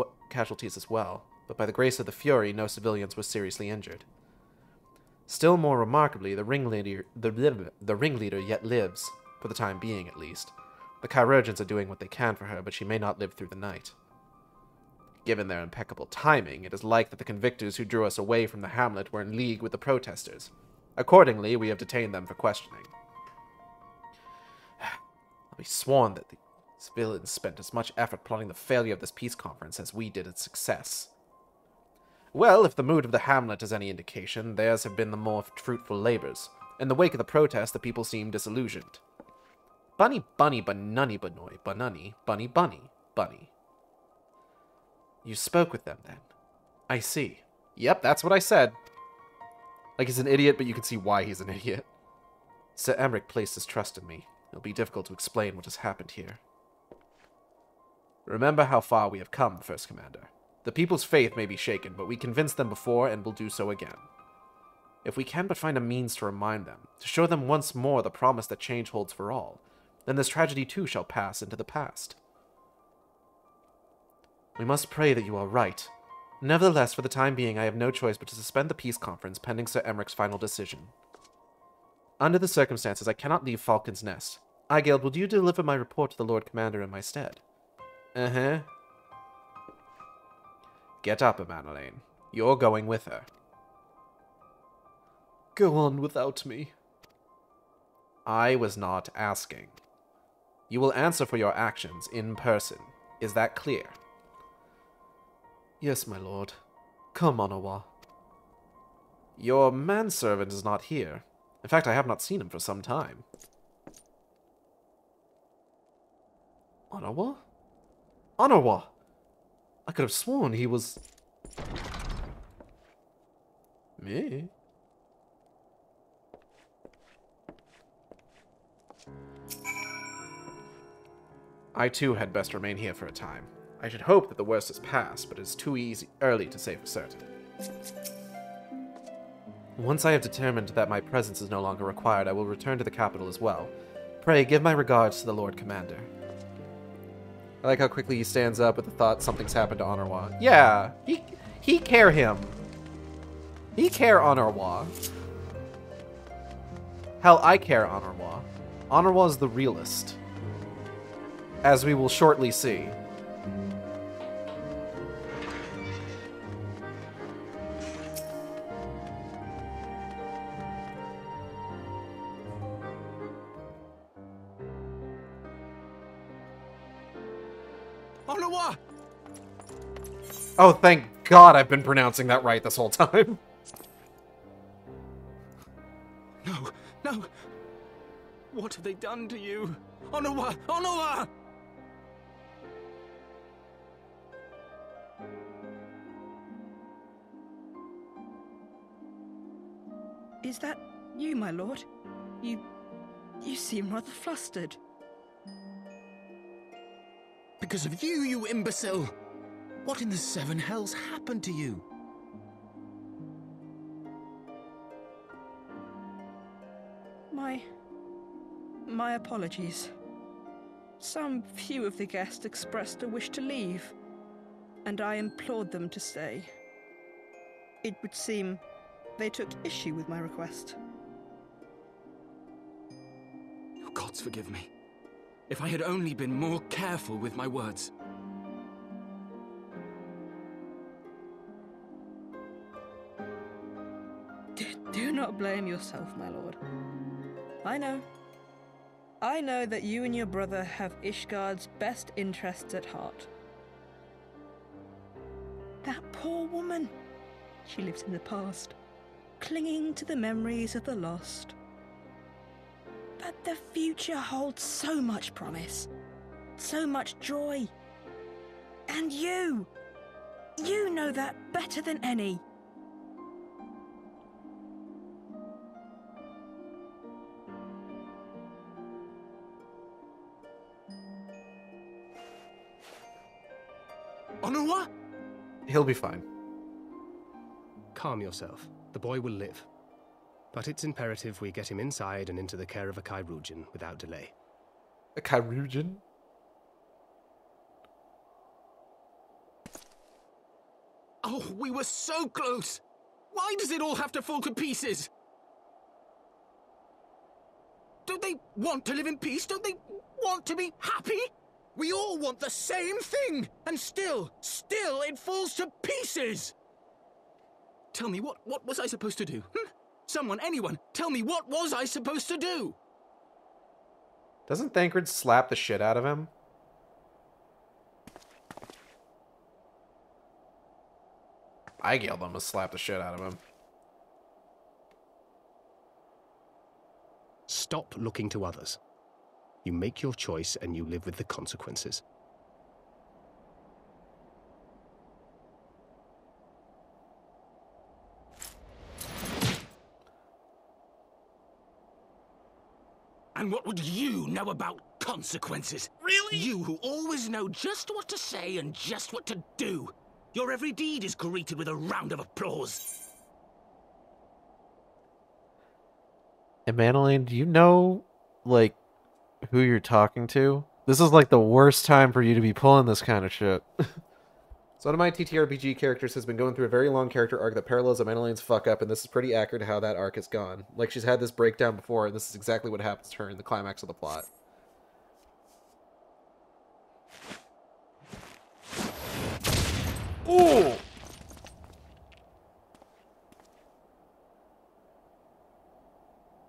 as well, but by the grace of the Fury, no civilians were seriously injured. Still more remarkably, the ringleader yet lives, for the time being at least. The chirurgeons are doing what they can for her, but she may not live through the night. Given their impeccable timing, it is like that the convictors who drew us away from the hamlet were in league with the protesters. Accordingly, we have detained them for questioning. I'll be sworn that the villains spent as much effort plotting the failure of this peace conference as we did its success. Well, if the mood of the hamlet is any indication, theirs have been the more fruitful labors. In the wake of the protest, the people seem disillusioned. Bunny bunny bununny bnuuy, bununny, bunny bunny, bunny. You spoke with them, then? I see. Yep, that's what I said. Like he's an idiot, but you can see why he's an idiot. Sir Emmerich placed his trust in me. It'll be difficult to explain what has happened here. Remember how far we have come, First Commander. The people's faith may be shaken, but we convinced them before and will do so again. If we can but find a means to remind them, to show them once more the promise that change holds for all, then this tragedy too shall pass into the past. We must pray that you are right. Nevertheless, for the time being, I have no choice but to suspend the peace conference pending Sir Emmerich's final decision. Under the circumstances, I cannot leave Falcon's Nest. Eichelt, will you deliver my report to the Lord Commander in my stead? Uh-huh. Get up, Amanalain. You're going with her. Go on without me. I was not asking. You will answer for your actions in person. Is that clear? Yes, my lord. Come, Onawa. Your manservant is not here. In fact, I have not seen him for some time. Onawa? Onawa! I could have sworn he was... Me? I too had best remain here for a time. I should hope that the worst is past, but it is too early to say for certain. Once I have determined that my presence is no longer required, I will return to the capital as well. Pray, give my regards to the Lord Commander. I like how quickly he stands up with the thought something's happened to Honorwa. Yeah, he care him. He care Honorwa. Hell, I care Honorwa. Honorwa is the realist. As we will shortly see. Honorwa! Oh, thank God I've been pronouncing that right this whole time. No, no. What have they done to you? Honorwa! Honorwa! Is that you, my lord? You seem rather flustered. Because of you, you imbecile! What in the seven hells happened to you? My apologies. Some few of the guests expressed a wish to leave, and I implored them to stay. It would seem they took issue with my request. Oh, gods forgive me. If I had only been more careful with my words. Do not blame yourself, my lord. I know that you and your brother have Ishgard's best interests at heart. That poor woman. She lives in the past, clinging to the memories of the lost. But the future holds so much promise, so much joy. And you know that better than any. Honorwa? He'll be fine. Calm yourself. The boy will live. But it's imperative we get him inside and into the care of a Chirurgeon without delay. A Chirurgeon? Oh, we were so close! Why does it all have to fall to pieces? Don't they want to live in peace? Don't they want to be happy? We all want the same thing! And still it falls to pieces! Tell me, what was I supposed to do? Someone, anyone, tell me, what was I supposed to do? Doesn't Thancred slap the shit out of him? Aigil must slap the shit out of him. Stop looking to others. You make your choice and you live with the consequences. And what would you know about consequences? Really? You who always know just what to say and just what to do. Your every deed is greeted with a round of applause. Emmanuel, do you know, like, who you're talking to? This is, like, the worst time for you to be pulling this kind of shit. So one of my TTRPG characters has been going through a very long character arc that parallels Emmanuel's fuck up, and this is pretty accurate to how that arc has gone. Like, she's had this breakdown before, and this is exactly what happens to her in the climax of the plot. Ooh!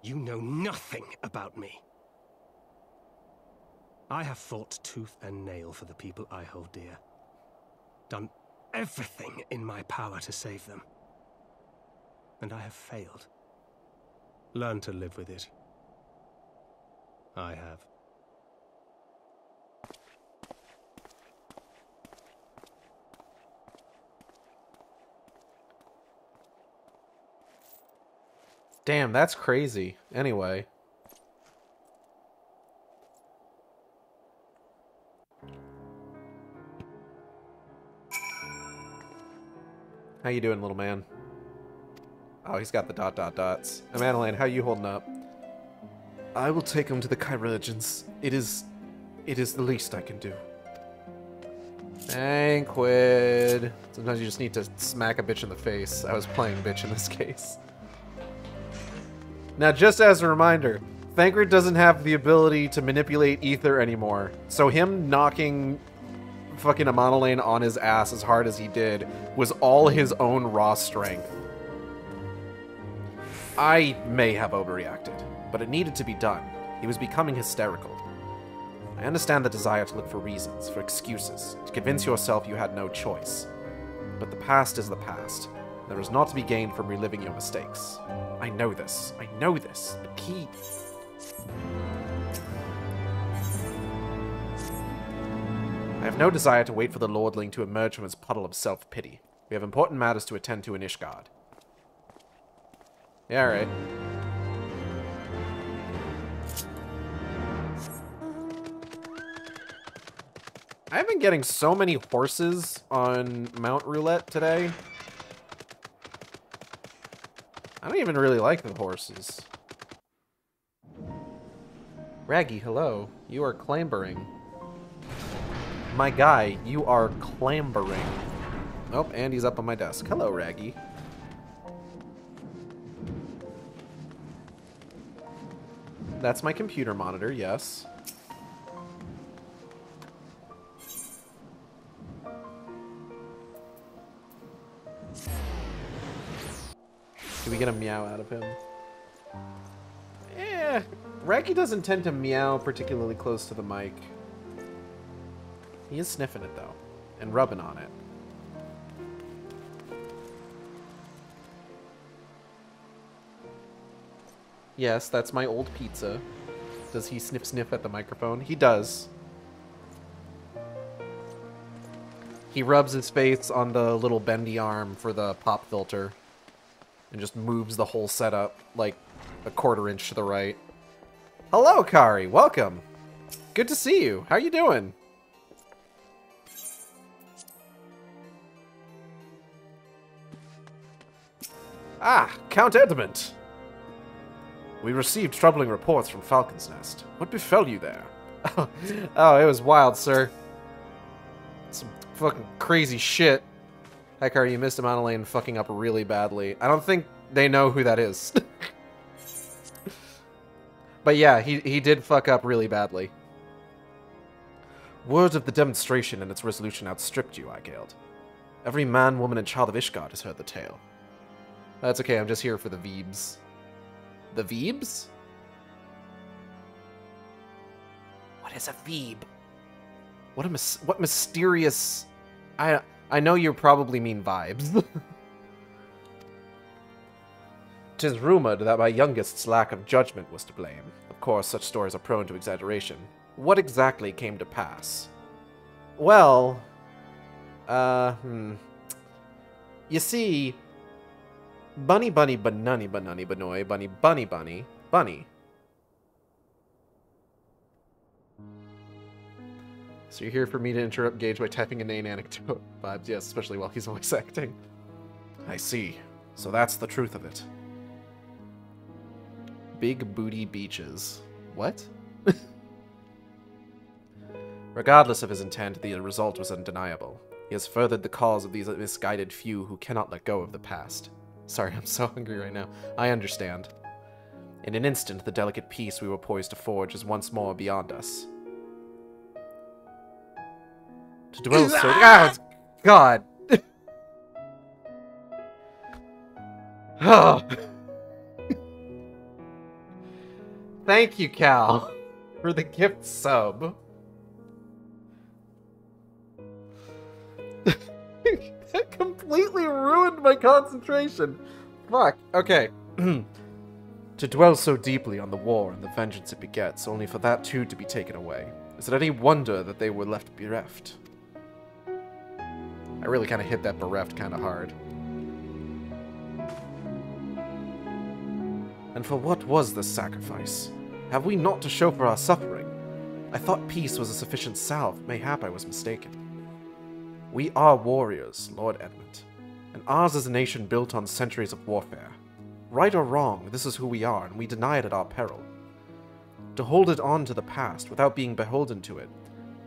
You know nothing about me. I have fought tooth and nail for the people I hold dear. Done everything in my power to save them. And I have failed. Learn to live with it. I have. Damn, that's crazy. Anyway. How you doing, little man? Oh, he's got the ... dots. Madeleine, how you holding up? I will take him to the chirurgeons. It is the least I can do. Banquid. Sometimes you just need to smack a bitch in the face. I was playing bitch in this case. Now, just as a reminder, Thancred doesn't have the ability to manipulate ether anymore. So him knocking fucking Amanalaine on his ass as hard as he did was all his own raw strength. I may have overreacted, but it needed to be done. He was becoming hysterical. I understand the desire to look for reasons, for excuses, to convince yourself you had no choice. But the past is the past. There is not to be gained from reliving your mistakes. I know this. I know this. But he... I have no desire to wait for the Lordling to emerge from his puddle of self-pity. We have important matters to attend to in Ishgard. Yeah, alright. I've been getting so many horses on Mount Roulette today. I don't even really like the horses. Raggy, hello. You are clambering. My guy, you are clambering. Oh, and he's up on my desk. Hello, Raggy. That's my computer monitor, yes. Did we get a meow out of him? Eh, Raggy doesn't tend to meow particularly close to the mic. He is sniffing it, though, and rubbing on it. Yes, that's my old pizza. Does he sniff at the microphone? He does. He rubs his face on the little bendy arm for the pop filter and just moves the whole setup like a quarter-inch to the right. Hello, Kari. Welcome. Good to see you. How you doing? Ah, Count Edmund. We received troubling reports from Falcon's Nest. What befell you there? Oh, it was wild, sir. Some fucking crazy shit. Hekar, you missed Amanalaine fucking up really badly. I don't think they know who that is. But yeah, he did fuck up really badly. Word of the demonstration and its resolution outstripped you, I gailed. Every man, woman, and child of Ishgard has heard the tale. That's okay, I'm just here for the Veebs. The Veebs? What is a Veeb? What mysterious... I know you probably mean vibes. 'Tis rumored that my youngest's lack of judgment was to blame. Of course, such stories are prone to exaggeration. What exactly came to pass? Well... You see... Bunny bunny banunny banunny banoy bunny bunny bunny bunny. So you're here for me to interrupt Gage by typing inane anecdote vibes, yes, especially while he's voice acting. I see. So that's the truth of it. Big booty beaches. What? Regardless of his intent, the result was undeniable. He has furthered the cause of these misguided few who cannot let go of the past. Sorry, I'm so hungry right now. I understand. In an instant, the delicate peace we were poised to forge is once more beyond us. To dwell so... Ah, God! Oh. Thank you, Cal, for the gift sub. That completely ruined my concentration. Fuck. Okay. To dwell so deeply on the war and the vengeance it begets, only for that too to be taken away. Is it any wonder that they were left bereft? I really kind of hit that bereft kind of hard. And for what was this sacrifice? Have we not to show for our suffering? I thought peace was a sufficient salve. Mayhap I was mistaken. We are warriors, Lord Edmund, And ours is a nation built on centuries of warfare. Right or wrong, this is who we are, and we deny it at our peril. To hold it on to the past without being beholden to it,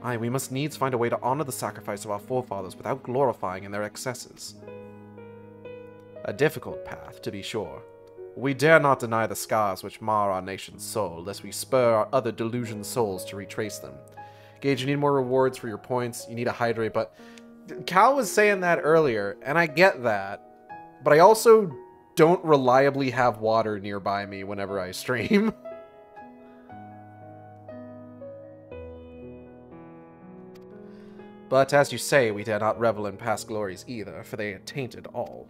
aye, we must needs find a way to honor the sacrifice of our forefathers without glorifying in their excesses. A difficult path, to be sure. We dare not deny the scars which mar our nation's soul, lest we spur our other delusioned souls to retrace them. Gage, you need more rewards for your points, you need to hydrate, but Cal was saying that earlier, and I get that, but I also don't reliably have water nearby me whenever I stream. But as you say, we dare not revel in past glories either, for they had tainted all.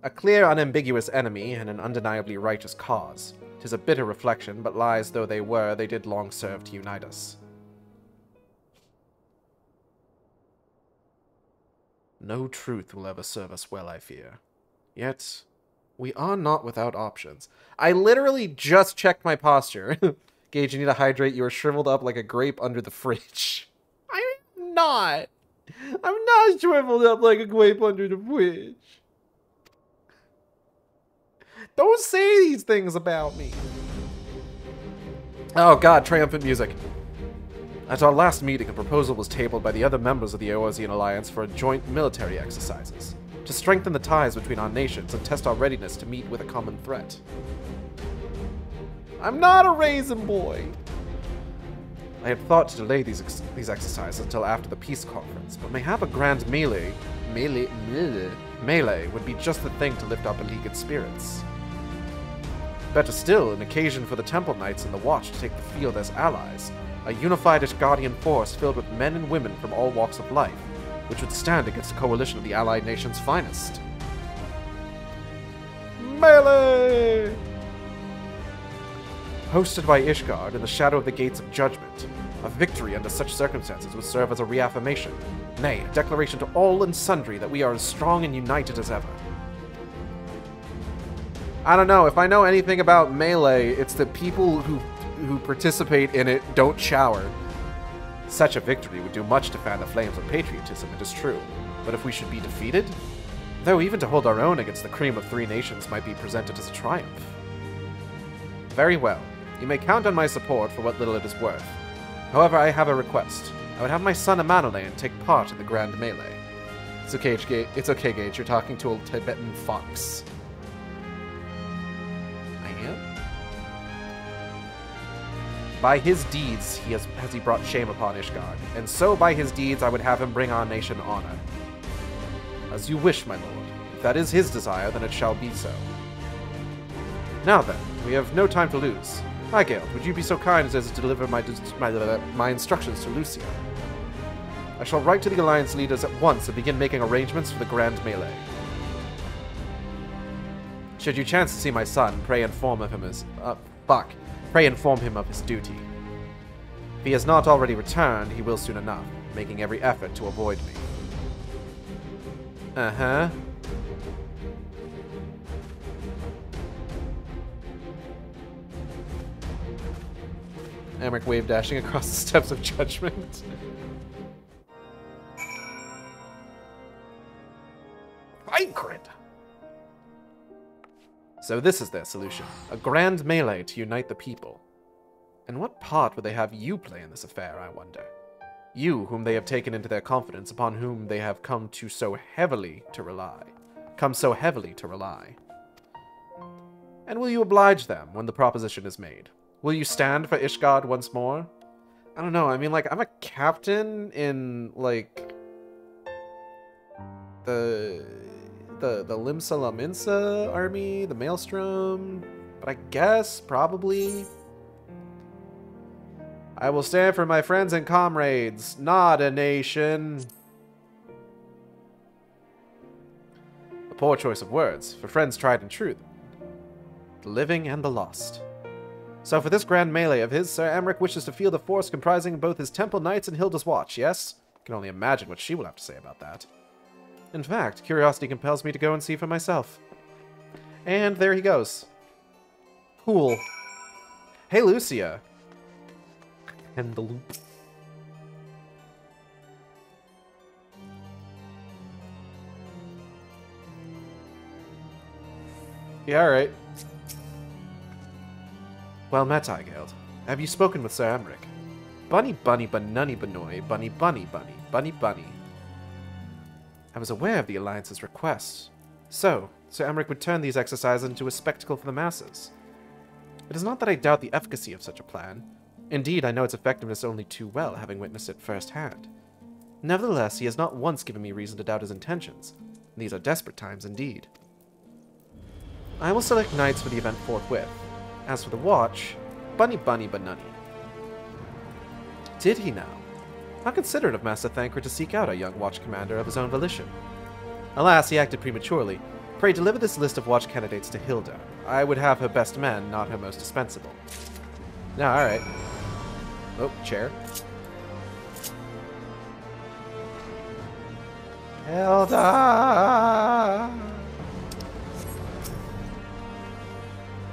A clear, unambiguous enemy, and an undeniably righteous cause. 'Tis a bitter reflection, but lies though they were, they did long serve to unite us. No truth will ever serve us well, I fear. Yet, we are not without options. I literally just checked my posture. Gage, you need to hydrate. You are shriveled up like a grape under the fridge. I'm not. I'm not shriveled up like a grape under the fridge. Don't say these things about me. Oh god, triumphant music. At our last meeting, a proposal was tabled by the other members of the Eorzean Alliance for joint military exercises, to strengthen the ties between our nations and test our readiness to meet with a common threat. I'm not a raisin boy! I had thought to delay these exercises until after the peace conference, but mayhap a grand melee would be just the thing to lift our beleaguered spirits. Better still, an occasion for the Temple Knights and the Watch to take the field as allies, a unified Ishgardian force filled with men and women from all walks of life, which would stand against a coalition of the allied nation's finest. Melee! Hosted by Ishgard in the shadow of the Gates of Judgment, a victory under such circumstances would serve as a reaffirmation, nay, a declaration to all and sundry that we are as strong and united as ever. I don't know, if I know anything about Melee, it's that people who participate in it don't shower. Such a victory would do much to fan the flames of patriotism, it is true. But if we should be defeated? Though even to hold our own against the cream of three nations might be presented as a triumph. Very well. You may count on my support for what little it is worth. However, I have a request. I would have my son Amanalain take part in the grand melee. It's okay, Gage. You're talking to a Tibetan fox. I am? By his deeds has he brought shame upon Ishgard, and so by his deeds I would have him bring our nation honor. As you wish, my lord. If that is his desire, then it shall be so. Now then, we have no time to lose. Hi, Gale, would you be so kind as to deliver my instructions to Lucia? I shall write to the Alliance leaders at once and begin making arrangements for the grand melee. Should you chance to see my son, pray inform him of his duty. If he has not already returned, he will soon enough, making every effort to avoid me. Uh-huh. Amric wave dashing across the steps of judgment. Fight. So this is their solution. A grand melee to unite the people. And what part would they have you play in this affair, I wonder? You, whom they have taken into their confidence, upon whom they have come so heavily to rely. And will you oblige them when the proposition is made? Will you stand for Ishgard once more? I don't know, I mean, like, I'm a captain in, like, the Limsa Laminsa army, the Maelstrom, but I guess, probably. I will stand for my friends and comrades, not a nation. A poor choice of words, for friends tried and true. The living and the lost. So for this grand melee of his, Sir Amric wishes to field a force comprising both his Temple Knights and Hilda's Watch, yes? I can only imagine what she will have to say about that. In fact, curiosity compels me to go and see for myself. And there he goes. Cool. Hey, Lucia. And the loop. Yeah, alright. Well met, Eigeld. Have you spoken with Sir Emmerich? Bunny bunny bnuuy bnuuy, bunny bunny bunny, bunny bunny. I was aware of the Alliance's request. So, Sir Emmerich would turn these exercises into a spectacle for the masses. It is not that I doubt the efficacy of such a plan. Indeed, I know its effectiveness only too well, having witnessed it firsthand. Nevertheless, he has not once given me reason to doubt his intentions. These are desperate times indeed. I will select knights for the event forthwith. As for the watch, bunny bunny bnuuy. Did he now? How considerate of Master Thancred to seek out a young watch commander of his own volition. Alas, he acted prematurely. Pray deliver this list of watch candidates to Hilda. I would have her best men, not her most dispensable. Yeah, alright. Oh, chair. Hilda!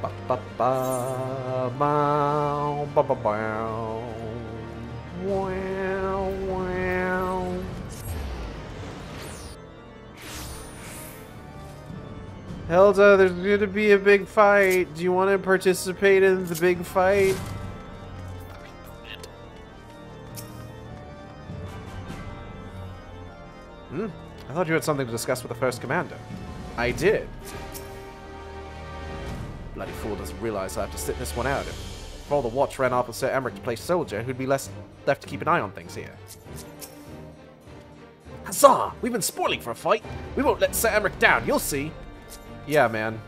Ba ba ba ba ba ba ba. Wow, wow. Hilda, there's going to be a big fight. Do you want to participate in the big fight? I thought you had something to discuss with the First Commander. I did. Bloody fool doesn't realize I have to sit this one out. If all the watch ran off with Sir Emmerich to play soldier, who'd be left to keep an eye on things here. Huzzah! We've been spoiling for a fight. We won't let Sir Emmerich down, you'll see. Yeah, man.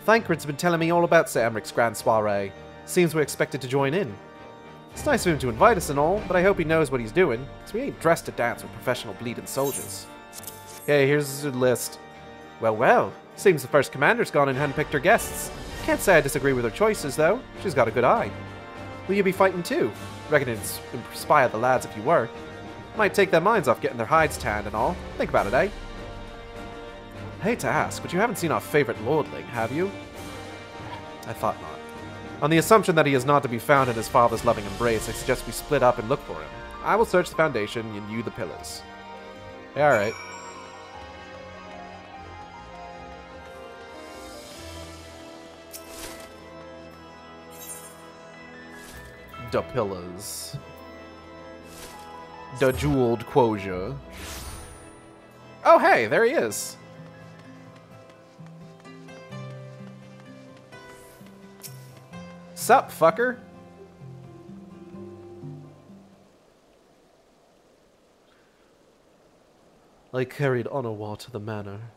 Thancred's been telling me all about Sir Emmerich's grand soiree. Seems we're expected to join in. It's nice of him to invite us and all, but I hope he knows what he's doing, because we ain't dressed to dance with professional bleeding soldiers. Okay, here's the list. Well, well. Seems the First Commander's gone and handpicked her guests. Can't say I disagree with her choices, though. She's got a good eye. Will you be fighting too? Reckon it'd inspire the lads if you were. Might take their minds off getting their hides tanned and all. Think about it, eh? I hate to ask, but you haven't seen our favorite lordling, have you? I thought not. On the assumption that he is not to be found in his father's loving embrace, I suggest we split up and look for him. I will search the foundation, and you the pillars. Yeah, alright. The pillars. The jeweled quosure. Oh, hey, there he is. Sup, fucker? I carried Onawa to the manor.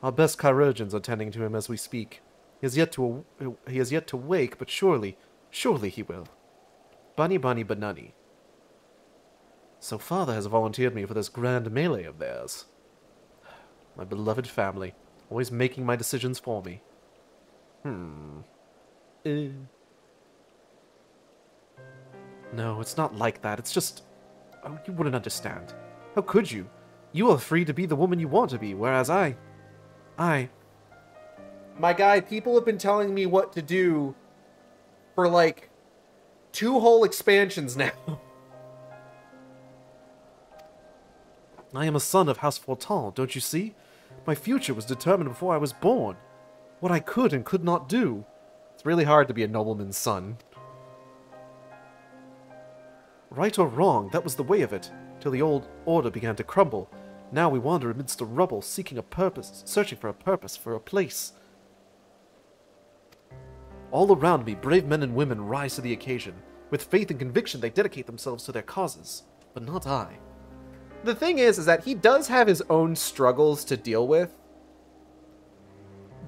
Our best chirurgeons are tending to him as we speak. He has yet to wake, but surely he will. Bunny bunny bnuuy. So father has volunteered me for this grand melee of theirs. My beloved family, always making my decisions for me. No, it's not like that. It's just... Oh, you wouldn't understand. How could you? You are free to be the woman you want to be, whereas I... My guy, people have been telling me what to do for, like, 2 whole expansions now. I am a son of House Fortan, don't you see? My future was determined before I was born. What I could and could not do. It's really hard to be a nobleman's son. Right or wrong, that was the way of it, till the old order began to crumble. Now we wander amidst the rubble, seeking a purpose, searching for a purpose, for a place. All around me, brave men and women rise to the occasion. With faith and conviction, they dedicate themselves to their causes. But not I. The thing is that he does have his own struggles to deal with.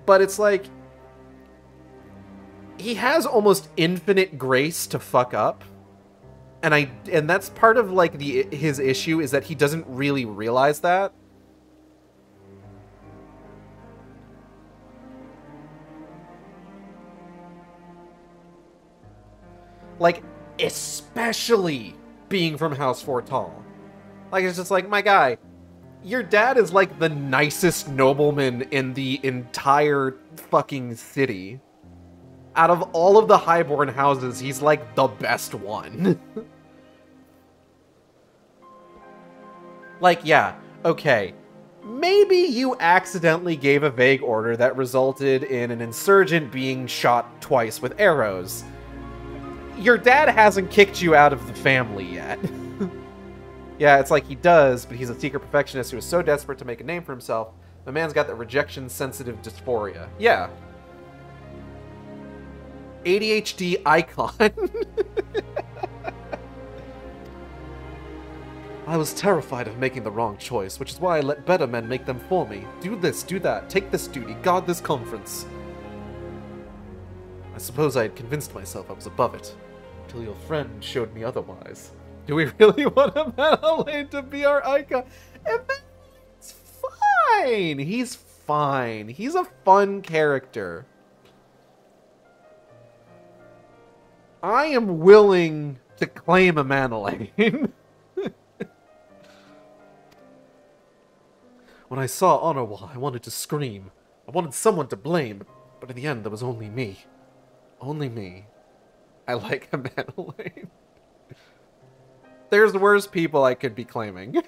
But it's like... he has almost infinite grace to fuck up. And that's part of, like, his issue, is that he doesn't really realize that. Like, especially being from House Fortan. Like, it's just like, my guy, your dad is, like, the nicest nobleman in the entire fucking city. Out of all of the highborn houses, he's, like, the best one. Like, yeah, okay. maybe you accidentally gave a vague order that resulted in an insurgent being shot twice with arrows. Your dad hasn't kicked you out of the family yet. Yeah, it's like he does, but he's a secret perfectionist who is so desperate to make a name for himself. The man's got that rejection-sensitive dysphoria. Yeah. ADHD icon. I was terrified of making the wrong choice, which is why I let better men make them for me. Do this, do that, take this duty, guard this conference. I suppose I had convinced myself I was above it, until your friend showed me otherwise. Do we really want Madeleine to be our icon? And it's fine. He's fine. He's a fun character. I am willing to claim a Madeleine. When I saw Honorwa, I wanted to scream. I wanted someone to blame, but in the end, there was only me. Only me. I like a Madeleine. There's worse people I could be claiming.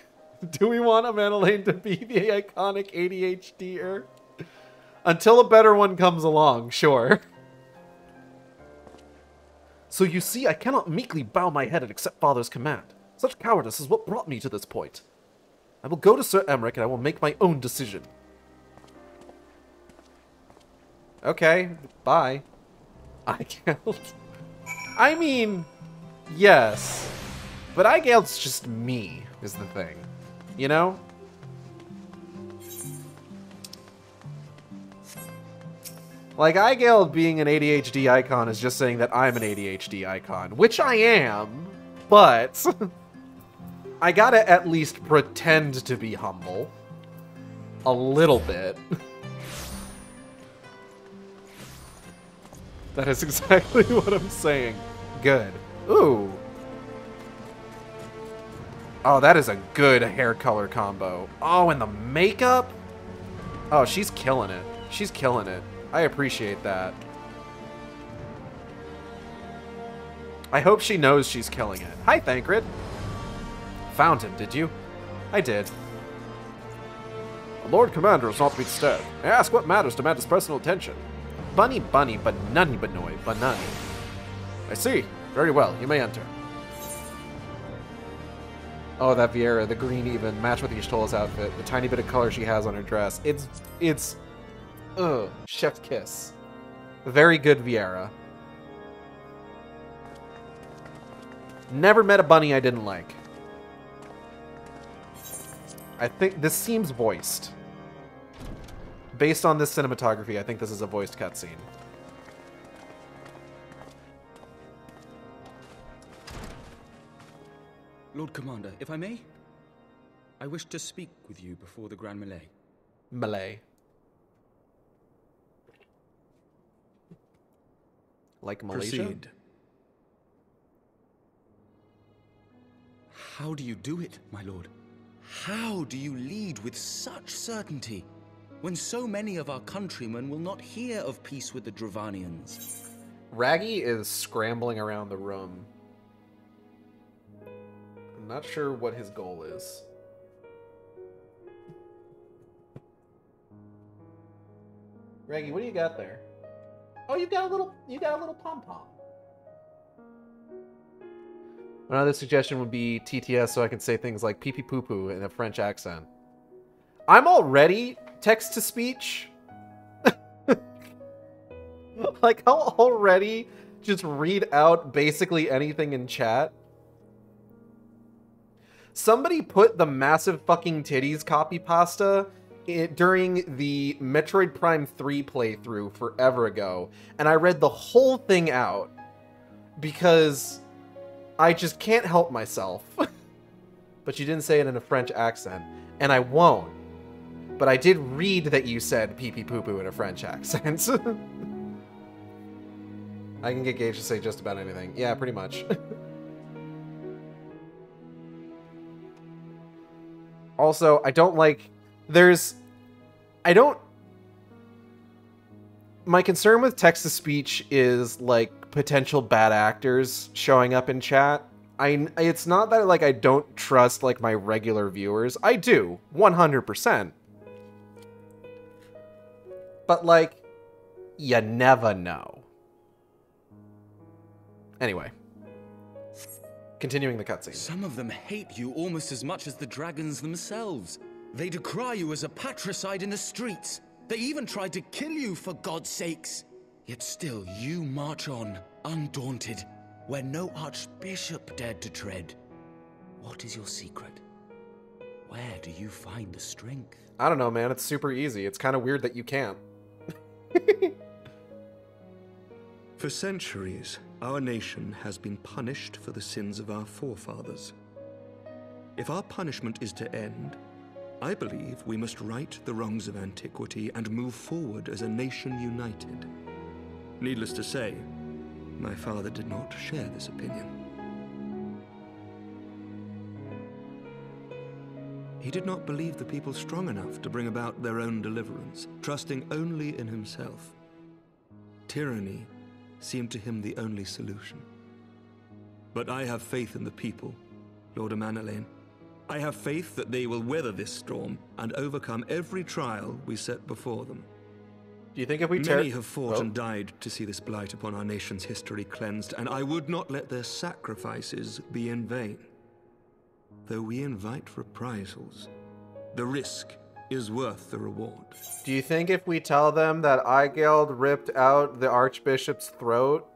Do we want a Madeleine to be the iconic ADHDer? Until a better one comes along, sure. So you see, I cannot meekly bow my head and accept Father's command. Such cowardice is what brought me to this point. I will go to Sir Emmerich and I will make my own decision. Okay, bye. I mean, yes. But Eigeld's just me, is the thing. You know? Like, Eigeld being an ADHD icon is just saying that I'm an ADHD icon. Which I am, but I gotta at least pretend to be humble. A little bit. That is exactly what I'm saying. Good. Ooh. Oh, that is a good hair color combo. Oh, and the makeup? Oh, she's killing it. She's killing it. I appreciate that. I hope she knows she's killing it. Hi, Thancred. Found him, did you? I did. The Lord Commander is not to be disturbed. May I ask what matters demand his personal attention? Bunny, but nunny, bnuuy, banani. I see. Very well, you may enter. Oh, that Viera, the green even, match with Y'shtola's outfit. The tiny bit of color she has on her dress. Chef's kiss. Very good Viera. Never met a bunny I didn't like. I think this seems voiced. Based on this cinematography, I think this is a voiced cutscene. Lord Commander, if I may? I wish to speak with you before the Grand Melee. Melee. Like Malaysia? Proceed. How do you do it, my lord? How do you lead with such certainty when so many of our countrymen will not hear of peace with the Dravanians? Raggy is scrambling around the room. I'm not sure what his goal is. Raggy, what do you got there? Oh, you got a little pom-pom. Another suggestion would be TTS so I can say things like pee pee poo poo in a French accent. I'm already text-to-speech. Like, I'll already just read out basically anything in chat. Somebody put the massive fucking titties copy pasta during the Metroid Prime 3 playthrough forever ago, and I read the whole thing out because I just can't help myself. But you didn't say it in a French accent, and I won't. But I did read that you said pee pee poo poo in a French accent. I can get Gage to say just about anything. Yeah, pretty much. Also, I don't like... My concern with text-to-speech is, like, potential bad actors showing up in chat. It's not that, like, I don't trust, like, my regular viewers. I do, 100%. But, like, you never know. Anyway. Continuing the cutscene. Some of them hate you almost as much as the dragons themselves. They decry you as a patricide in the streets. They even tried to kill you, for God's sakes. Yet still you march on, undaunted, where no archbishop dared to tread. What is your secret? Where do you find the strength? I don't know, man. It's super easy. It's kind of weird that you can't. For centuries, our nation has been punished for the sins of our forefathers. If our punishment is to end, I believe we must right the wrongs of antiquity and move forward as a nation united. Needless to say, my father did not share this opinion. He did not believe the people strong enough to bring about their own deliverance, trusting only in himself. Tyranny seemed to him the only solution. But I have faith in the people, Lord Amanalain. I have faith that they will weather this storm and overcome every trial we set before them. Do you think if we Many have fought and died to see this blight upon our nation's history cleansed, and I would not let their sacrifices be in vain. Though we invite reprisals, the risk is worth the reward. Do you think if we tell them that Eigeld ripped out the Archbishop's throat,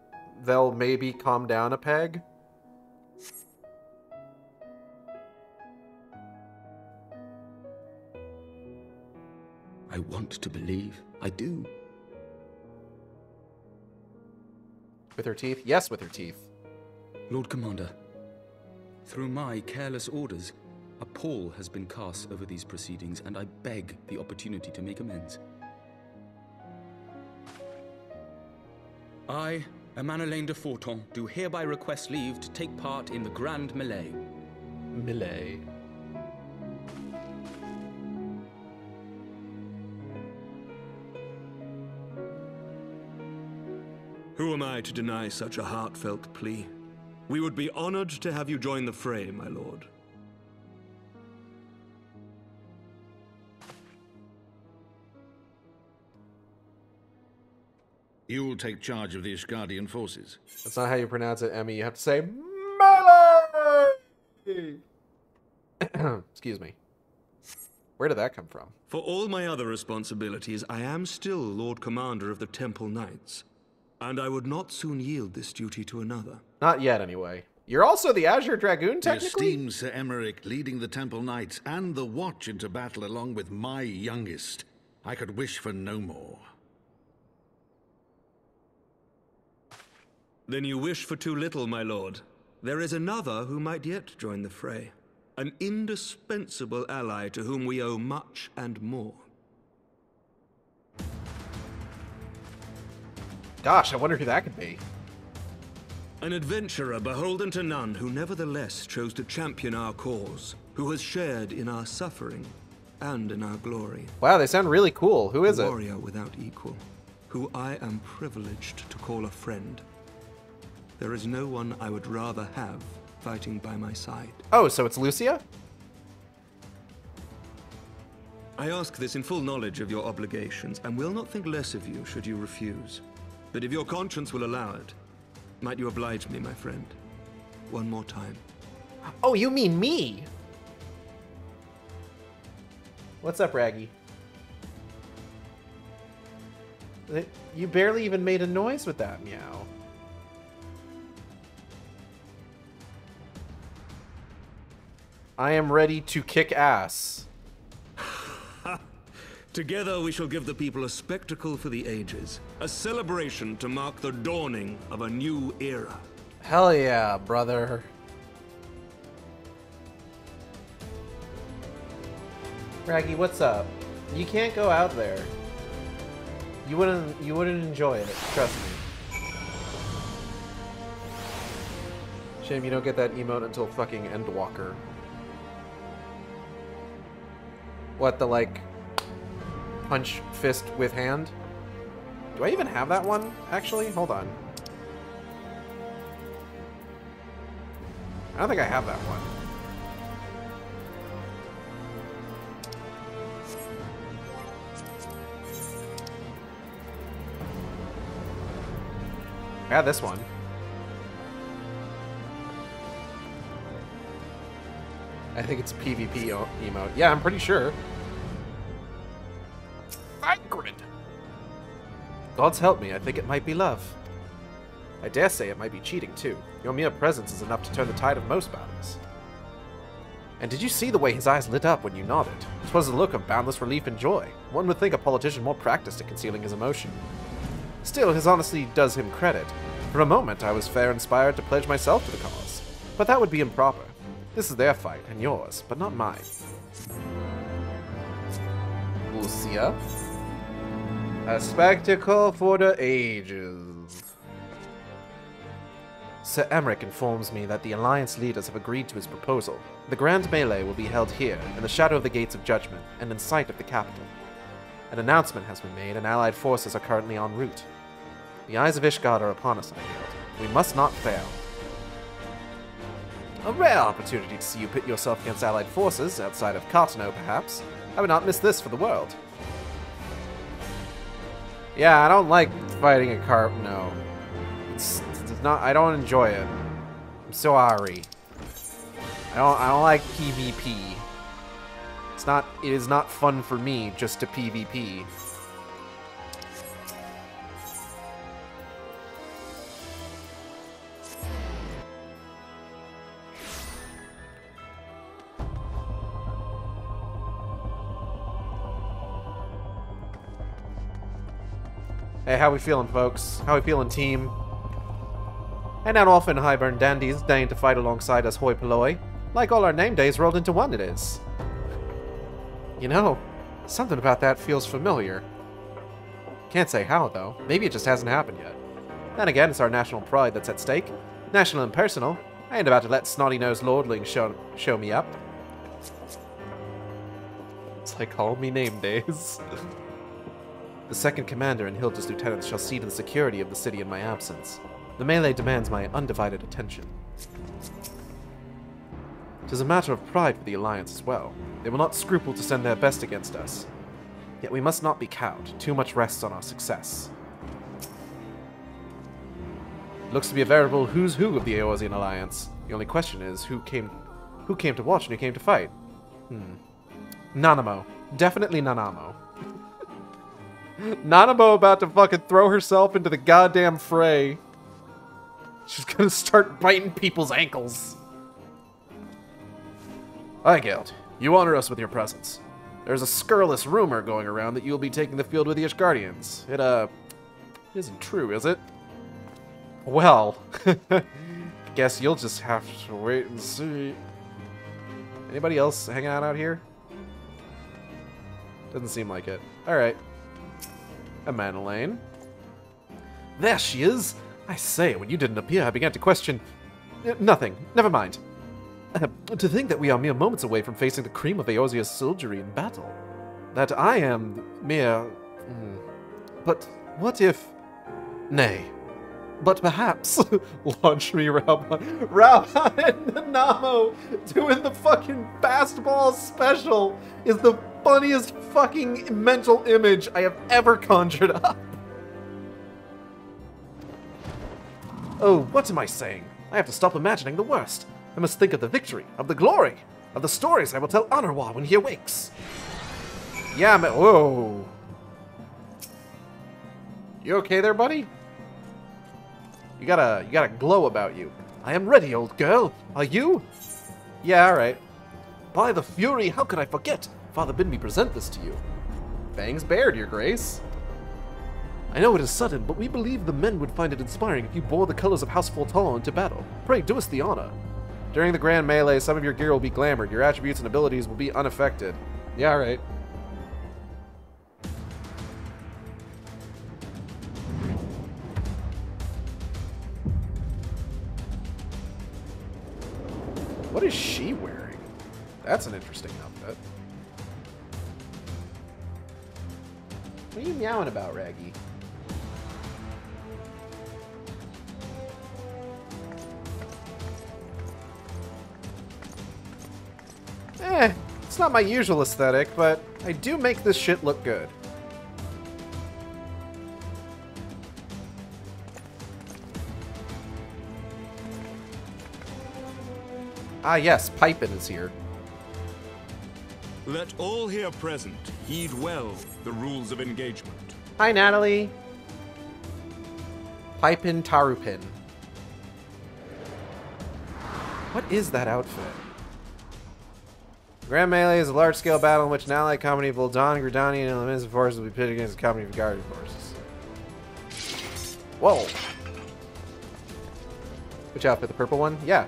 they'll maybe calm down a peg? I want to believe. I do. With her teeth? Yes, with her teeth. Lord Commander, through my careless orders, a pall has been cast over these proceedings, and I beg the opportunity to make amends. I, Amanalain de Forton, do hereby request leave to take part in the Grand Melee. Melee. Who am I to deny such a heartfelt plea? We would be honored to have you join the fray, my lord. You will take charge of the Ishgardian forces. That's not how you pronounce it, Emmy. You have to say melee! Excuse me. Where did that come from? For all my other responsibilities, I am still Lord Commander of the Temple Knights. And I would not soon yield this duty to another. Not yet, anyway. You're also the Azure Dragoon, The technically? esteemed Sir Emmerich leading the Temple Knights and the Watch into battle along with my youngest. I could wish for no more. Then you wish for too little, my lord. There is another who might yet join the fray. An indispensable ally to whom we owe much and more. Gosh, I wonder who that could be. An adventurer beholden to none who nevertheless chose to champion our cause, who has shared in our suffering and in our glory. Wow, they sound really cool. Who is it? A warrior without equal, who I am privileged to call a friend. There is no one I would rather have fighting by my side. Oh, so it's Lucia? I ask this in full knowledge of your obligations, and will not think less of you should you refuse. But if your conscience will allow it, might you oblige me, my friend, one more time? Oh, you mean me? What's up, Raggy? You barely even made a noise with that meow. I am ready to kick ass. Together we shall give the people a spectacle for the ages, a celebration to mark the dawning of a new era. Hell yeah, brother. Raggy, what's up? You can't go out there. You wouldn't enjoy it, trust me. Shame you don't get that emote until fucking Endwalker. What, the like punch fist with hand? Do I even have that one, actually? Hold on. I don't think I have that one. Yeah, this one. I think it's a PvP emote. Yeah, I'm pretty sure. Angrid! Gods help me, I think it might be love. I dare say it might be cheating, too. Your mere presence is enough to turn the tide of most battles. And did you see the way his eyes lit up when you nodded? 'Twas a look of boundless relief and joy. One would think a politician more practiced at concealing his emotion. Still, his honesty does him credit. For a moment, I was fair inspired to pledge myself to the cause. But that would be improper. This is their fight, and yours, but not mine. Lucia. A spectacle for the ages. Sir Emmerich informs me that the Alliance leaders have agreed to his proposal. The grand melee will be held here, in the shadow of the Gates of Judgment, and in sight of the capital. An announcement has been made, and Allied forces are currently en route. The eyes of Ishgard are upon us, I feel. We must not fail. A rare opportunity to see you pit yourself against Allied forces, outside of Cartano, perhaps. I would not miss this for the world. Yeah, I don't like fighting a Cartano. It's not. I don't enjoy it. I'm sorry. I don't like PvP. It is not fun for me just to PvP. Hey, how we feeling, folks? How we feeling, team? And not often Highburn dandies deign to fight alongside us hoi polloi. Like all our name days rolled into one, it is. You know, something about that feels familiar. Can't say how, though. Maybe it just hasn't happened yet. Then again, it's our national pride that's at stake. National and personal. I ain't about to let snotty-nosed lordlings show me up. It's like call me name days. The second commander and Hilda's lieutenants shall see to the security of the city in my absence. The melee demands my undivided attention. 'Tis a matter of pride for the Alliance as well. They will not scruple to send their best against us. Yet we must not be cowed. Too much rests on our success. Looks to be a veritable who's who of the Eorzean Alliance. The only question is, who came to watch and who came to fight? Nanamo. Definitely Nanamo. Nanamo about to fucking throw herself into the goddamn fray. She's gonna start biting people's ankles. Hi, Geld. You honor us with your presence. There's a scurrilous rumor going around that you'll be taking the field with the Ishgardians. It isn't true, is it? Well, guess you'll just have to wait and see. Anybody else hanging out here? Doesn't seem like it. Alright. Amanelaine. There she is! I say, when you didn't appear, I began to question... nothing. Never mind. To think that we are mere moments away from facing the cream of Eorzea's soldiery in battle. That I am mere... But what if... Nay. But perhaps... Launch me, Raubhan. Raubhan and Nanamo doing the fucking fastball special is the funniest fucking mental image I have ever conjured up. Oh, what am I saying? I have to stop imagining the worst. I must think of the victory, of the glory, of the stories I will tell Anarwa when he awakes. Yeah, man. Whoa. You okay there, buddy? You got a glow about you. I am ready, old girl. Are you? Yeah, alright. By the Fury, how could I forget? Father bid me present this to you. Bangs bared, your grace. I know it is sudden, but we believe the men would find it inspiring if you bore the colors of House Fortal into battle. Pray, do us the honor. During the grand melee, some of your gear will be glamored. Your attributes and abilities will be unaffected. Yeah, alright. What is she wearing? That's an interesting outfit. What are you meowing about, Raggy? It's not my usual aesthetic, but I do make this shit look good. Ah, yes, Pipin is here. Let all here present heed well the rules of engagement. Hi, Natalie. Pipin Tarupin. What is that outfit? Grand Melee is a large-scale battle in which an allied company of Uldan, Gridani, and Elemental forces will be pitted against a company of Guardian forces. Whoa. Which outfit? The purple one? Yeah.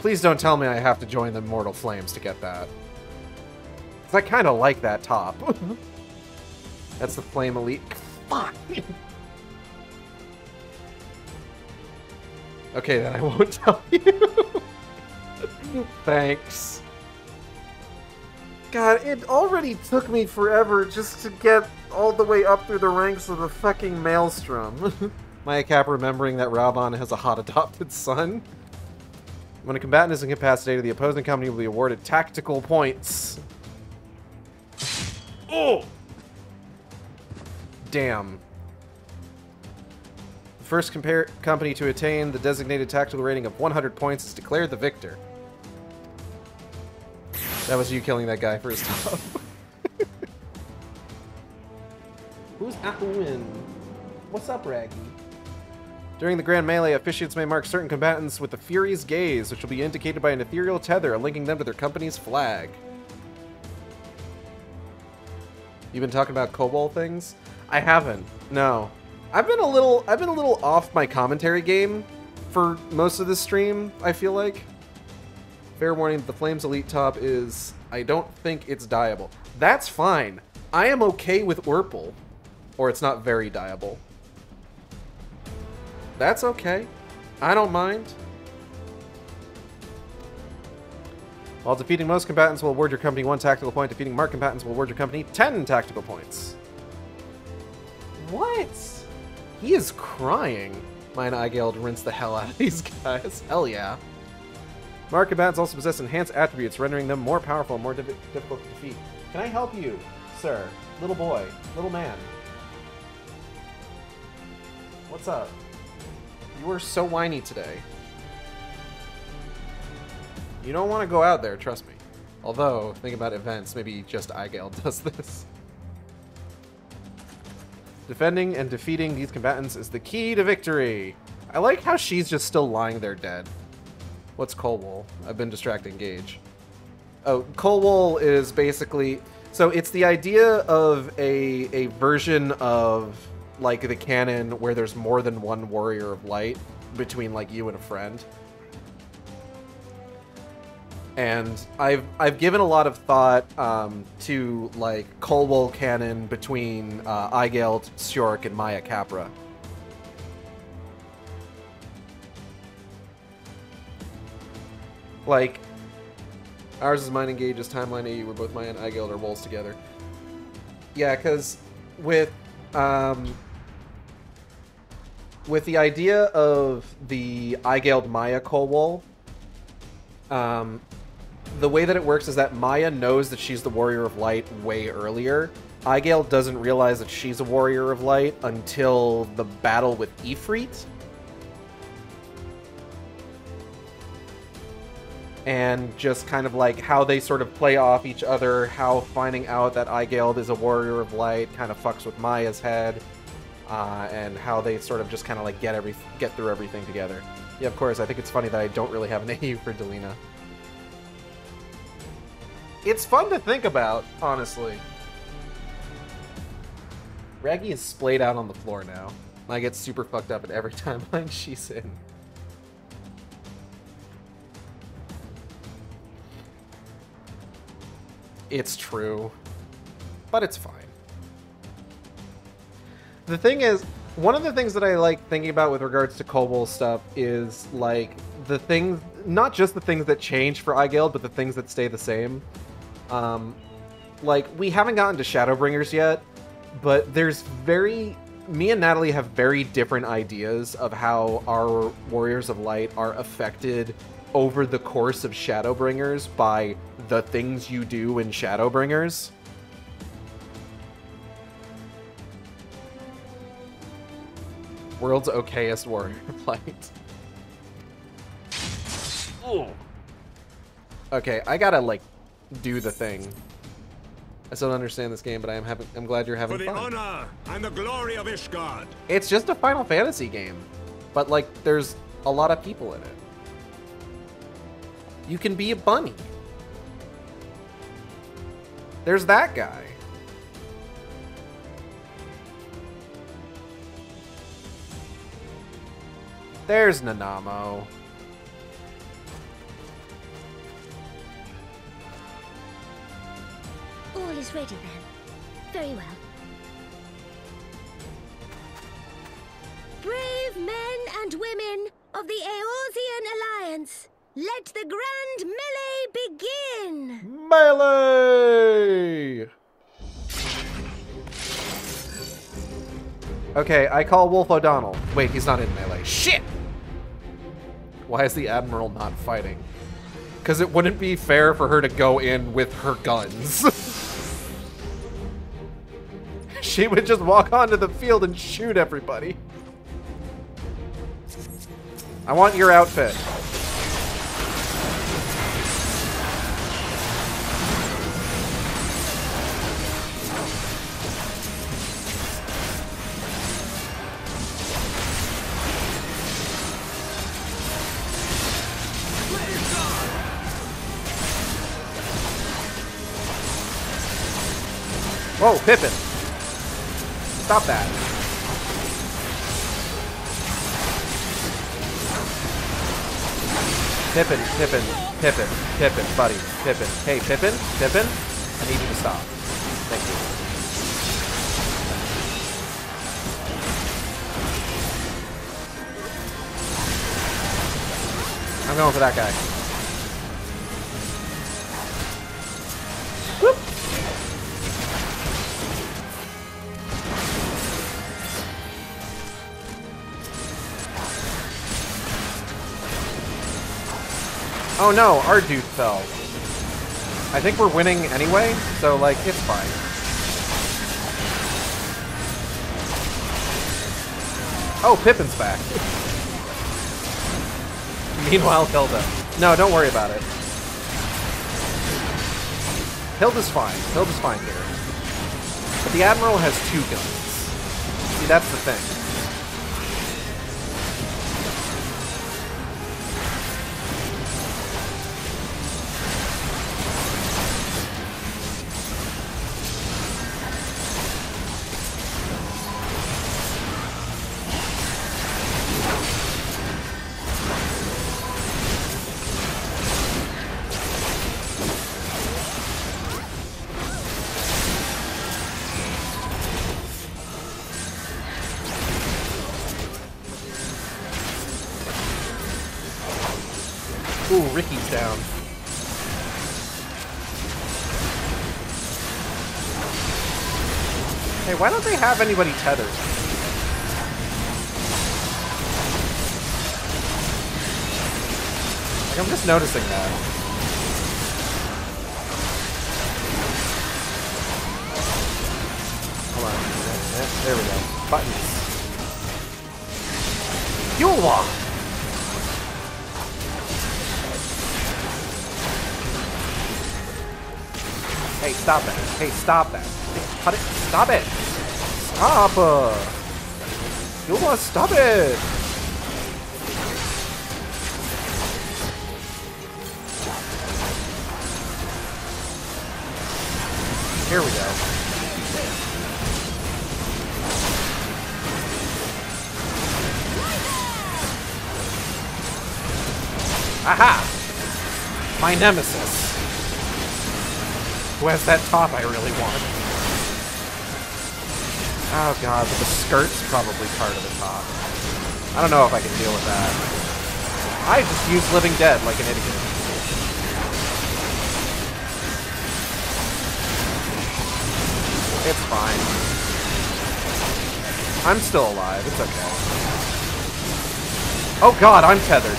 Please don't tell me I have to join the Mortal Flames to get that. Because I kind of like that top. That's the Flame Elite. Fuck! Okay, then I won't tell you. Thanks. God, it already took me forever just to get all the way up through the ranks of the fucking Maelstrom. Maya Cap remembering that Raubon has a hot adopted son. When a combatant is incapacitated, the opposing company will be awarded tactical points. Oh! Damn. The first company to attain the designated tactical rating of 100 points is declared the victor. That was you killing that guy for his top. Who's Ahuin? What's up, Raggy? During the Grand Melee, officiants may mark certain combatants with the Fury's Gaze, which will be indicated by an ethereal tether linking them to their company's flag. You've been talking about Cobalt things? I haven't. No. I've been a little off my commentary game for most of this stream, I feel like. Fair warning, the Flames Elite top is... I don't think it's dyeable. That's fine. I am okay with Urpal. Or it's not very dyeable. That's okay. I don't mind. While defeating most combatants will award your company 1 tactical point, defeating marked combatants will award your company 10 tactical points. What? He is crying. Mine Eigeld rinse the hell out of these guys. Hell yeah. Marked combatants also possess enhanced attributes, rendering them more powerful and more difficult to defeat. Can I help you, sir? Little boy. Little man. What's up? You were so whiny today. You don't want to go out there, trust me. Although, think about events, maybe just Eigeld does this. Defending and defeating these combatants is the key to victory. I like how she's just still lying there dead. What's Colwool? I've been distracting Gage. Oh, Colwool is basically... So it's the idea of a version of, like, the canon where there's more than one Warrior of Light between, like, you and a friend. And I've given a lot of thought to, like, Colwool canon between Eigeld, Sjork, and Maya Capra. Like, ours is mine and Gage's timeline AE, where both Maya and Eigeld are wolves together. Yeah, because with the idea of the Eigeld Maya Colwool, the way that it works is that Maya knows that she's the Warrior of Light way earlier. Eigeld doesn't realize that she's a Warrior of Light until the battle with Ifrit. And just kind of like how they sort of play off each other, how finding out that Eigeld is a Warrior of Light kind of fucks with Maya's head, and how they sort of just kind of like get through everything together. Yeah, of course, I think it's funny that I don't really have an AU for Delina. It's fun to think about, honestly. Raggy is splayed out on the floor now. I get super fucked up at every timeline she's in. It's true, but it's fine. The thing is, one of the things that I like thinking about with regards to Colwool stuff is, like, the things, not just the things that change for Eigeld, but the things that stay the same. Like, we haven't gotten to Shadowbringers yet, but me and Natalie have very different ideas of how our Warriors of Light are affected over the course of Shadowbringers by the things you do in Shadowbringers. World's okayest Warrior of Light. Okay, I gotta, like, do the thing. I still don't understand this game, but I'm glad you're having For the fun. honor and the glory of Ishgard. It's just a Final Fantasy game, but, like, there's a lot of people in it. You can be a bunny. There's that guy. There's Nanamo. All is ready then. Very well. Brave men and women of the Eorzean Alliance, let the grand melee begin! Melee! Okay, I call Wolf O'Donnell. Wait, he's not in melee. Shit! Why is the Admiral not fighting? Because it wouldn't be fair for her to go in with her guns. She would just walk onto the field and shoot everybody. I want your outfit. Whoa, Pippin. Stop that. Pippin, buddy. Pippin. Hey, Pippin, I need you to stop. Thank you. I'm going for that guy. Whoop. Oh no, our dude fell. I think we're winning anyway, so like, it's fine. Oh, Pippin's back. Meanwhile, Hilda. No, don't worry about it. Hilda's fine. Hilda's fine here. But the Admiral has 2 guns. See, that's the thing. Ooh, Ricky's down. Hey, why don't they have anybody tethered? Like, I'm just noticing that. Hold on. There we go. Buttons. Fuel walk! Hey, stop that. Hey, stop that. Cut it. Stop it. Stop. You must stop it. Here we go. Aha! My nemesis. Who has that top I really want? Oh god, but the skirt's probably part of the top. I don't know if I can deal with that. I just used Living Dead like an idiot. It's fine. I'm still alive, it's okay. Oh god, I'm tethered.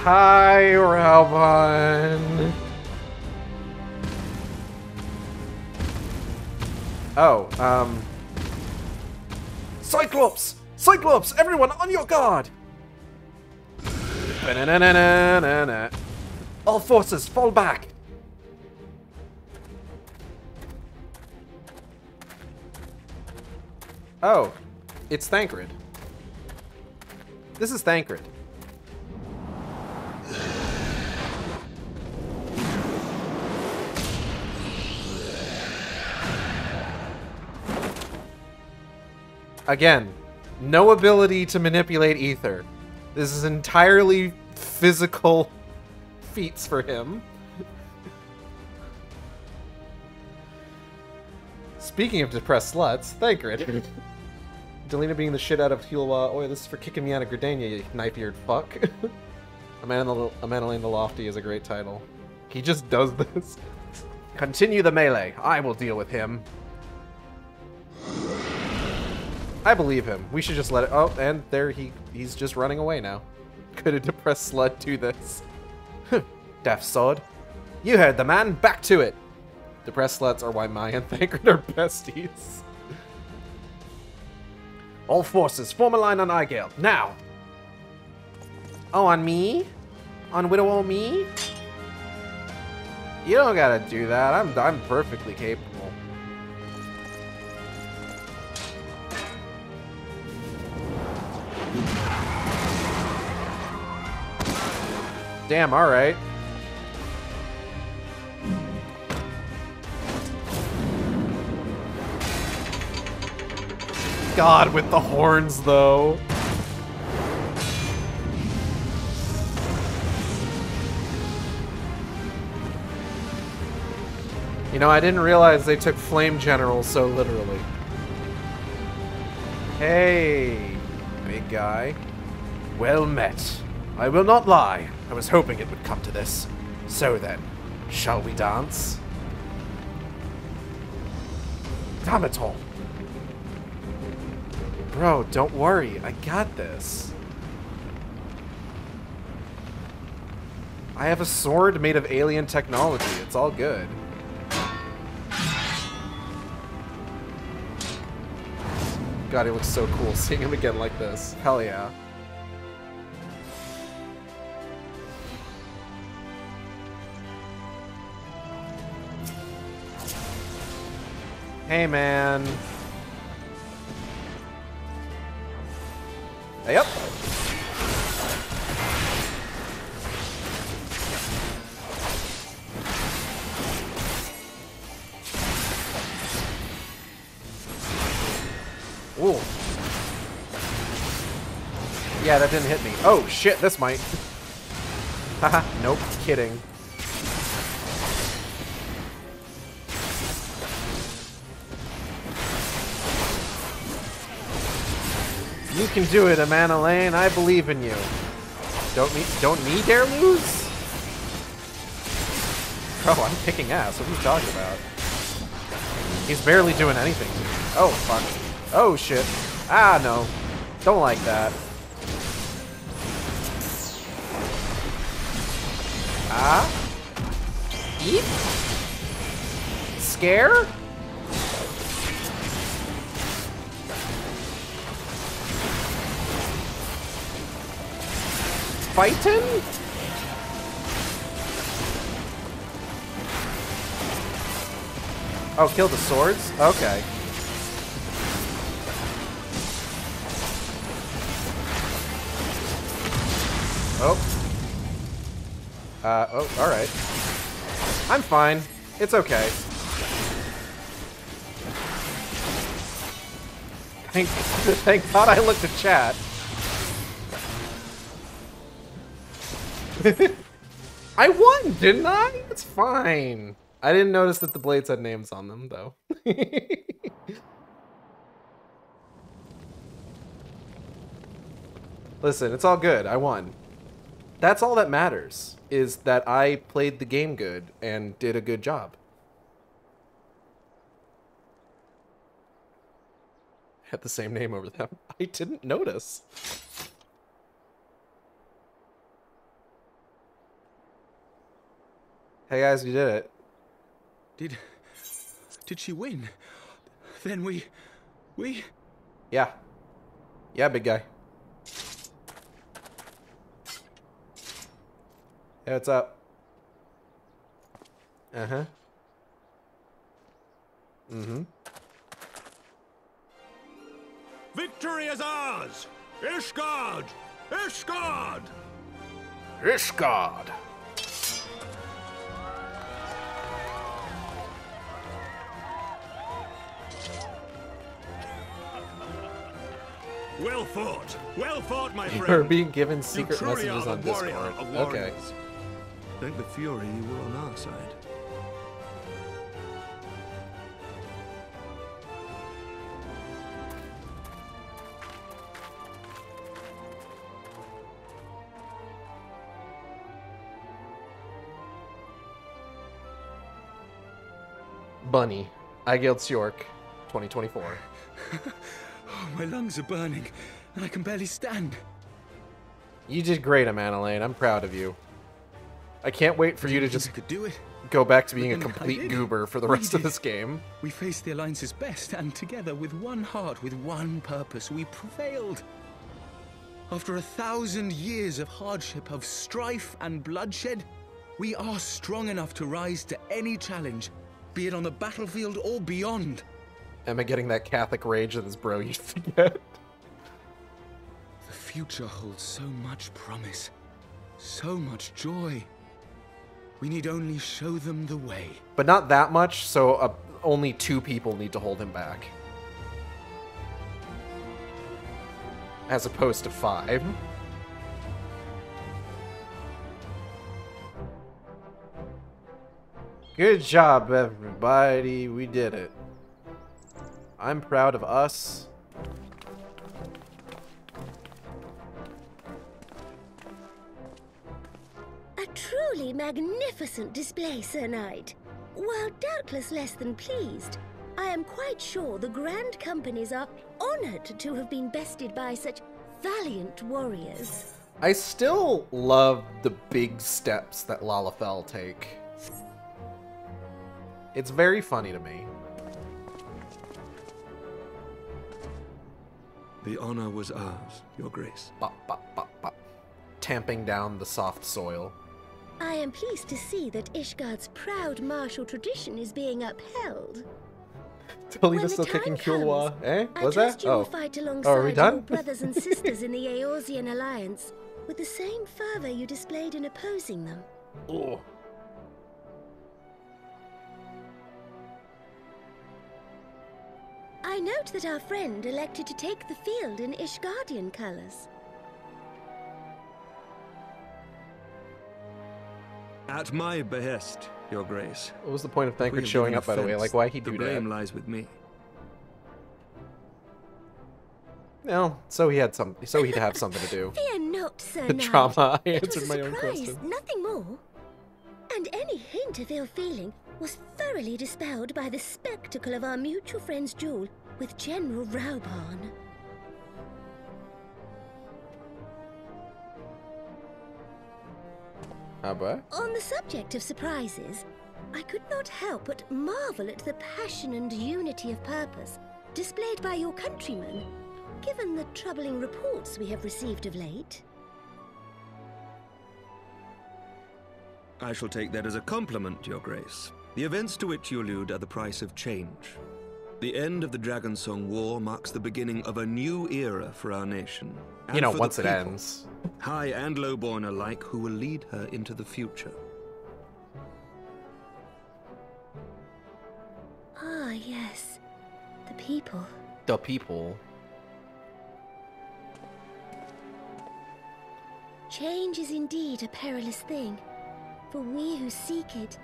Hi, Raubon. Oh, Cyclops! Cyclops! Everyone on your guard! Ba-na-na-na-na-na-na. All forces, fall back! Oh, it's Thancred. This is Thancred. Again, no ability to manipulate ether. This is entirely physical feats for him. Speaking of depressed sluts, Thancred. Delina being the shit out of Hulwa. Oh, this is for kicking me out of Gridania, you knife-eared fuck. Amanalane the Lofty is a great title. He just does this. Continue the melee. I will deal with him. I believe him. We should just let it... Oh, and there he's just running away now. Could a depressed slut do this? Deaf sword. You heard the man. Back to it. Depressed sluts are why Maya and Thancred are besties. All forces, form a line on Igale. Now! Oh, on me? On Widow me? You don't gotta do that. I'm perfectly capable. Damn, alright. God, with the horns, though. You know, I didn't realize they took Flame General so literally. Hey, big guy. Well met. I will not lie. I was hoping it would come to this. So then, shall we dance? Damn it all. Bro, don't worry. I got this. I have a sword made of alien technology. It's all good. God, he looks so cool seeing him again like this. Hell yeah. Hey, man. Hey, up. Ooh. Yeah, that didn't hit me. Oh, shit, this might. Haha, nope, kidding. You can do it, Amanalane. I believe in you. Don't me dare lose? Oh, I'm kicking ass. What are you talking about? He's barely doing anything to me. Oh, fuck. Oh, shit. Ah, no. Don't like that. Ah? Eep? Scare? Fightin'? Oh, kill the swords? Okay. Oh. Oh, alright. I'm fine. It's okay. Thank God I looked at chat. I won, didn't I? It's fine. I didn't notice that the blades had names on them, though. Listen, it's all good. I won. That's all that matters, is that I played the game good and did a good job. Had the same name over them. I didn't notice. Hey guys, you did it. Did she win? Then we... Yeah. Yeah, big guy. Hey, what's up? Uh-huh. Mm-hmm. Victory is ours! Ishgard! Ishgard! Ishgard! Well fought, my friend. You're being given secret You truly messages are on the warrior Discord. of Okay. warriors. Thank the Fury you were on our side. Bunny. Igael's York, 2024. Oh, my lungs are burning, and I can barely stand. You did great, Amanda Lane. I'm proud of you. I can't wait for you to just could do it. go back to being a But then I complete did. goober for the We rest of did. this game. We faced the Alliance's best, and together, with one heart, with one purpose, we prevailed. After 1,000 years of hardship, of strife and bloodshed, we are strong enough to rise to any challenge, be it on the battlefield or beyond. Am I getting that Catholic rage that his bro used to get? The future holds so much promise, so much joy. We need only show them the way. But not that much, so only 2 people need to hold him back. As opposed to 5. Good job, everybody. We did it. I'm proud of us. A truly magnificent display, Sir Knight. While doubtless less than pleased, I am quite sure the Grand Companies are honored to have been bested by such valiant warriors. I still love the big steps that Lalafell take. It's very funny to me. The honor was ours, Your Grace. Bop, bop, bop, bop. Tamping down the soft soil. I am pleased to see that Ishgard's proud martial tradition is being upheld. Toledo's still kicking Kulwa. Eh? I Was trust that? you will Oh. fight Oh, are we alongside your done? brothers and sisters in the Eorzean Alliance with the same fervor you displayed in opposing them. Oh. I note that our friend elected to take the field in Ishgardian colors. At my behest, Your Grace. What was the point of We Thancred have showing given up, by the way? offense. Like, why'd he The do blame that? lies with me. No, so he had some. So he'd have something to do. Fear not, Sir The Knight. trauma. I It answered was my a own surprise, question. nothing more. And any hint of ill feeling was thoroughly dispelled by the spectacle of our mutual friend's duel with General Raubarn. Aber? On the subject of surprises, I could not help but marvel at the passion and unity of purpose displayed by your countrymen, given the troubling reports we have received of late. I shall take that as a compliment, Your Grace. The events to which you allude are the price of change. The end of the Dragonsong War marks the beginning of a new era for our nation. You know, for the once it people, ends. high and lowborn alike, who will lead her into the future. Ah, yes. The people. The people. Change is indeed a perilous thing, for we who seek it,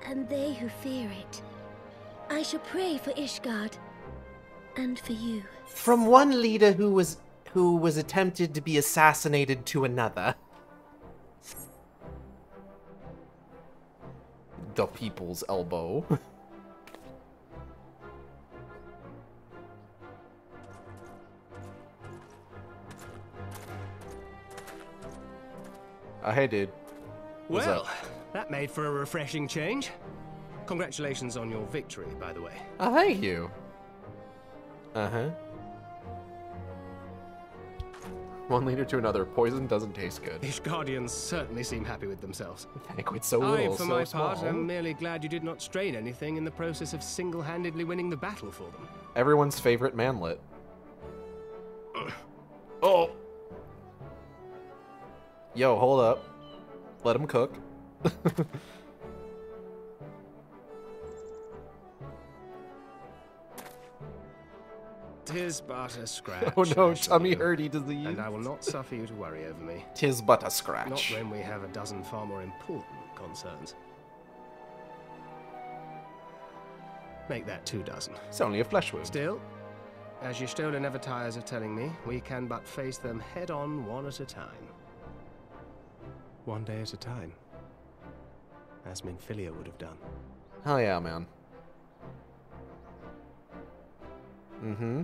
and they who fear it. I shall pray for Ishgard, and for you. From one leader who was attempted to be assassinated to another. The people's elbow. Hey, dude. What's Well, up? that made for a refreshing change. Congratulations on your victory, by the way. Oh, thank you. Uh-huh. One leader to another. Poison doesn't taste good. These guardians certainly seem happy with themselves. Banquet so little, I, for so my small. part, am merely glad you did not strain anything in the process of single-handedly winning the battle for them. Everyone's favorite manlet. Oh! Yo, hold up. Let him cook. 'Tis but a scratch. Oh no, tummy hurty disease. And I will not suffer you to worry over me. 'Tis but a scratch. Not when we have a dozen far more important concerns. Make that 2 dozen. It's only a flesh wound. Still, as Y'shtola never tires of telling me, we can but face them head-on, one at a time. One day at a time. As Minfilia would have done. Hell yeah, man. Mm-hmm.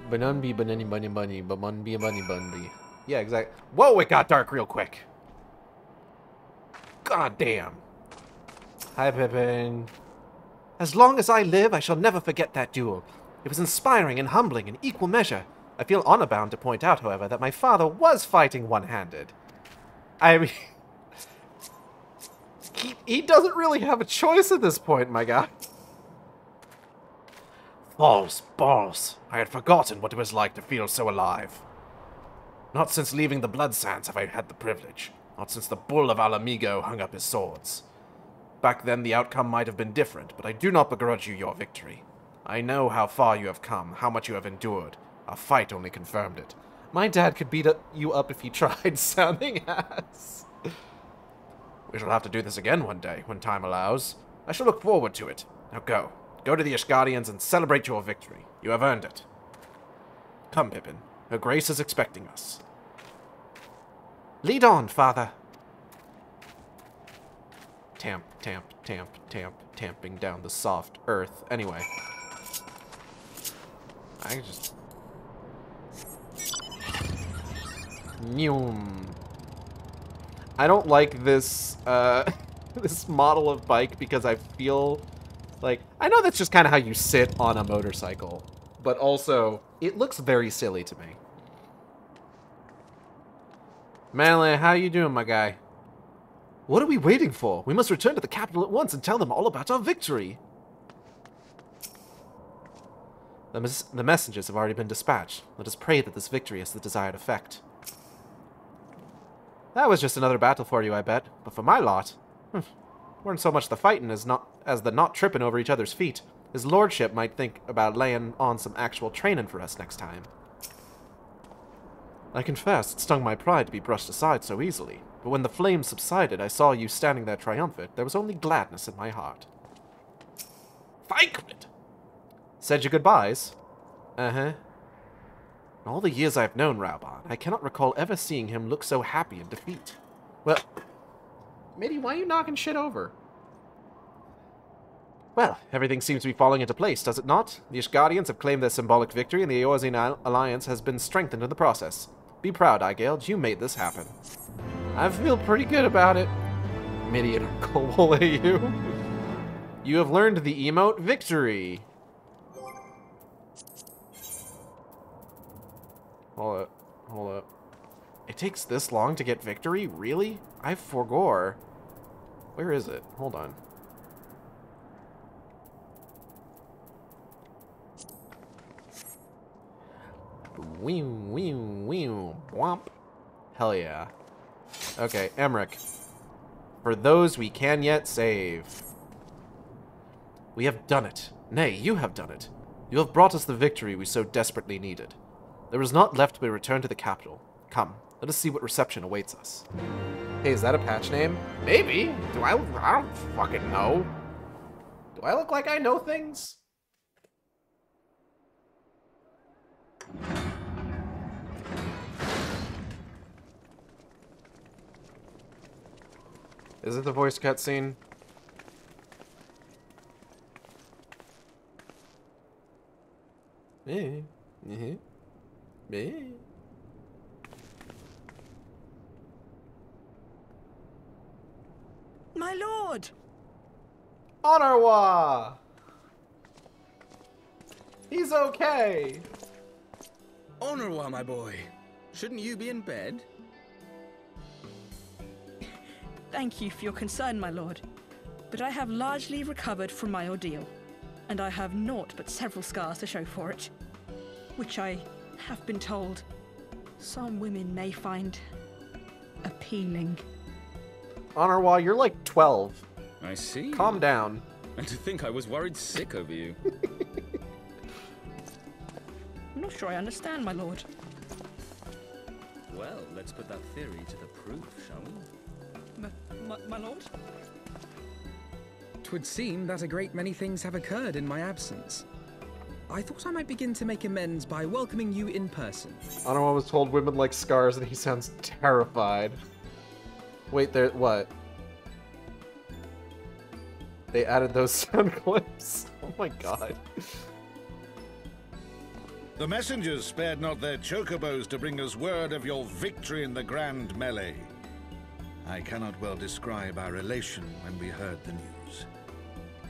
Banunbi banani bunny bunny bamunbi bunny bunby. Yeah, exactly. Whoa, it got dark real quick. God damn. Hi, Pippin. As long as I live, I shall never forget that duel. It was inspiring and humbling in equal measure. I feel honor bound to point out, however, that my father was fighting one-handed. I mean... he doesn't really have a choice at this point, my guy. Balls, balls. I had forgotten what it was like to feel so alive. Not since leaving the Blood Sands have I had the privilege. Not since the bull of Alamigo hung up his swords. Back then the outcome might have been different, but I do not begrudge you your victory. I know how far you have come, how much you have endured. Our fight only confirmed it. My dad could beat you up if he tried, sounding ass. We shall have to do this again one day, when time allows. I shall look forward to it. Now go. Go to the Ishgardians and celebrate your victory. You have earned it. Come, Pippin. Her Grace is expecting us. Lead on, father. Tamp, tamp, tamp, tamp, tamping down the soft earth. Anyway. I just... Noom. I don't like this, this model of bike because I feel like... I know that's just kind of how you sit on a motorcycle, but also, it looks very silly to me. Manly, how you doing, my guy? What are we waiting for? We must return to the capital at once and tell them all about our victory. The messengers have already been dispatched. Let us pray that this victory has the desired effect. That was just another battle for you, I bet. But for my lot, weren't so much the fighting as the not tripping over each other's feet. His lordship might think about laying on some actual training for us next time. I confess, it stung my pride to be brushed aside so easily. But when the flames subsided, I saw you standing there triumphant. There was only gladness in my heart. Thankful! Said your goodbyes? Uh-huh. In all the years I've known Raubon, I cannot recall ever seeing him look so happy in defeat. Well, Mitty, why are you knocking shit over? Well, everything seems to be falling into place, does it not? The Ishgardians have claimed their symbolic victory, and the Eorzean alliance has been strengthened in the process. Be proud, Aigeld, you made this happen. I feel pretty good about it. Mitty and Uncle will at you. You have learned the emote victory. Hold up. It takes this long to get victory? Really? I forgore. Where is it? Hold on. Womp. Hell yeah. Okay, Emmerich. For those we can yet save. We have done it. Nay, you have done it. You have brought us the victory we so desperately needed. There is naught left but return to the capital. Come, let us see what reception awaits us. Hey, is that a patch name? Maybe. I don't fucking know. Do I look like I know things? Is it the voice cutscene? lord! Honorwa! He's okay! Honorwa, my boy. Shouldn't you be in bed? Thank you for your concern, my lord. But I have largely recovered from my ordeal, and I have naught but several scars to show for it, which I have been told some women may find appealing. Honorwa, you're like 12. I see. Calm down. And to think I was worried sick over you. I'm not sure I understand, my lord. Well, let's put that theory to the proof, shall we? My lord? 'Twould seem that a great many things have occurred in my absence. I thought I might begin to make amends by welcoming you in person. Honorwa was told women like scars and he sounds terrified. Wait, there, what? They added those sound clips? Oh my god. The messengers spared not their chocobos to bring us word of your victory in the grand melee. I cannot well describe our elation when we heard the news.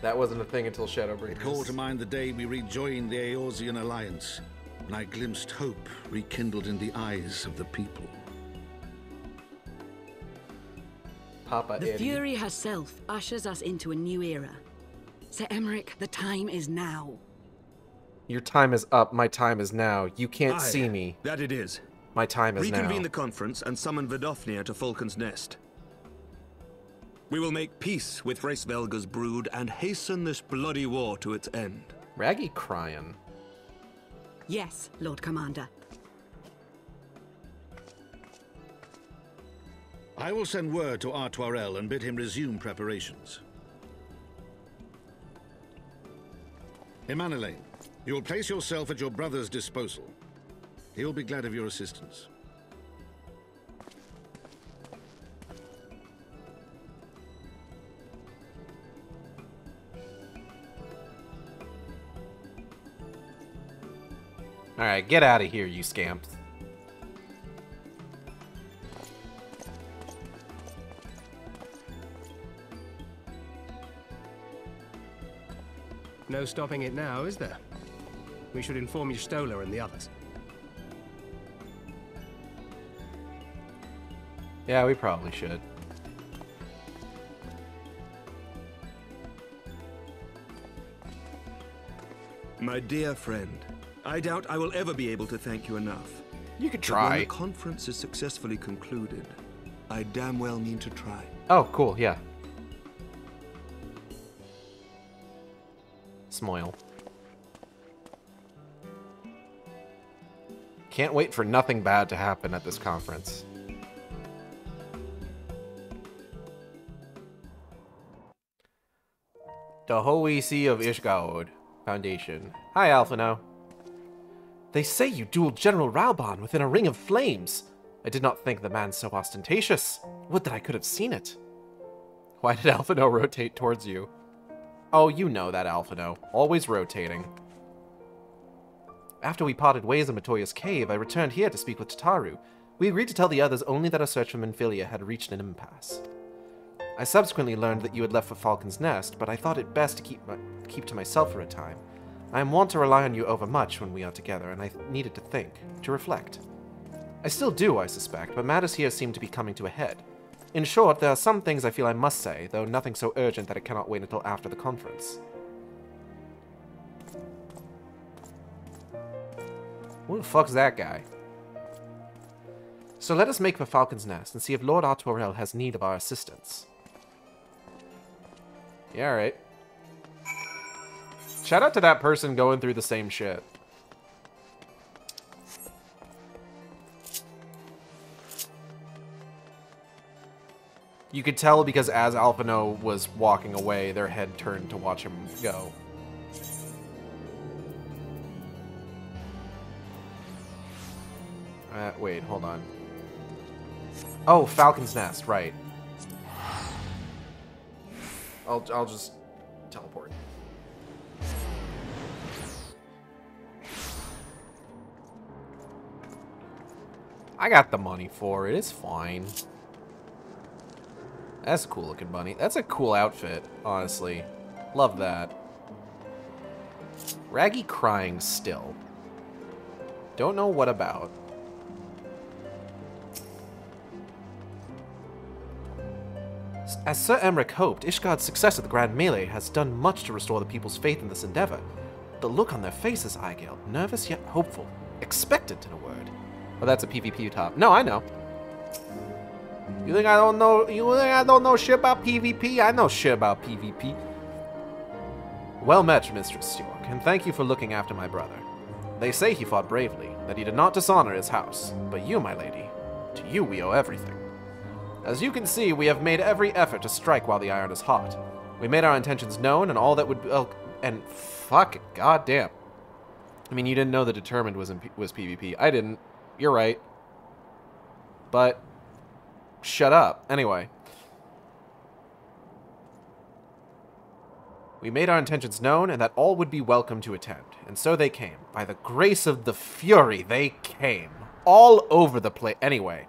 That wasn't a thing until Shadowbringers. It called to mind the day we rejoined the Eorzean alliance, when I glimpsed hope rekindled in the eyes of the people. Papa The Eddie. Fury herself ushers us into a new era. Sir Emmerich, the time is now. Your time is up, my time is now. You can't Aye, see me. That it is. My time is now. Reconvene the conference and summon Vidofnir to Falcon's Nest. We will make peace with Hraesvelga's brood and hasten this bloody war to its end. Raggy crying. Yes, Lord Commander. I will send word to Artoirel and bid him resume preparations. Emmanuel, you will place yourself at your brother's disposal. He will be glad of your assistance. Alright, get out of here, you scamps. No stopping it now, is there? We should inform Y'shtola and the others. Yeah, we probably should. My dear friend, I doubt I will ever be able to thank you enough. You could But try. when the conference is successfully concluded, I damn well mean to try. Oh, cool, yeah. Smoil. Can't wait for nothing bad to happen at this conference. The Holy See of Ishgard Foundation. Hi, Alphino. They say you dueled General Raubon within a ring of flames. I did not think the man so ostentatious. Would that I could have seen it. Why did Alphino rotate towards you? Oh, you know that, Alphino. Always rotating. After we parted ways in Matoya's cave, I returned here to speak with Tataru. We agreed to tell the others only that our search for Minfilia had reached an impasse. I subsequently learned that you had left for Falcon's Nest, but I thought it best to keep to myself for a time. I am wont to rely on you overmuch when we are together, and I needed to think, to reflect. I still do, I suspect, but matters here seem to be coming to a head. In short, there are some things I feel I must say, though nothing so urgent that it cannot wait until after the conference. Who the fuck's that guy? So let us make for Falcon's Nest and see if Lord Artoirel has need of our assistance. Yeah, alright. Shout out to that person going through the same shit. You could tell because as Alphino was walking away, their head turned to watch him go. Wait, hold on. Oh, Falcon's Nest, right. I'll just teleport. I got the money for it, it's fine. That's a cool looking bunny. That's a cool outfit, honestly. Love that. Raggy crying still. Don't know what about. As Sir Emmerich hoped, Ishgard's success at the Grand Melee has done much to restore the people's faith in this endeavor. The look on their faces, Aigil, nervous yet hopeful. Expectant, in a word. Oh, that's a PvP top. No, I know. You think I don't know? You think I don't know shit about PvP? I know shit about PvP. Well met, Mistress York, and thank you for looking after my brother. They say he fought bravely, that he did not dishonor his house. But you, my lady, to you we owe everything. As you can see, we have made every effort to strike while the iron is hot. We made our intentions known, and all that would... and fuck it, goddamn. I mean, you didn't know the Determined was PvP. I didn't. You're right. But... shut up. Anyway. We made our intentions known, and that all would be welcome to attend. And so they came. By the grace of the Fury, they came. All over the place. Anyway.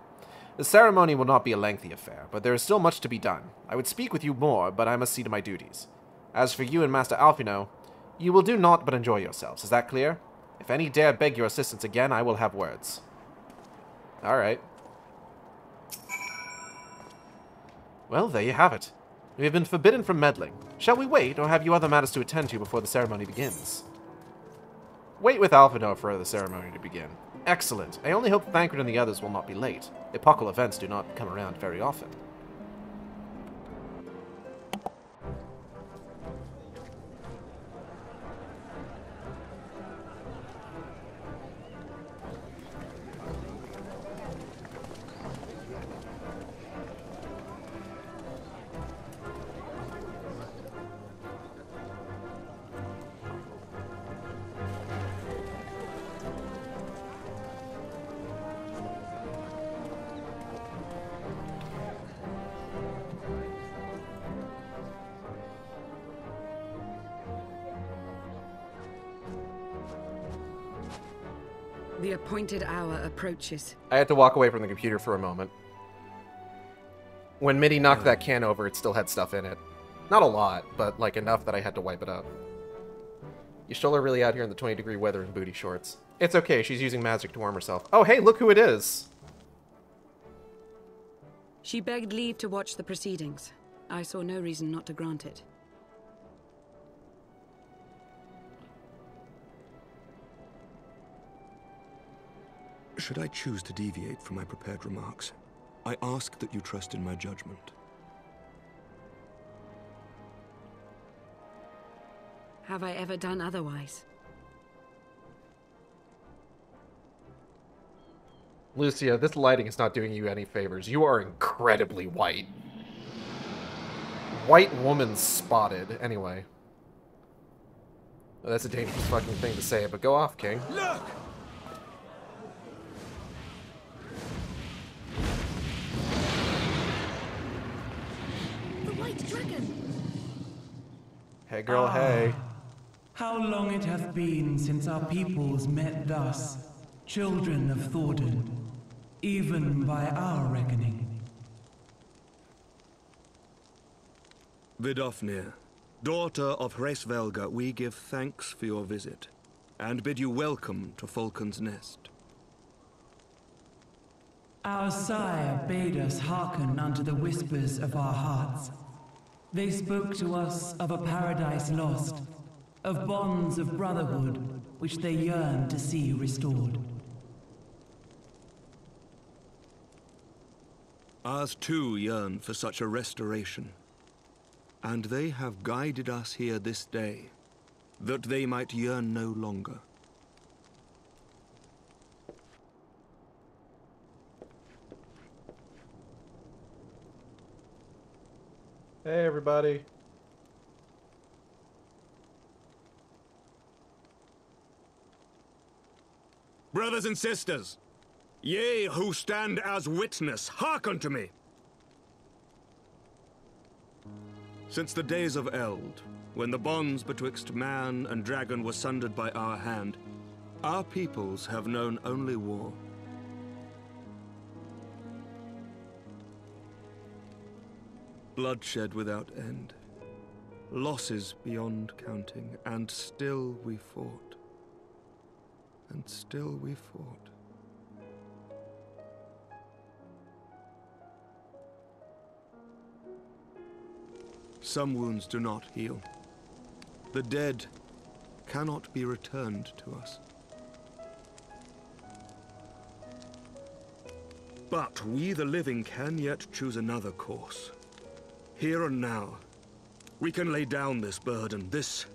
The ceremony will not be a lengthy affair, but there is still much to be done. I would speak with you more, but I must see to my duties. As for you and Master Alphino, you will do naught but enjoy yourselves. Is that clear? If any dare beg your assistance again, I will have words. Alright. Well, there you have it. We have been forbidden from meddling. Shall we wait, or have you other matters to attend to before the ceremony begins? Wait with Alphino for the ceremony to begin. Excellent. I only hope Thancred and the others will not be late. Epochal events do not come around very often. The appointed hour approaches. I had to walk away from the computer for a moment. When Mitty knocked that can over, it still had stuff in it. Not a lot, but like enough that I had to wipe it up. Y'shtola really out here in the 20-degree weather in booty shorts. It's okay, she's using magic to warm herself. Oh, hey, look who it is! She begged leave to watch the proceedings. I saw no reason not to grant it. Should I choose to deviate from my prepared remarks, I ask that you trust in my judgment. Have I ever done otherwise? Lucia, this lighting is not doing you any favors. You are incredibly white. White woman spotted. Anyway. Well, that's a dangerous fucking thing to say, but go off, King. Look! Hey girl, hey. How long it hath been since our peoples met thus, children of Thordan, even by our reckoning. Vidofnir, daughter of Hraesvelga, we give thanks for your visit, and bid you welcome to Falcon's Nest. Our sire bade us hearken unto the whispers of our hearts. They spoke to us of a paradise lost, of bonds of brotherhood which they yearned to see restored. Ours too yearn for such a restoration, and they have guided us here this day, that they might yearn no longer. Hey, everybody. Brothers and sisters, ye who stand as witness, hearken to me. Since the days of Eld, when the bonds betwixt man and dragon were sundered by our hand, our peoples have known only war. Bloodshed without end. Losses beyond counting, and still we fought. And still we fought. Some wounds do not heal. The dead cannot be returned to us. But we, the living, can yet choose another course. Here and now, we can lay down this burden, this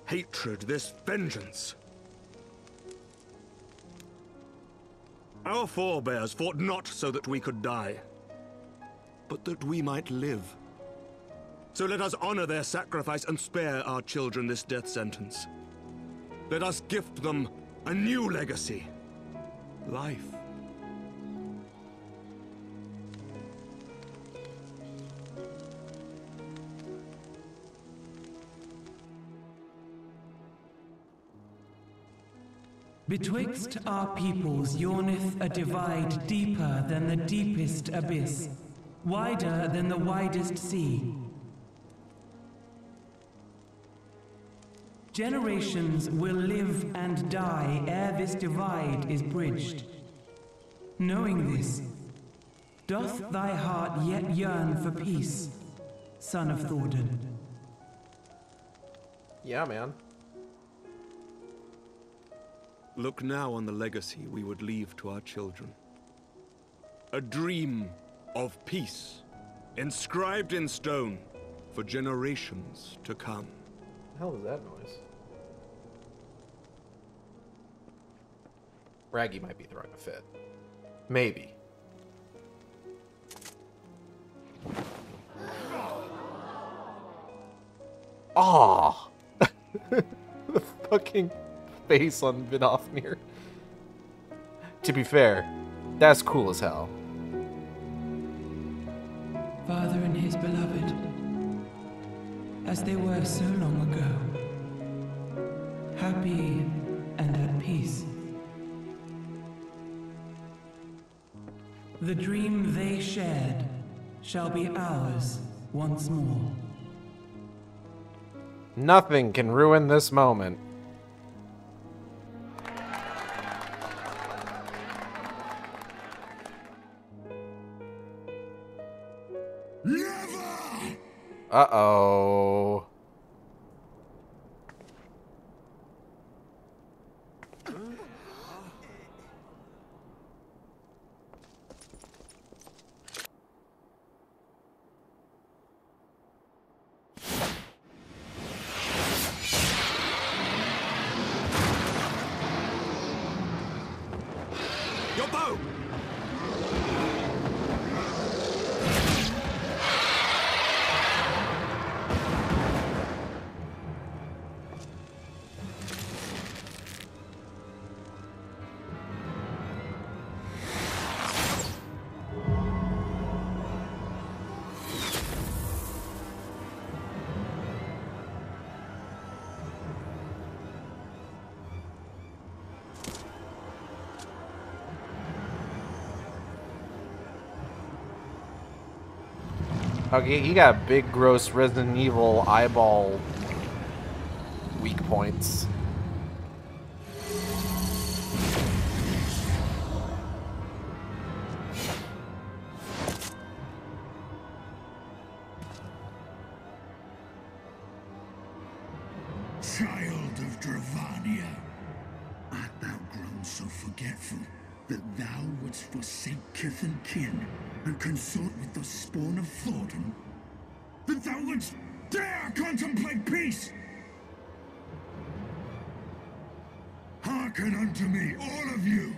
hatred, this vengeance. Our forebears fought not so that we could die, but that we might live. So let us honor their sacrifice and spare our children this death sentence. Let us gift them a new legacy. Life. Betwixt our peoples yawneth a divide deeper than the deepest abyss, wider than the widest sea. Generations will live and die ere this divide is bridged. Knowing this, doth thy heart yet yearn for peace, son of Thordan? Yeah, man. Look now on the legacy we would leave to our children. A dream of peace, inscribed in stone for generations to come. What the hell is that noise? Raggy might be throwing a fit. Maybe. Ah! The fucking face on Vidofnir. To be fair, that's cool as hell. Father and his beloved, as they were so long ago, happy and at peace. The dream they shared shall be ours once more. Nothing can ruin this moment. Never! Uh-oh. Your bow! Okay, he got big, gross Resident Evil eyeball weak points. Child of Dravania, art thou grown so forgetful that thou wouldst forsake kith and kin and consort with the spawn of Thordan? That thou wouldst dare contemplate peace? Hearken unto me, all of you!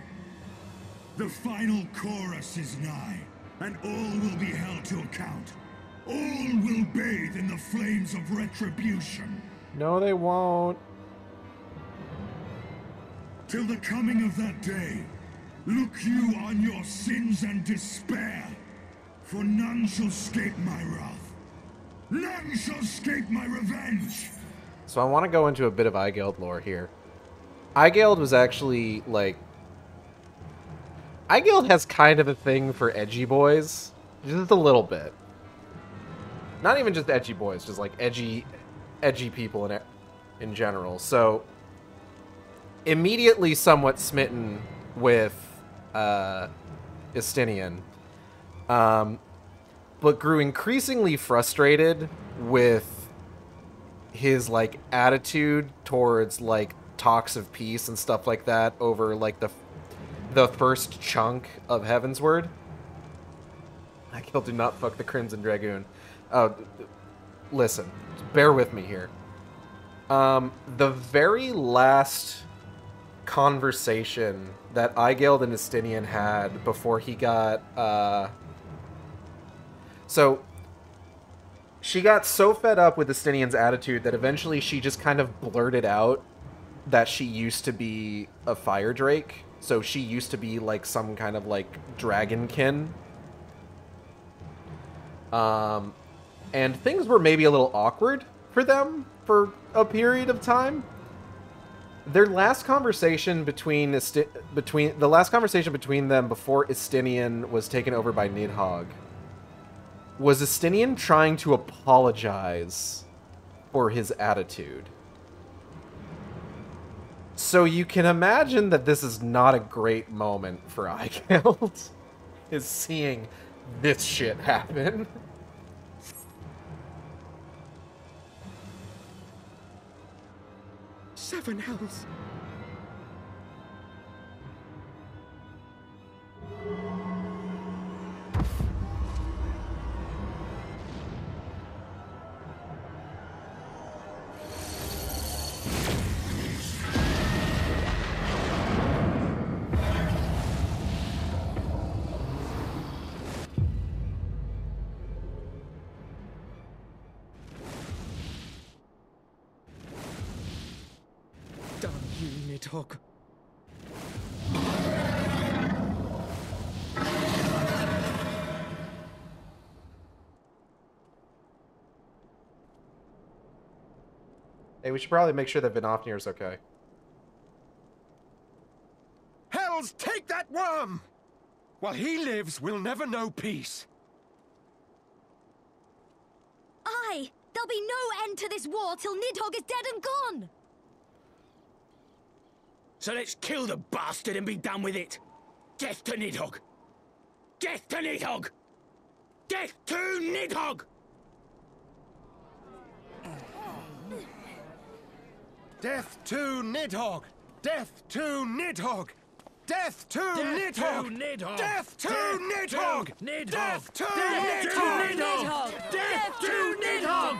The final chorus is nigh, and all will be held to account. All will bathe in the flames of retribution. No, they won't. Till the coming of that day, look you on your sins and despair, for none shall escape my wrath. None shall escape my revenge. So I want to go into a bit of Eyegeld lore here. Eyegeld was actually, like... Eyegeld has kind of a thing for edgy boys. Just a little bit. Not even just edgy boys, just like edgy people in general. So, immediately somewhat smitten with Estinian, but grew increasingly frustrated with his like attitude towards like talks of peace and stuff like that over like the first chunk of Heavensward. I kill do not fuck the Crimson Dragoon. Listen, bear with me here. The very last conversation that Aigeld and Estinian had before he got so she got so fed up with Estinian's attitude that eventually she just kind of blurted out that she used to be a fire drake. So she used to be like some kind of like dragonkin. And things were maybe a little awkward for them for a period of time. Their last conversation between them before Estinian was taken over by Nidhogg was Estinian trying to apologize for his attitude. So you can imagine that this is not a great moment for Aigeld, is seeing this shit happen. Seven hells. Damn you, Nidhogg. Hey, we should probably make sure that Vinofnir's okay. Hells, take that worm! While he lives, we'll never know peace. Aye! There'll be no end to this war till Nidhogg is dead and gone! So let's kill the bastard and be done with it. Death to Nidhogg! Death to Nidhogg! Death to Nidhogg! Death to Nidhogg! Death to Nidhogg! Death to Nidhogg! Death to Nidhogg! Death to Nidhogg! Death to Nidhogg!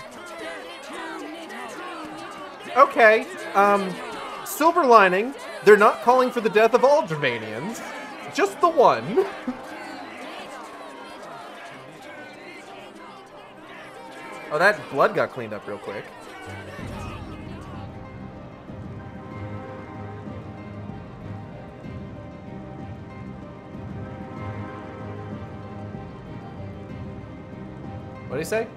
Okay, silver lining, they're not calling for the death of all Dravanians, just the one. Oh, that blood got cleaned up real quick. What did he say?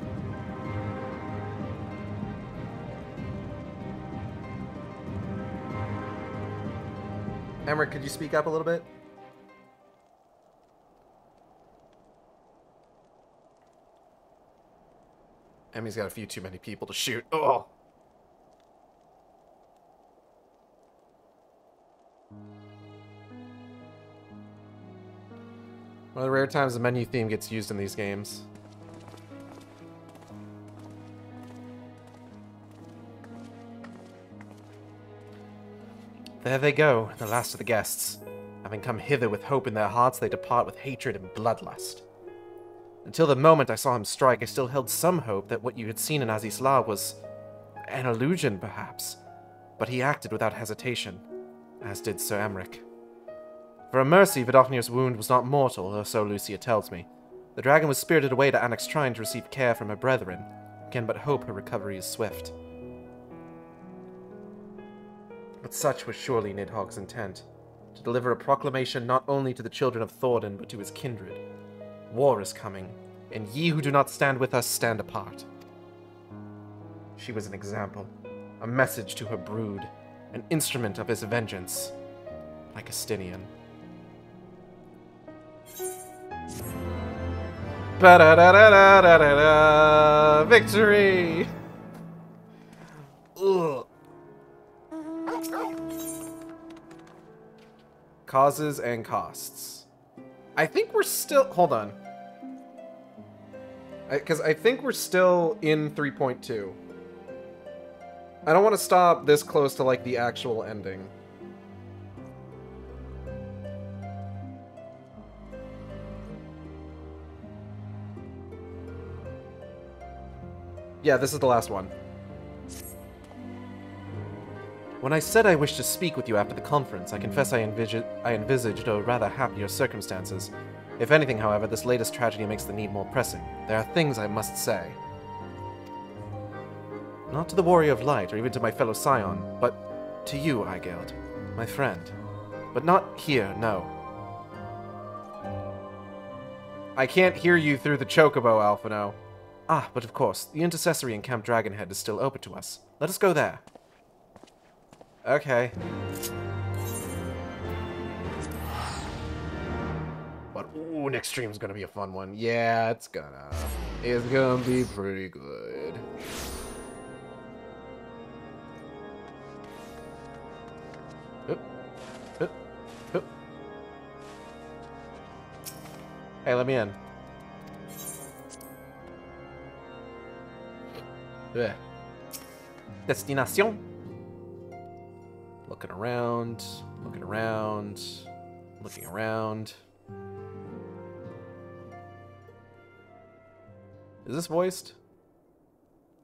Emmerich, could you speak up a little bit? Emmy's got a few too many people to shoot. Oh! One of the rare times the menu theme gets used in these games. There they go, the last of the guests. Having come hither with hope in their hearts, they depart with hatred and bloodlust. Until the moment I saw him strike, I still held some hope that what you had seen in Azizla was an illusion, perhaps. But he acted without hesitation, as did Sir Emmerich. For a mercy, Vidocnir's wound was not mortal, or so Lucia tells me. The dragon was spirited away to Annex Shrine to receive care from her brethren. Can but hope her recovery is swift. But such was surely Nidhogg's intent, to deliver a proclamation not only to the children of Thordan, but to his kindred. War is coming, and ye who do not stand with us stand apart. She was an example, a message to her brood, an instrument of his vengeance, like Estinian. Ba-da-da-da-da-da-da! Victory! Ugh. Causes and costs. I think we're still... Hold on. Because I think we're still in 3.2. I don't want to stop this close to, like, the actual ending. Yeah, this is the last one. When I said I wished to speak with you after the conference, I confess I envisaged a rather happier circumstances. If anything, however, this latest tragedy makes the need more pressing. There are things I must say. Not to the Warrior of Light, or even to my fellow Scion, but to you, Aigeld, my friend. But not here, no. I can't hear you through the chocobo, Alphino. Ah, but of course, the intercessory in Camp Dragonhead is still open to us. Let us go there. Okay. But, ooh, next stream's gonna be a fun one. Yeah, it's gonna. It's gonna be pretty good. Hey, let me in. Destination. Looking around, looking around, looking around. Is this voiced?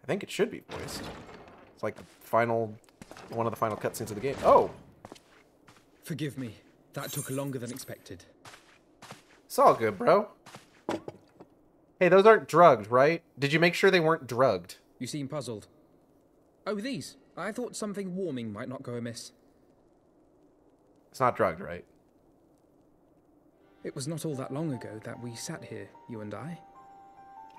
I think it should be voiced. It's like the final, one of the final cutscenes of the game. Oh! Forgive me. That took longer than expected. It's all good, bro. Hey, those aren't drugged, right? Did you make sure they weren't drugged? You seem puzzled. Oh, these. I thought something warming might not go amiss. It's not drugged, right? It was not all that long ago that we sat here, you and I.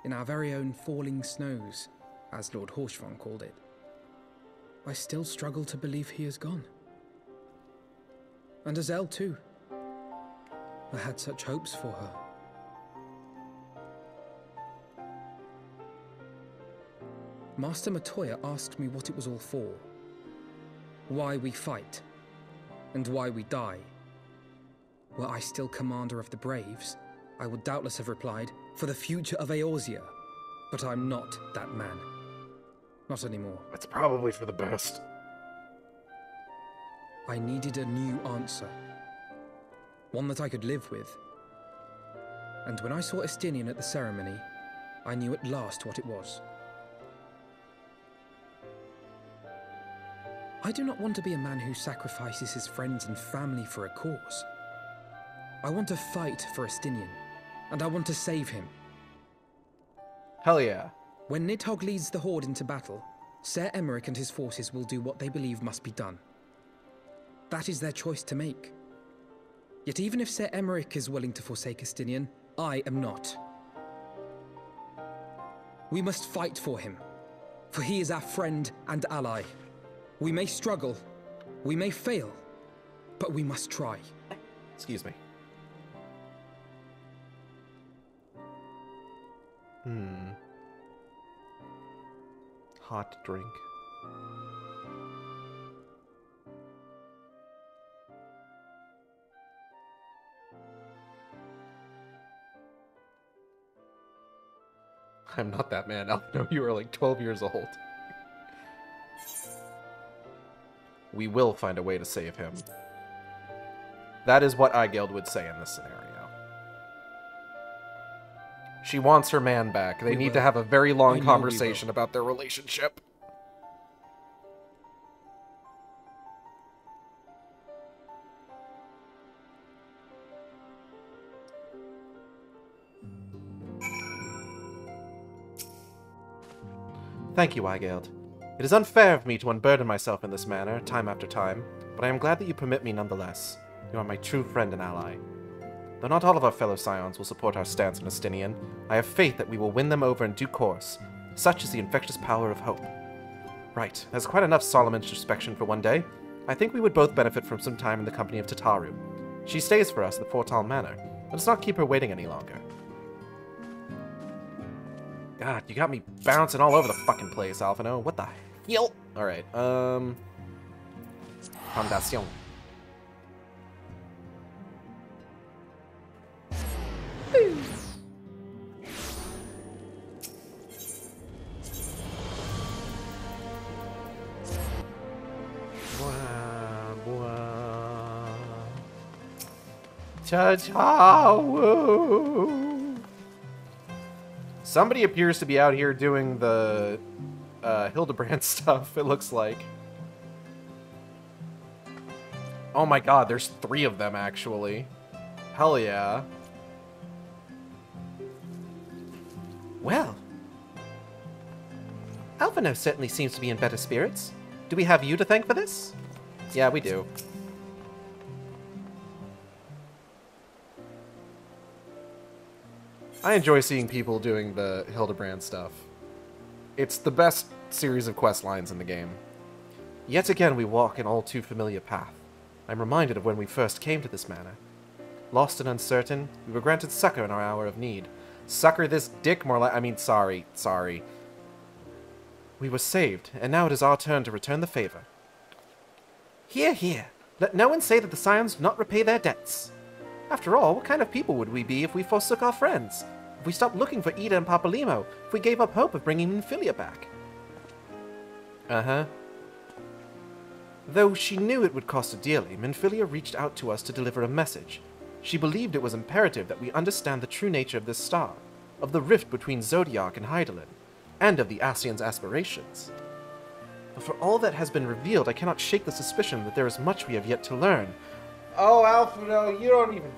In our very own falling snows, as Lord Horshvon called it. I still struggle to believe he is gone. And Azelle too. I had such hopes for her. Master Matoya asked me what it was all for. Why we fight. And why we die. Were I still commander of the Braves, I would doubtless have replied, for the future of Eorzea. But I'm not that man. Not anymore. It's probably for the best. I needed a new answer. One that I could live with. And when I saw Estinian at the ceremony, I knew at last what it was. I do not want to be a man who sacrifices his friends and family for a cause. I want to fight for Estinian, and I want to save him. Hell yeah. When Nidhogg leads the Horde into battle, Ser Emmerich and his forces will do what they believe must be done. That is their choice to make. Yet even if Ser Emmerich is willing to forsake Estinian, I am not. We must fight for him, for he is our friend and ally. We may struggle, we may fail, but we must try. Excuse me. Hot drink. I'm not that man. I know you were like 12 years old. We will find a way to save him. That is what Aigeld would say in this scenario. She wants her man back. They need to have a very long conversation about their relationship. Thank you, Aigeld. It is unfair of me to unburden myself in this manner, time after time, but I am glad that you permit me nonetheless. You are my true friend and ally. Though not all of our fellow Scions will support our stance on Estinian, I have faith that we will win them over in due course. Such is the infectious power of hope. Right, that's quite enough solemn introspection for one day. I think we would both benefit from some time in the company of Tataru. She stays for us at the Fortal Manor. Let us not keep her waiting any longer. God, you got me bouncing all over the fucking place, Alphino. What the hell? Alright, Fondation. Cha-cha-woo. Somebody appears to be out here doing the Hildebrand stuff, it looks like. Oh my god, there's 3 of them, actually. Hell yeah. Well, Alphino certainly seems to be in better spirits. Do we have you to thank for this? Yeah, we do. I enjoy seeing people doing the Hildebrand stuff. It's the best series of quest lines in the game. Yet again we walk an all too familiar path. I'm reminded of when we first came to this manor. Lost and uncertain, we were granted succor in our hour of need. Succor this dick more like... I mean, sorry. We were saved, and now it is our turn to return the favor. Hear, hear. Let no one say that the Scions do not repay their debts. After all, what kind of people would we be if we forsook our friends? If we stopped looking for Ida and Papalymo? If we gave up hope of bringing Minfilia back? Uh-huh. Though she knew it would cost her dearly, Minfilia reached out to us to deliver a message. She believed it was imperative that we understand the true nature of this star, of the rift between Zodiac and Hydaelyn, and of the Ascians' aspirations. But for all that has been revealed, I cannot shake the suspicion that there is much we have yet to learn. Oh, Alphino, you don't even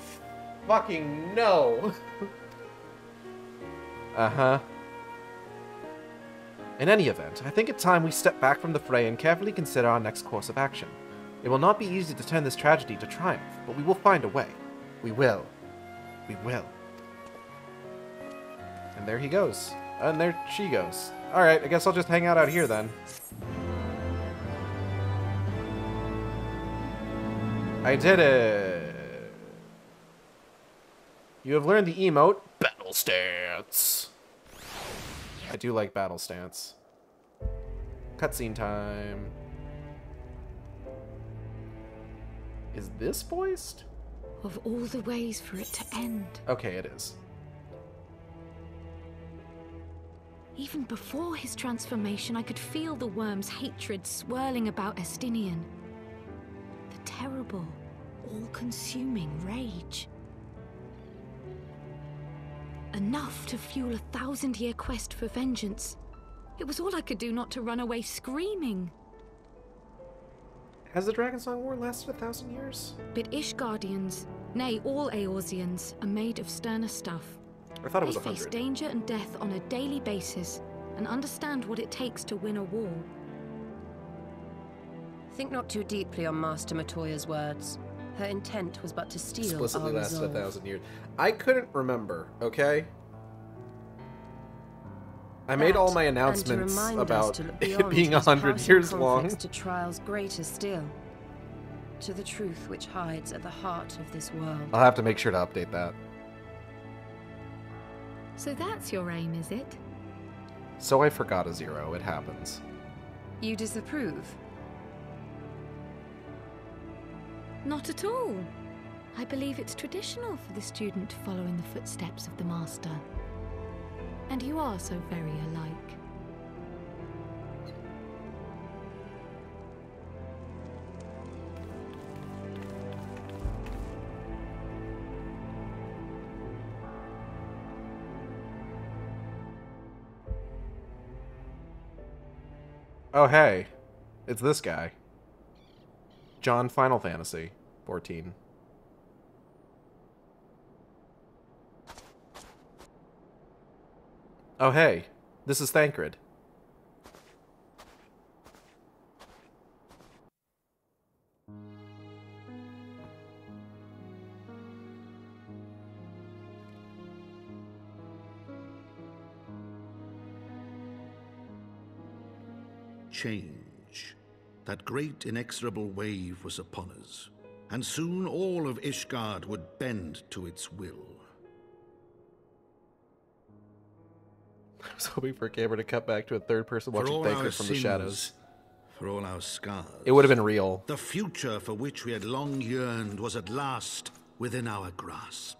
fucking know. Uh-huh. In any event, I think it's time we step back from the fray and carefully consider our next course of action. It will not be easy to turn this tragedy to triumph, but we will find a way. We will. We will. And there he goes. And there she goes. Alright, I guess I'll just hang out here then. I did it! You have learned the emote, Battle Stance. I do like Battle Stance. Cutscene time. Is this voiced? Of all the ways for it to end. Okay, it is. Even before his transformation, I could feel the worm's hatred swirling about Estinian. The terrible, all-consuming rage. Enough to fuel a 1,000-year quest for vengeance. It was all I could do not to run away screaming. Has the Dragonsong War lasted 1,000 years? But Ishgardians, nay, all Eorzeans, are made of sterner stuff. I thought it was They 100. face danger and death on a daily basis, and understand what it takes to win a war. Think not too deeply on Master Matoya's words. Her intent was but to steal Explicitly our lasted resolve. 1,000 years. I couldn't remember, okay? I made all my announcements about it being 100 years long. To trials greater still. To the truth which hides at the heart of this world. I'll have to make sure to update that. So that's your aim, is it? So I forgot a 0. It happens. You disapprove? Not at all. I believe it's traditional for the student to follow in the footsteps of the master. And you are so very alike. Oh, hey. It's this guy. John Final Fantasy 14. Oh, hey. This is Thancred. Change. That great inexorable wave was upon us, and soon all of Ishgard would bend to its will. I was hoping for a camera to cut back to a third person watching Thancred from the shadows. For all our scars. It would have been real. The future for which we had long yearned was at last within our grasp.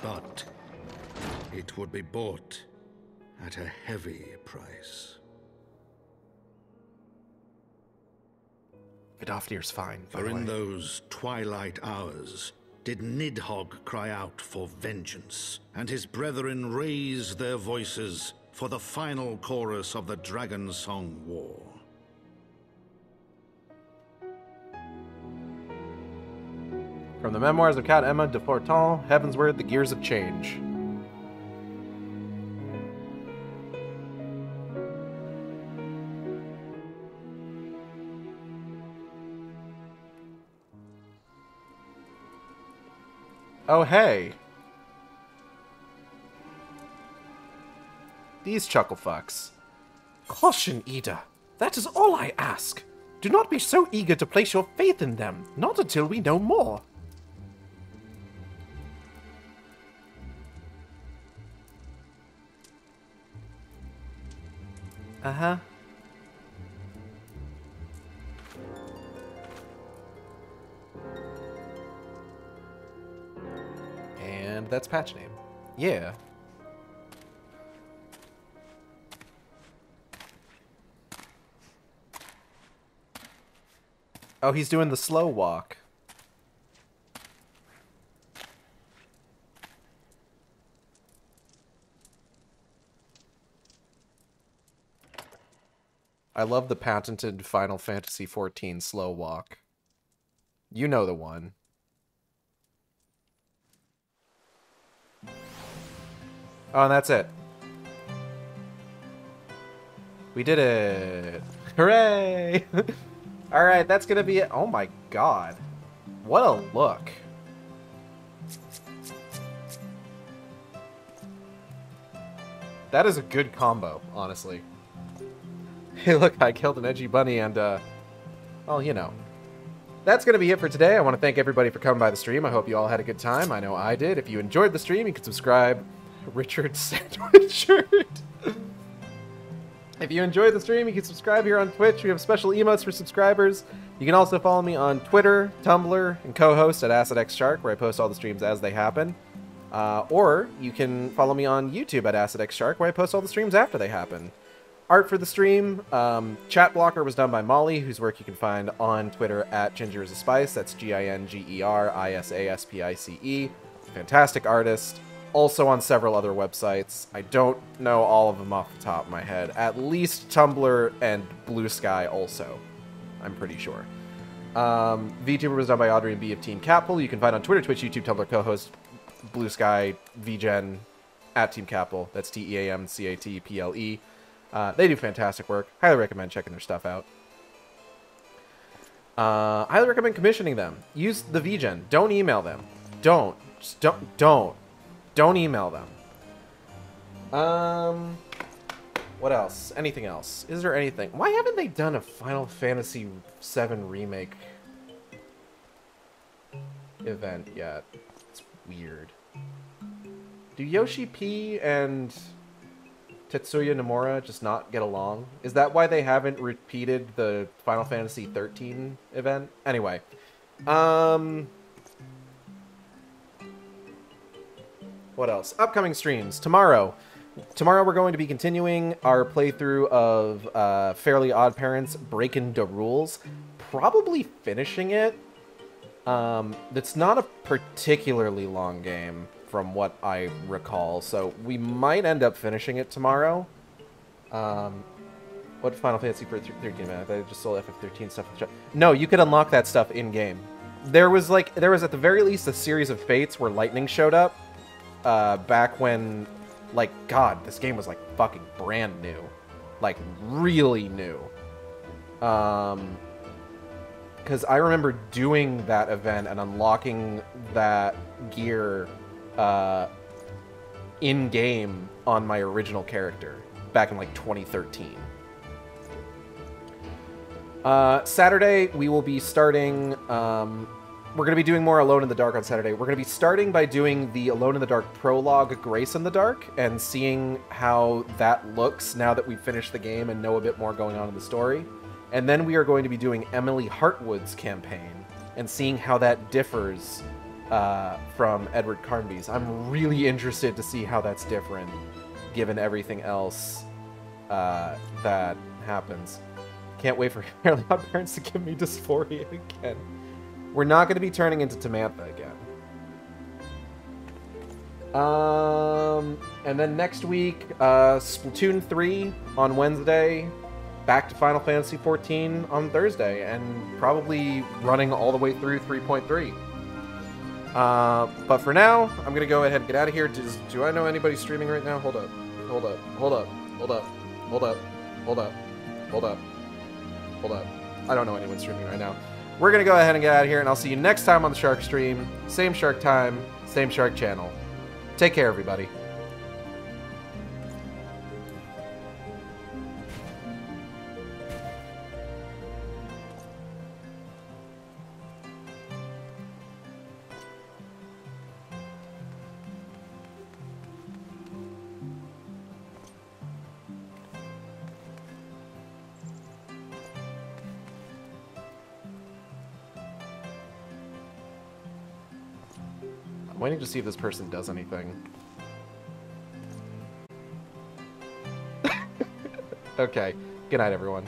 But it would be bought at a heavy price. Vidofnir's fine, by For the way. in those twilight hours did Nidhogg cry out for vengeance, and his brethren raised their voices for the final chorus of the Dragon Song War. From the memoirs of Count Emma de Forton, Heavensward, The Gears of Change. Oh, hey. These chuckle fucks. Caution, Ida. That is all I ask. Do not be so eager to place your faith in them, not until we know more. Uh-huh. And that's patch name. Yeah. Oh, he's doing the slow walk. I love the patented Final Fantasy XIV slow walk. You know the one. Oh, and that's it. We did it! Hooray! Alright, that's gonna be it. Oh my god. What a look. That is a good combo, honestly. Hey, look, I killed an edgy bunny and, well, you know. That's going to be it for today. I want to thank everybody for coming by the stream. I hope you all had a good time. I know I did. If you enjoyed the stream, you can subscribe. Richard Sandwich shirt. If you enjoyed the stream, you can subscribe here on Twitch. We have special emotes for subscribers. You can also follow me on Twitter, Tumblr, and co-host at AcidXShark, where I post all the streams as they happen. Or you can follow me on YouTube at AcidXShark, where I post all the streams after they happen. Art for the stream, Chat Blocker was done by Molly, whose work you can find on Twitter at GingerIsASpice. That's GingerIsASpice. Fantastic artist. Also on several other websites. I don't know all of them off the top of my head. At least Tumblr and Blue Sky also. I'm pretty sure. VTuber was done by Audrey and B of Team Capel. You can find on Twitter, Twitch, YouTube, Tumblr, co-host, Blue Sky, VGen, at Team Capel. That's TEAMCATPLE. They do fantastic work. Highly recommend checking their stuff out. Highly recommend commissioning them. Use the VGen. Don't email them. Don't. Just don't. Don't email them. What else? Anything else? Is there anything? Why haven't they done a Final Fantasy VII Remake event yet? It's weird. Do Yoshi P and Tetsuya Nomura just not get along? Is that why they haven't repeated the Final Fantasy XIII event? Anyway. What else? Upcoming streams. Tomorrow we're going to be continuing our playthrough of Fairly Odd Parents Breaking the Rules. Probably finishing it. It's not a particularly long game from what I recall, so we might end up finishing it tomorrow. What Final Fantasy for 13, man? I just sold FF13 stuff. No, you could unlock that stuff in-game. There was at the very least a series of fates where lightning showed up. Back when, like, God, this game was, like, fucking brand new. Like, really new. Because I remember doing that event and unlocking that gear, in-game on my original character back in, like, 2013. Saturday, we will be starting, we're going to be doing more Alone in the Dark on Saturday. We're going to be starting by doing the Alone in the Dark prologue, Grace in the Dark, and seeing how that looks now that we've finished the game and know a bit more going on in the story. And then we are going to be doing Emily Hartwood's campaign and seeing how that differs from Edward Carnby's. I'm really interested to see how that's different, given everything else that happens. Can't wait for Fairly Odd Parents to give me dysphoria again. We're not going to be turning into Tamantha again. And then next week, Splatoon 3 on Wednesday, back to Final Fantasy XIV on Thursday, and probably running all the way through 3.3. But for now, I'm going to go ahead and get out of here. Do I know anybody streaming right now? Hold up. Hold up. Hold up. Hold up. Hold up. Hold up. Hold up. Hold up. I don't know anyone streaming right now. We're going to go ahead and get out of here, and I'll see you next time on the Shark Stream. Same Shark time, same Shark channel. Take care, everybody. I'm waiting to see if this person does anything. Okay. Good night, everyone.